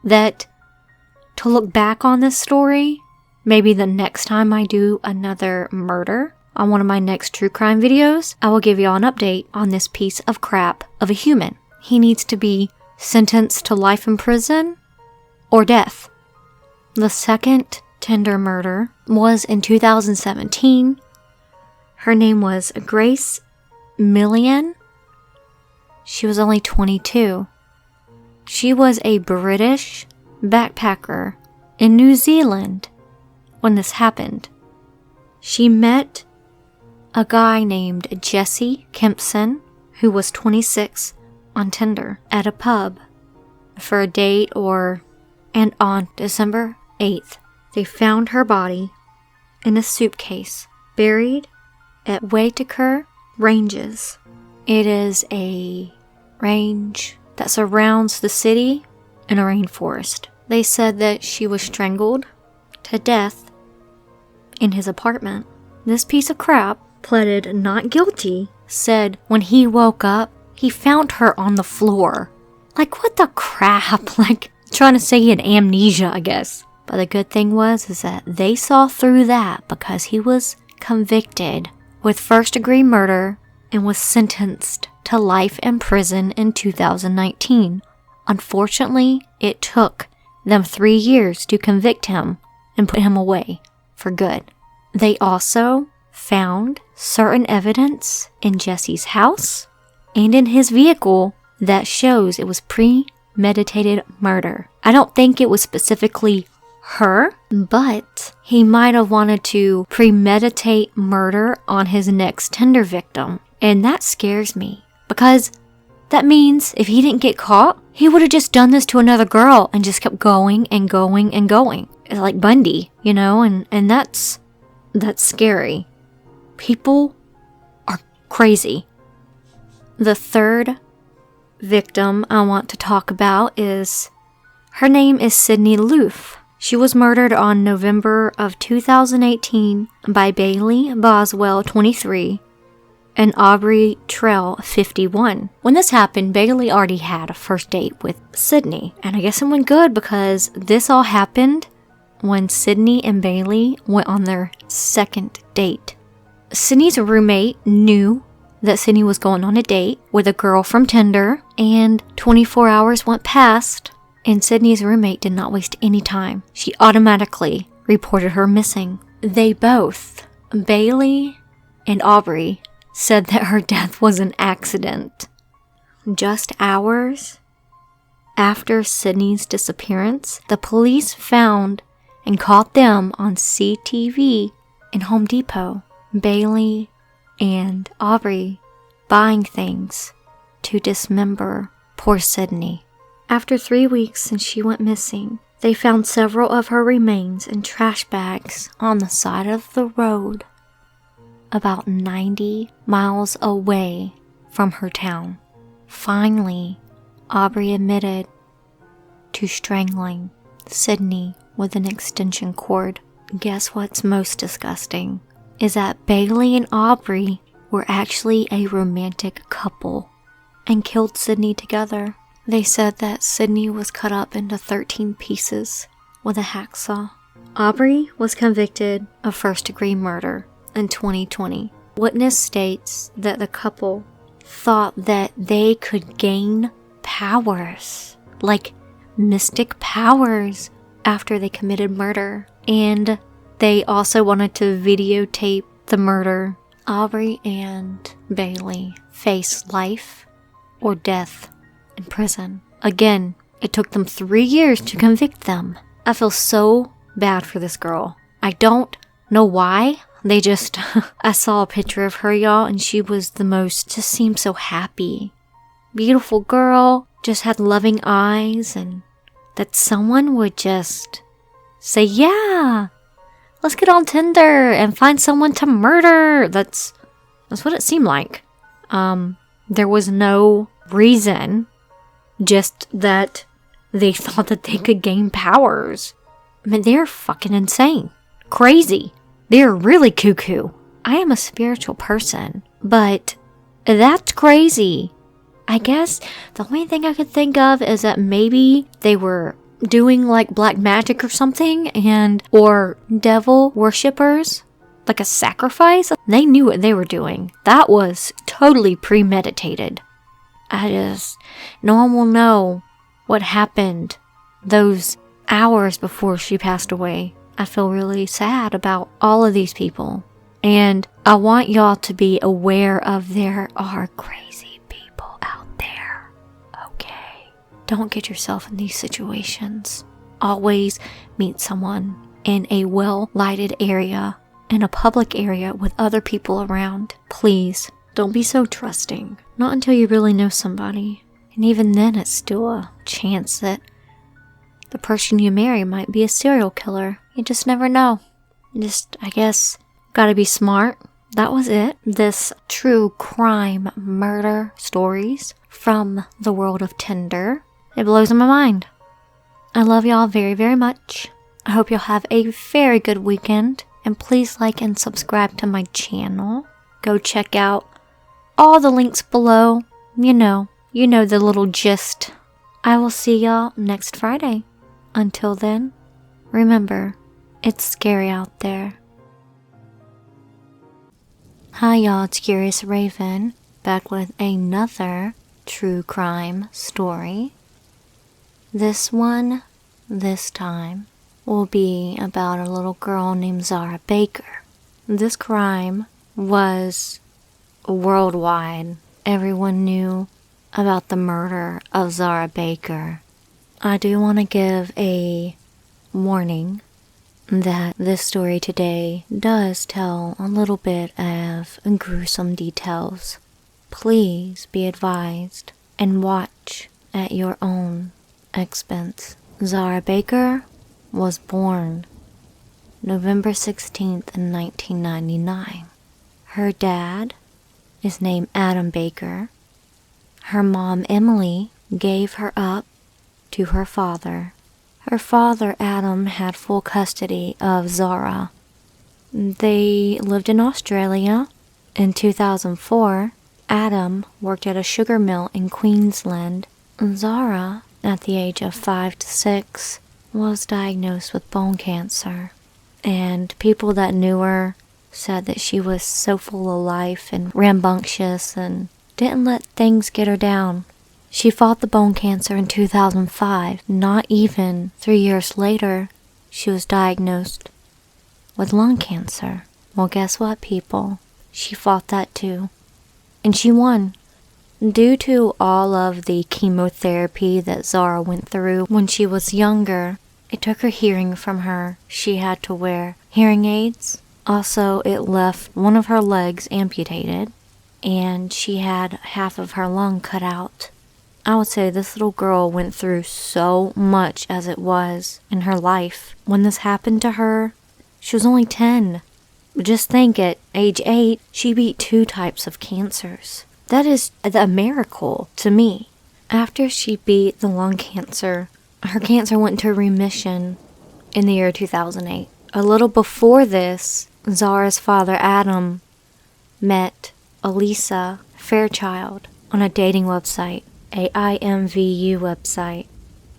to look back on this story. Maybe the next time I do another murder on one of my next true crime videos, I will give y'all an update on this piece of crap of a human. He needs to be sentenced to life in prison or death. The second Tinder murder was in 2017. Her name was Grace Millian. She was only 22. She was a British backpacker in New Zealand when this happened. She met a guy named Jesse Kempson, who was 26, on Tinder at a pub for a date and on December 8th, they found her body in a suitcase buried at Waitakere Ranges. It is a range that surrounds the city in a rainforest. They said that she was strangled to death in his apartment. This piece of crap pleaded not guilty, said when he woke up, he found her on the floor. Like, what the crap? Like, trying to say he had amnesia, I guess. But the good thing is that they saw through that because he was convicted with first-degree murder and was sentenced to life in prison in 2019. Unfortunately, it took them 3 years to convict him and put him away for good. They also found certain evidence in Jesse's house and in his vehicle that shows it was premeditated murder. I don't think it was specifically her, but he might have wanted to premeditate murder on his next Tinder victim. And that scares me because that means if he didn't get caught, he would have just done this to another girl and just kept going and going and going. It's like Bundy, you know, and that's scary. People are crazy. The third victim I want to talk about her name is Sydney Loof. She was murdered on November of 2018 by Bailey Boswell, 23, and Aubrey Trell, 51. When this happened, Bailey already had a first date with Sydney, and I guess it went good because this all happened when Sydney and Bailey went on their second date. Sydney's roommate knew that Sydney was going on a date with a girl from Tinder, and 24 hours went past, and Sydney's roommate did not waste any time. She automatically reported her missing. They both, Bailey and Aubrey, said that her death was an accident. Just hours after Sydney's disappearance, the police found and caught them on CTV in Home Depot. Bailey and Aubrey buying things to dismember poor Sydney. After 3 weeks since she went missing, they found several of her remains in trash bags on the side of the road about 90 miles away from her town. Finally, Aubrey admitted to strangling Sydney with an extension cord. Guess what's most disgusting? Is that Bailey and Aubrey were actually a romantic couple and killed Sydney together. They said that Sydney was cut up into 13 pieces with a hacksaw. Aubrey was convicted of first-degree murder in 2020. Witness states that the couple thought that they could gain powers, like mystic powers, after they committed murder. And they also wanted to videotape the murder. Aubrey and Bailey face life or death in prison. Again, it took them 3 years to convict them. I feel so bad for this girl. I don't know why. I saw a picture of her, y'all, and she was just seemed so happy. Beautiful girl, just had loving eyes, and that someone would just say, yeah, let's get on Tinder and find someone to murder. That's what it seemed like. There was no reason, just that they thought that they could gain powers. I mean, they're fucking insane. Crazy. They're really cuckoo. I am a spiritual person, but that's crazy. I guess the only thing I could think of is that maybe they were doing like black magic or something, or devil worshippers, like a sacrifice. They knew what they were doing. That was totally premeditated. No one will know what happened those hours before she passed away. I feel really sad about all of these people. And I want y'all to be aware of there are crazy people out there. Okay? Don't get yourself in these situations. Always meet someone in a well-lighted area, in a public area with other people around. Please, don't be so trusting. Not until you really know somebody. And even then, it's still a chance that the person you marry might be a serial killer. You just never know. I guess, gotta be smart. That was it. This true crime murder stories from the world of Tinder. It blows my mind. I love y'all very, very much. I hope y'all have a very good weekend. And please like and subscribe to my channel. Go check out all the links below. You know the little gist. I will see y'all next Friday. Until then, remember, it's scary out there. Hi y'all, it's Curious Raven, back with another true crime story. This time, will be about a little girl named Zara Baker. This crime was worldwide. Everyone knew about the murder of Zara Baker. I do want to give a warning that this story today does tell a little bit of gruesome details. Please be advised and watch at your own expense. Zara Baker was born November 16th in 1999. Her dad is named Adam Baker. Her mom, Emily, gave her up to her father. Her father, Adam, had full custody of Zara. They lived in Australia. In 2004, Adam worked at a sugar mill in Queensland. Zara, at the age of 5 to 6, was diagnosed with bone cancer. And people that knew her said that she was so full of life and rambunctious and didn't let things get her down. She fought the bone cancer in 2005. Not even 3 years later, she was diagnosed with lung cancer. Well, guess what, people? She fought that too. And she won. Due to all of the chemotherapy that Zara went through when she was younger, it took her hearing from her. She had to wear hearing aids. Also, it left one of her legs amputated, and she had half of her lung cut out. I would say this little girl went through so much as it was in her life. When this happened to her, she was only 10. Just think, at age 8, she beat 2 types of cancers. That is a miracle to me. After she beat the lung cancer, her cancer went into remission in the year 2008. A little before this, Zara's father, Adam, met Elisa Fairchild on a dating website, a IMVU website,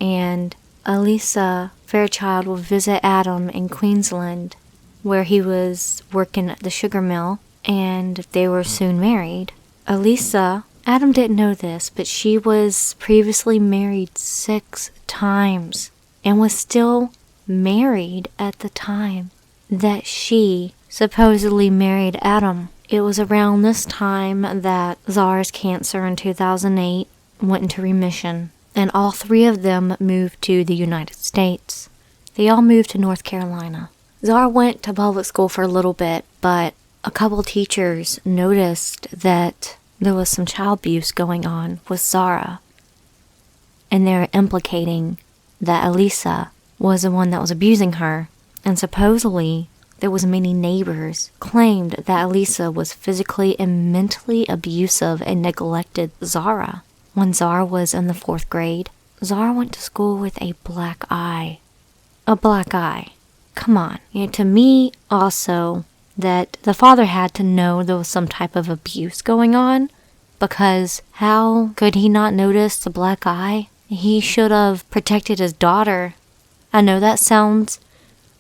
and Elisa Fairchild will visit Adam in Queensland, where he was working at the sugar mill, and they were soon married. Elisa, Adam didn't know this, but she was previously married 6 times and was still married at the time that she supposedly married Adam. It was around this time that Zara's cancer in 2008 went into remission, and all 3 of them moved to the United States. They all moved to North Carolina. Zara went to public school for a little bit, but a couple teachers noticed that there was some child abuse going on with Zara. And they're implicating that Elisa was the one that was abusing her. And supposedly, there was many neighbors claimed that Elisa was physically and mentally abusive and neglected Zara. When Zara was in the 4th grade, Zara went to school with a black eye. A black eye. Come on. To me, also, that the father had to know there was some type of abuse going on, because how could he not notice the black eye? He should have protected his daughter. I know that sounds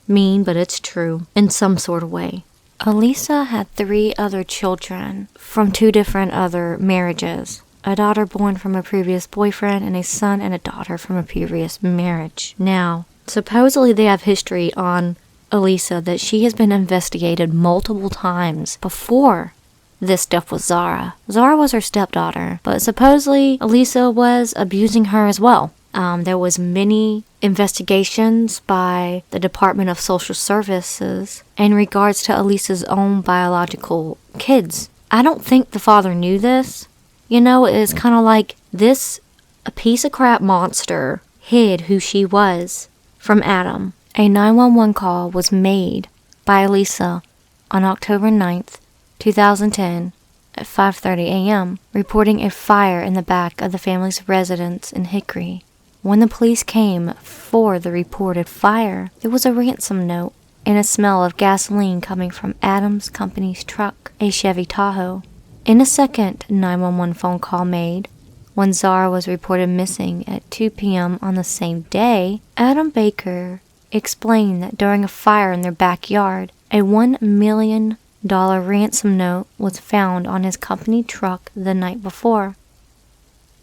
mean, but it's true in some sort of way. Elisa had 3 other children from 2 different other marriages. A daughter born from a previous boyfriend, and a son and a daughter from a previous marriage. Now, supposedly they have history on Elisa that she has been investigated multiple times before this stuff with Zara. Zara was her stepdaughter, but supposedly Elisa was abusing her as well. There was many investigations by the Department of Social Services in regards to Elisa's own biological kids. I don't think the father knew this. It's kind of like a piece of crap monster hid who she was from Adam. A 911 call was made by Elisa on October 9th, 2010 at 5:30 a.m., reporting a fire in the back of the family's residence in Hickory. When the police came for the reported fire, there was a ransom note and a smell of gasoline coming from Adam's company's truck, a Chevy Tahoe. In a second 911 phone call made, when Zara was reported missing at 2 p.m. on the same day, Adam Baker explained that during a fire in their backyard, a $1 million ransom note was found on his company truck the night before,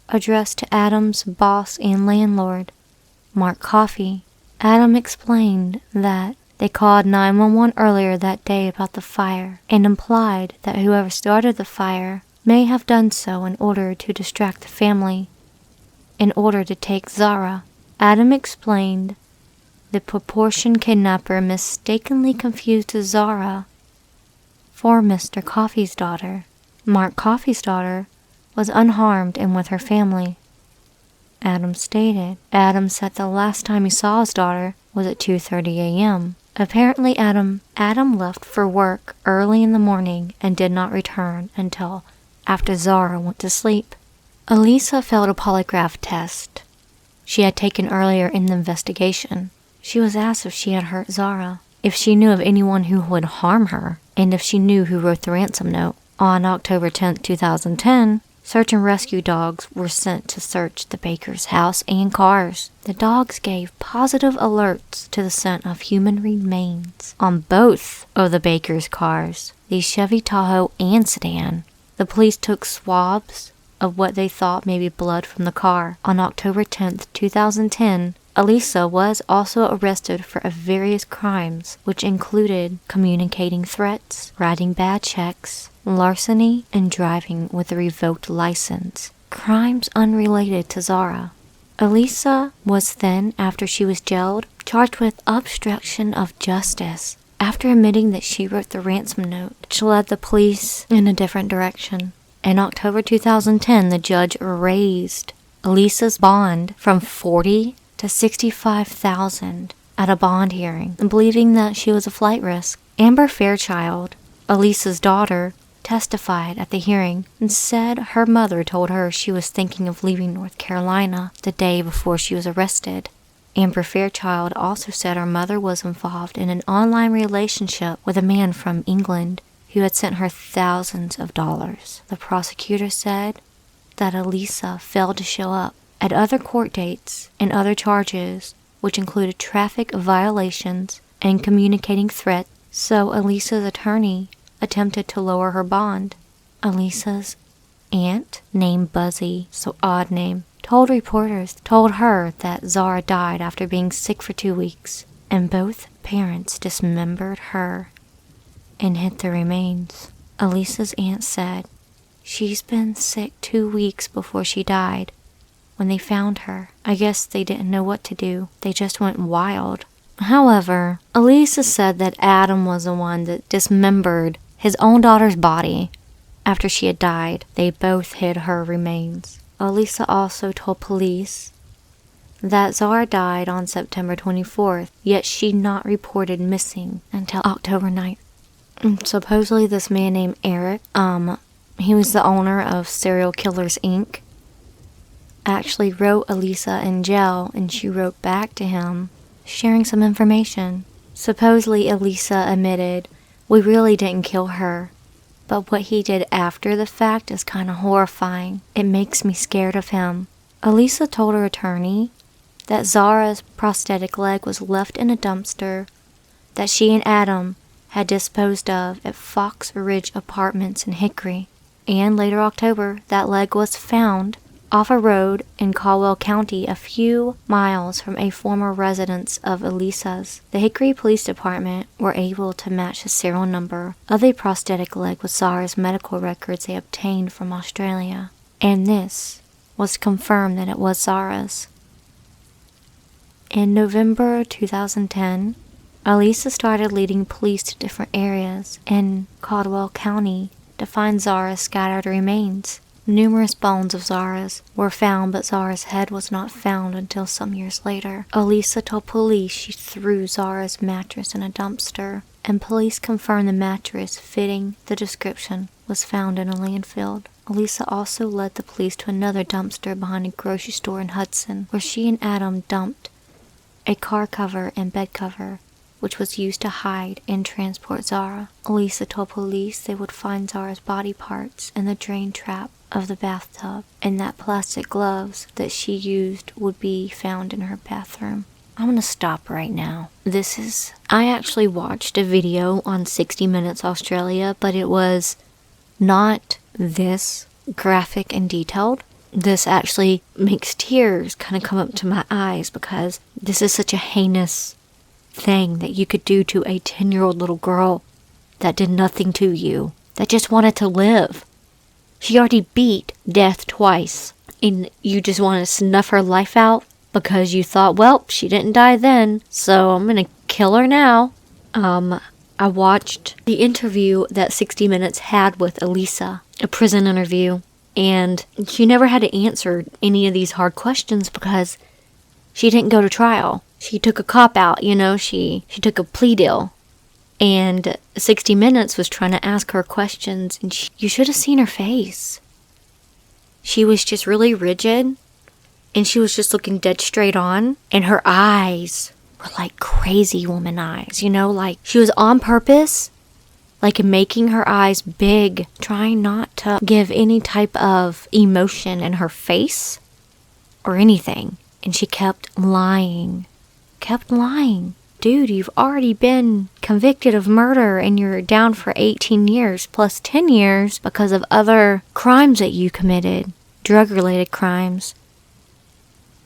addressed to Adam's boss and landlord, Markoff. Adam explained that they called 911 earlier that day about the fire and implied that whoever started the fire may have done so in order to distract the family, in order to take Zara. Adam explained the proportion kidnapper mistakenly confused Zara for Mr. Coffey's daughter. Mark Coffey's daughter was unharmed and with her family. Adam stated. Adam said the last time he saw his daughter was at 2:30 a.m. Apparently, Adam left for work early in the morning and did not return until after Zara went to sleep. Elisa failed a polygraph test she had taken earlier in the investigation. She was asked if she had hurt Zara, if she knew of anyone who would harm her, and if she knew who wrote the ransom note. On October 10, 2010, search and rescue dogs were sent to search the Bakers' house and cars. The dogs gave positive alerts to the scent of human remains on both of the Bakers' cars, the Chevy Tahoe and sedan. The police took swabs of what they thought may be blood from the car. On October 10, 2010, Elisa was also arrested for various crimes, which included communicating threats, writing bad checks, larceny, and driving with a revoked license. Crimes unrelated to Zara. Elisa was then, after she was jailed, charged with obstruction of justice after admitting that she wrote the ransom note, which led the police in a different direction. In October 2010, the judge raised Elisa's bond from $40,000 to $65,000 at a bond hearing, believing that she was a flight risk. Amber Fairchild, Elisa's daughter, testified at the hearing and said her mother told her she was thinking of leaving North Carolina the day before she was arrested. Amber Fairchild also said her mother was involved in an online relationship with a man from England who had sent her thousands of dollars. The prosecutor said that Elisa failed to show up at other court dates and other charges, which included traffic violations and communicating threats, so Elisa's attorney attempted to lower her bond. Elisa's aunt, named Buzzy, so odd name, told her that Zara died after being sick for 2 weeks, and both parents dismembered her and hid the remains. Elisa's aunt said, "She's been sick 2 weeks before she died. When they found her, I guess they didn't know what to do. They just went wild. However, Elisa said that Adam was the one that dismembered his own daughter's body after she had died. They both hid her remains. Elisa also told police that Zara died on September 24th, yet she not reported missing until October 9th. And supposedly this man named Eric, he was the owner of Serial Killers Inc., actually wrote Elisa in jail, and she wrote back to him sharing some information. Supposedly Elisa admitted, "We really didn't kill her, but what he did after the fact is kind of horrifying. It makes me scared of him." Elisa told her attorney that Zara's prosthetic leg was left in a dumpster that she and Adam had disposed of at Fox Ridge Apartments in Hickory. And later October, that leg was found off a road in Caldwell County, a few miles from a former residence of Elisa's. The Hickory Police Department were able to match the serial number of the prosthetic leg with Zara's medical records they obtained from Australia. And this was to confirm that it was Zara's. In November 2010, Elisa started leading police to different areas in Caldwell County to find Zara's scattered remains. Numerous bones of Zara's were found, but Zara's head was not found until some years later. Elisa told police she threw Zara's mattress in a dumpster, and police confirmed the mattress fitting the description was found in a landfill. Elisa also led the police to another dumpster behind a grocery store in Hudson, where she and Adam dumped a car cover and bed cover, which was used to hide and transport Zara. Elisa told police they would find Zara's body parts in the drain trap of the bathtub, and that plastic gloves that she used would be found in her bathroom. I'm gonna stop right now. I actually watched a video on 60 Minutes Australia, but it was not this graphic and detailed. This actually makes tears kind of come up to my eyes, because this is such a heinous thing that you could do to a 10-year-old little girl that did nothing to you, that just wanted to live. She already beat death twice, and you just want to snuff her life out because you thought, well, she didn't die then, so I'm gonna kill her now. I watched the interview that 60 Minutes had with Elisa, a prison interview, and she never had to answer any of these hard questions because she didn't go to trial. She took a cop-out, she took a plea deal. And 60 Minutes was trying to ask her questions, and you should have seen her face. She was just really rigid, and she was just looking dead straight on, and her eyes were like crazy woman eyes, like she was on purpose, like making her eyes big, trying not to give any type of emotion in her face or anything. And she kept lying. Dude, you've already been convicted of murder and you're down for 18 years plus 10 years because of other crimes that you committed, drug-related crimes.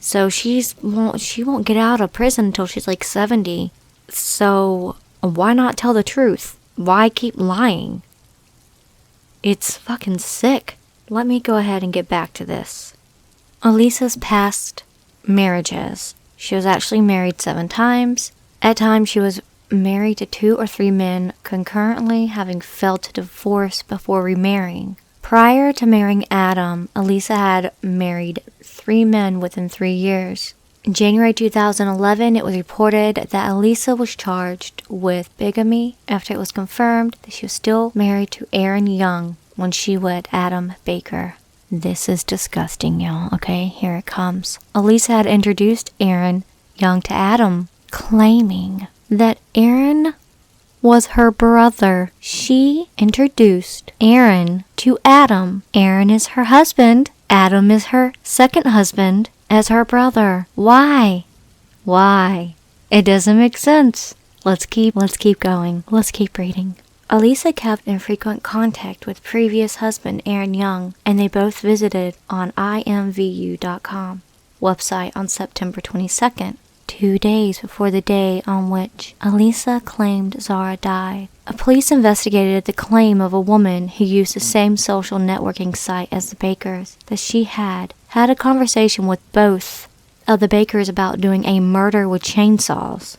So she won't get out of prison until she's like 70. So why not tell the truth? Why keep lying? It's fucking sick. Let me go ahead and get back to this. Elisa's past marriages. She was actually married 7 times. At times, she was married to 2 or 3 men concurrently, having failed to divorce before remarrying. Prior to marrying Adam, Elisa had married 3 men within 3 years. In January 2011, it was reported that Elisa was charged with bigamy after it was confirmed that she was still married to Aaron Young when she wed Adam Baker. This is disgusting, y'all. Okay, here it comes. Elisa had introduced Aaron Young to Adam, claiming that Aaron was her brother. She introduced Aaron to Adam. Aaron is her husband. Adam is her second husband as her brother. Why? It doesn't make sense. Let's keep going. Let's keep reading. Elisa kept in frequent contact with previous husband Aaron Young, and they both visited on imvu.com website on September 22nd. 2 days before the day on which Elisa claimed Zara died. A police investigated the claim of a woman who used the same social networking site as the Bakers that she had a conversation with both of the Bakers about doing a murder with chainsaws.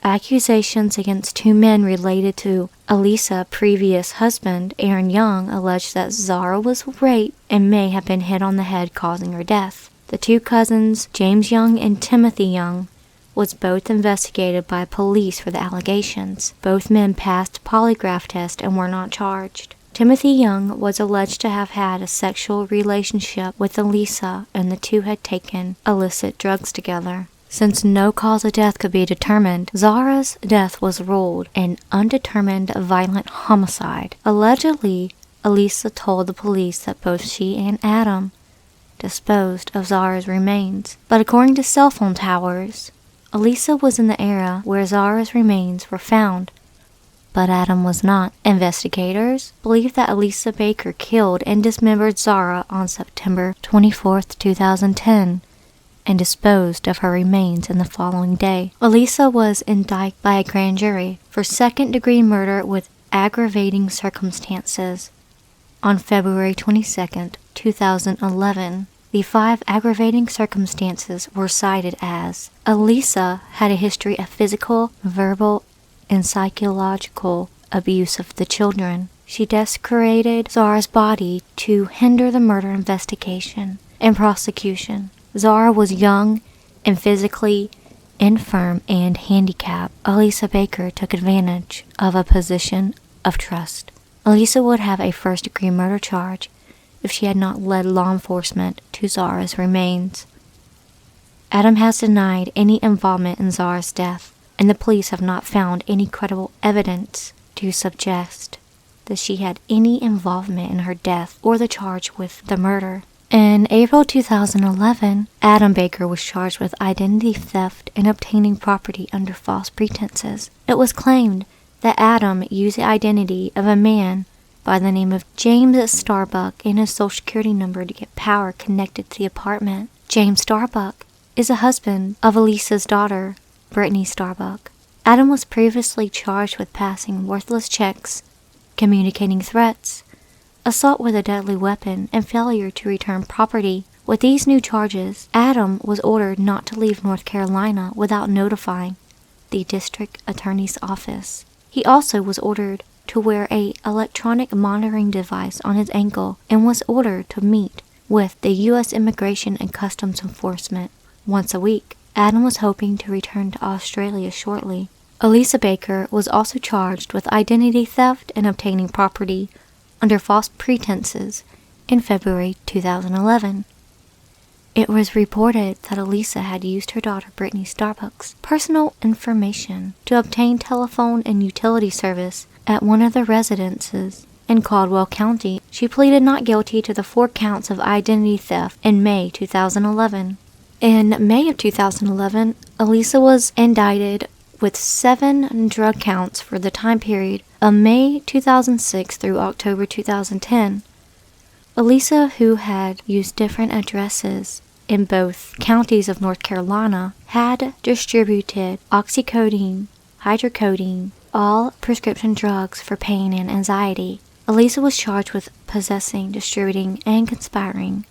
Accusations against 2 men related to Elisa's previous husband, Aaron Young, alleged that Zara was raped and may have been hit on the head, causing her death. The 2 cousins, James Young and Timothy Young, was both investigated by police for the allegations. Both men passed polygraph tests and were not charged. Timothy Young was alleged to have had a sexual relationship with Elisa, and the 2 had taken illicit drugs together. Since no cause of death could be determined, Zara's death was ruled an undetermined violent homicide. Allegedly, Elisa told the police that both she and Adam disposed of Zara's remains. But according to cell phone towers, Elisa was in the area where Zara's remains were found, but Adam was not. Investigators believe that Elisa Baker killed and dismembered Zara on September 24, 2010. And disposed of her remains in the following day. Elisa was indicted by a grand jury for second-degree murder with aggravating circumstances on February 22, 2011. The 5 aggravating circumstances were cited as: Elisa had a history of physical, verbal, and psychological abuse of the children. She desecrated Zara's body to hinder the murder investigation and prosecution. Zara was young and physically infirm and handicapped. Elisa Baker took advantage of a position of trust. Elisa would have a first-degree murder charge if she had not led law enforcement to Zara's remains. Adam has denied any involvement in Zara's death, and the police have not found any credible evidence to suggest that she had any involvement in her death or the charge with the murder. In April 2011, Adam Baker was charged with identity theft and obtaining property under false pretenses. It was claimed that Adam used the identity of a man by the name of James Starbuck and his social security number to get power connected to the apartment. James Starbuck is the husband of Elisa's daughter, Brittany Starbuck. Adam was previously charged with passing worthless checks, communicating threats, assault with a deadly weapon, and failure to return property. With these new charges, Adam was ordered not to leave North Carolina without notifying the district attorney's office. He also was ordered to wear an electronic monitoring device on his ankle and was ordered to meet with the U.S. Immigration and Customs Enforcement once a week. Adam was hoping to return to Australia shortly. Elisa Baker was also charged with identity theft and obtaining property under false pretenses in February 2011. It was reported that Elisa had used her daughter Brittany Starbuck's personal information to obtain telephone and utility service at one of the residences in Caldwell County. She pleaded not guilty to the 4 counts of identity theft in May 2011. In May of 2011, Elisa was indicted with 7 drug counts for the time period of May 2006 through October 2010. Elisa, who had used different addresses in both counties of North Carolina, had distributed oxycodone, hydrocodone, all prescription drugs for pain and anxiety. Elisa was charged with possessing, distributing, and conspiring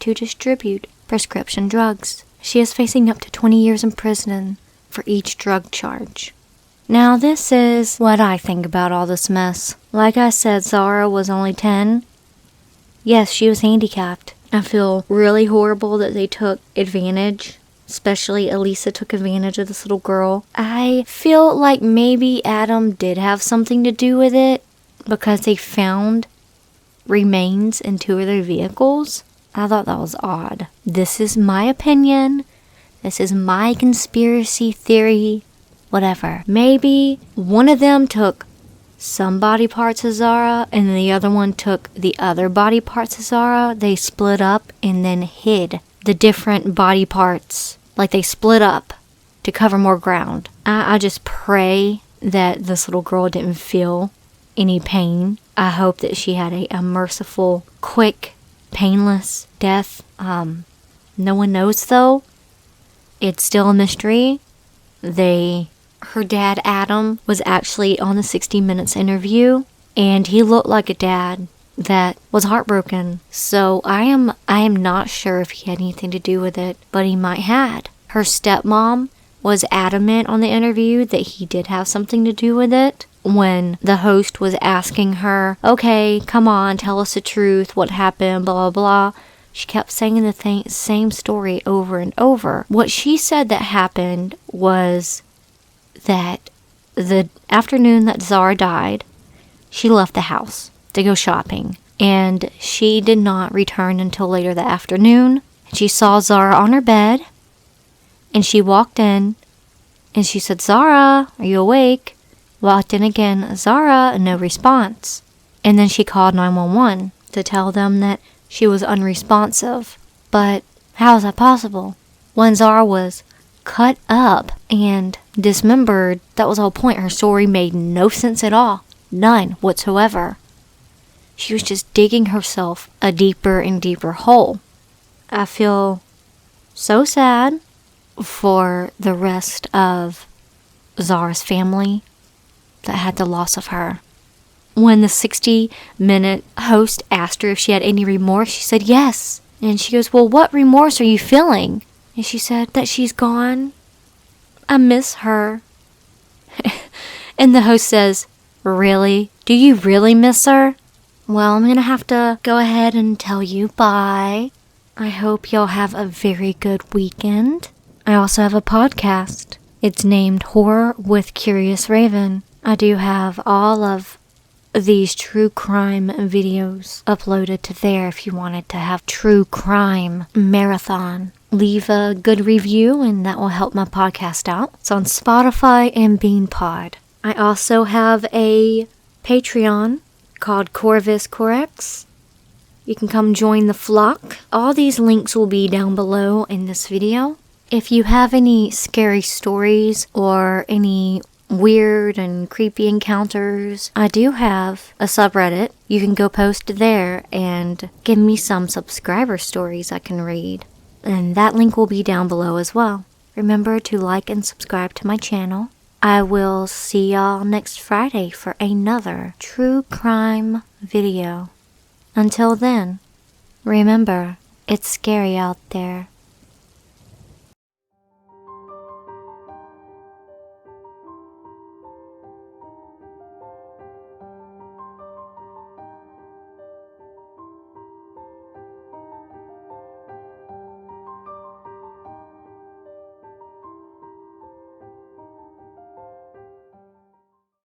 to distribute prescription drugs. She is facing up to 20 years in prison for each drug charge. Now, this is what I think about all this mess. Like I said, Zara was only 10. Yes, she was handicapped. I feel really horrible that they took advantage. Especially Elisa took advantage of this little girl. I feel like maybe Adam did have something to do with it because they found remains in 2 of their vehicles. I thought that was odd. This is my opinion. This is my conspiracy theory. Whatever. Maybe one of them took some body parts of Zara and the other one took the other body parts of Zara. They split up and then hid the different body parts. Like they split up to cover more ground. I just pray that this little girl didn't feel any pain. I hope that she had a merciful, quick, painless death. No one knows though. It's still a mystery. Her dad, Adam, was actually on the 60 Minutes interview, and he looked like a dad that was heartbroken. So I am not sure if he had anything to do with it, but he might had. Her stepmom was adamant on the interview that he did have something to do with it. When the host was asking her, okay, come on, tell us the truth, what happened, blah, blah, blah, she kept saying the same story over and over. What she said that happened was that the afternoon that Zara died, she left the house to go shopping. And she did not return until later that afternoon. She saw Zara on her bed. And she walked in. And she said, Zara, are you awake? Walked in again, Zara, no response. And then she called 911 to tell them that she was unresponsive. But how is that possible? When Zara was cut up and dismembered, that was the whole point. Her story made no sense at all. None whatsoever. She was just digging herself a deeper and deeper hole. I feel so sad for the rest of Zara's family that had the loss of her. When the 60-minute host asked her if she had any remorse, she said yes. And she goes, well, what remorse are you feeling? And she said that she's gone. I miss her. And the host says, really? Do you really miss her? Well, I'm going to have to go ahead and tell you bye. I hope y'all have a very good weekend. I also have a podcast. It's named Horror with Curious Raven. I do have all of these true crime videos uploaded to there if you wanted to have true crime marathon. Leave a good review and that will help my podcast out. It's on Spotify and BeanPod. I also have a Patreon called Corvus Corex. You can come join the flock. All these links will be down below in this video. If you have any scary stories or any weird and creepy encounters, I do have a subreddit. You can go post there and give me some subscriber stories I can read. And that link will be down below as well. Remember to like and subscribe to my channel. I will see y'all next Friday for another true crime video. Until then, remember, it's scary out there.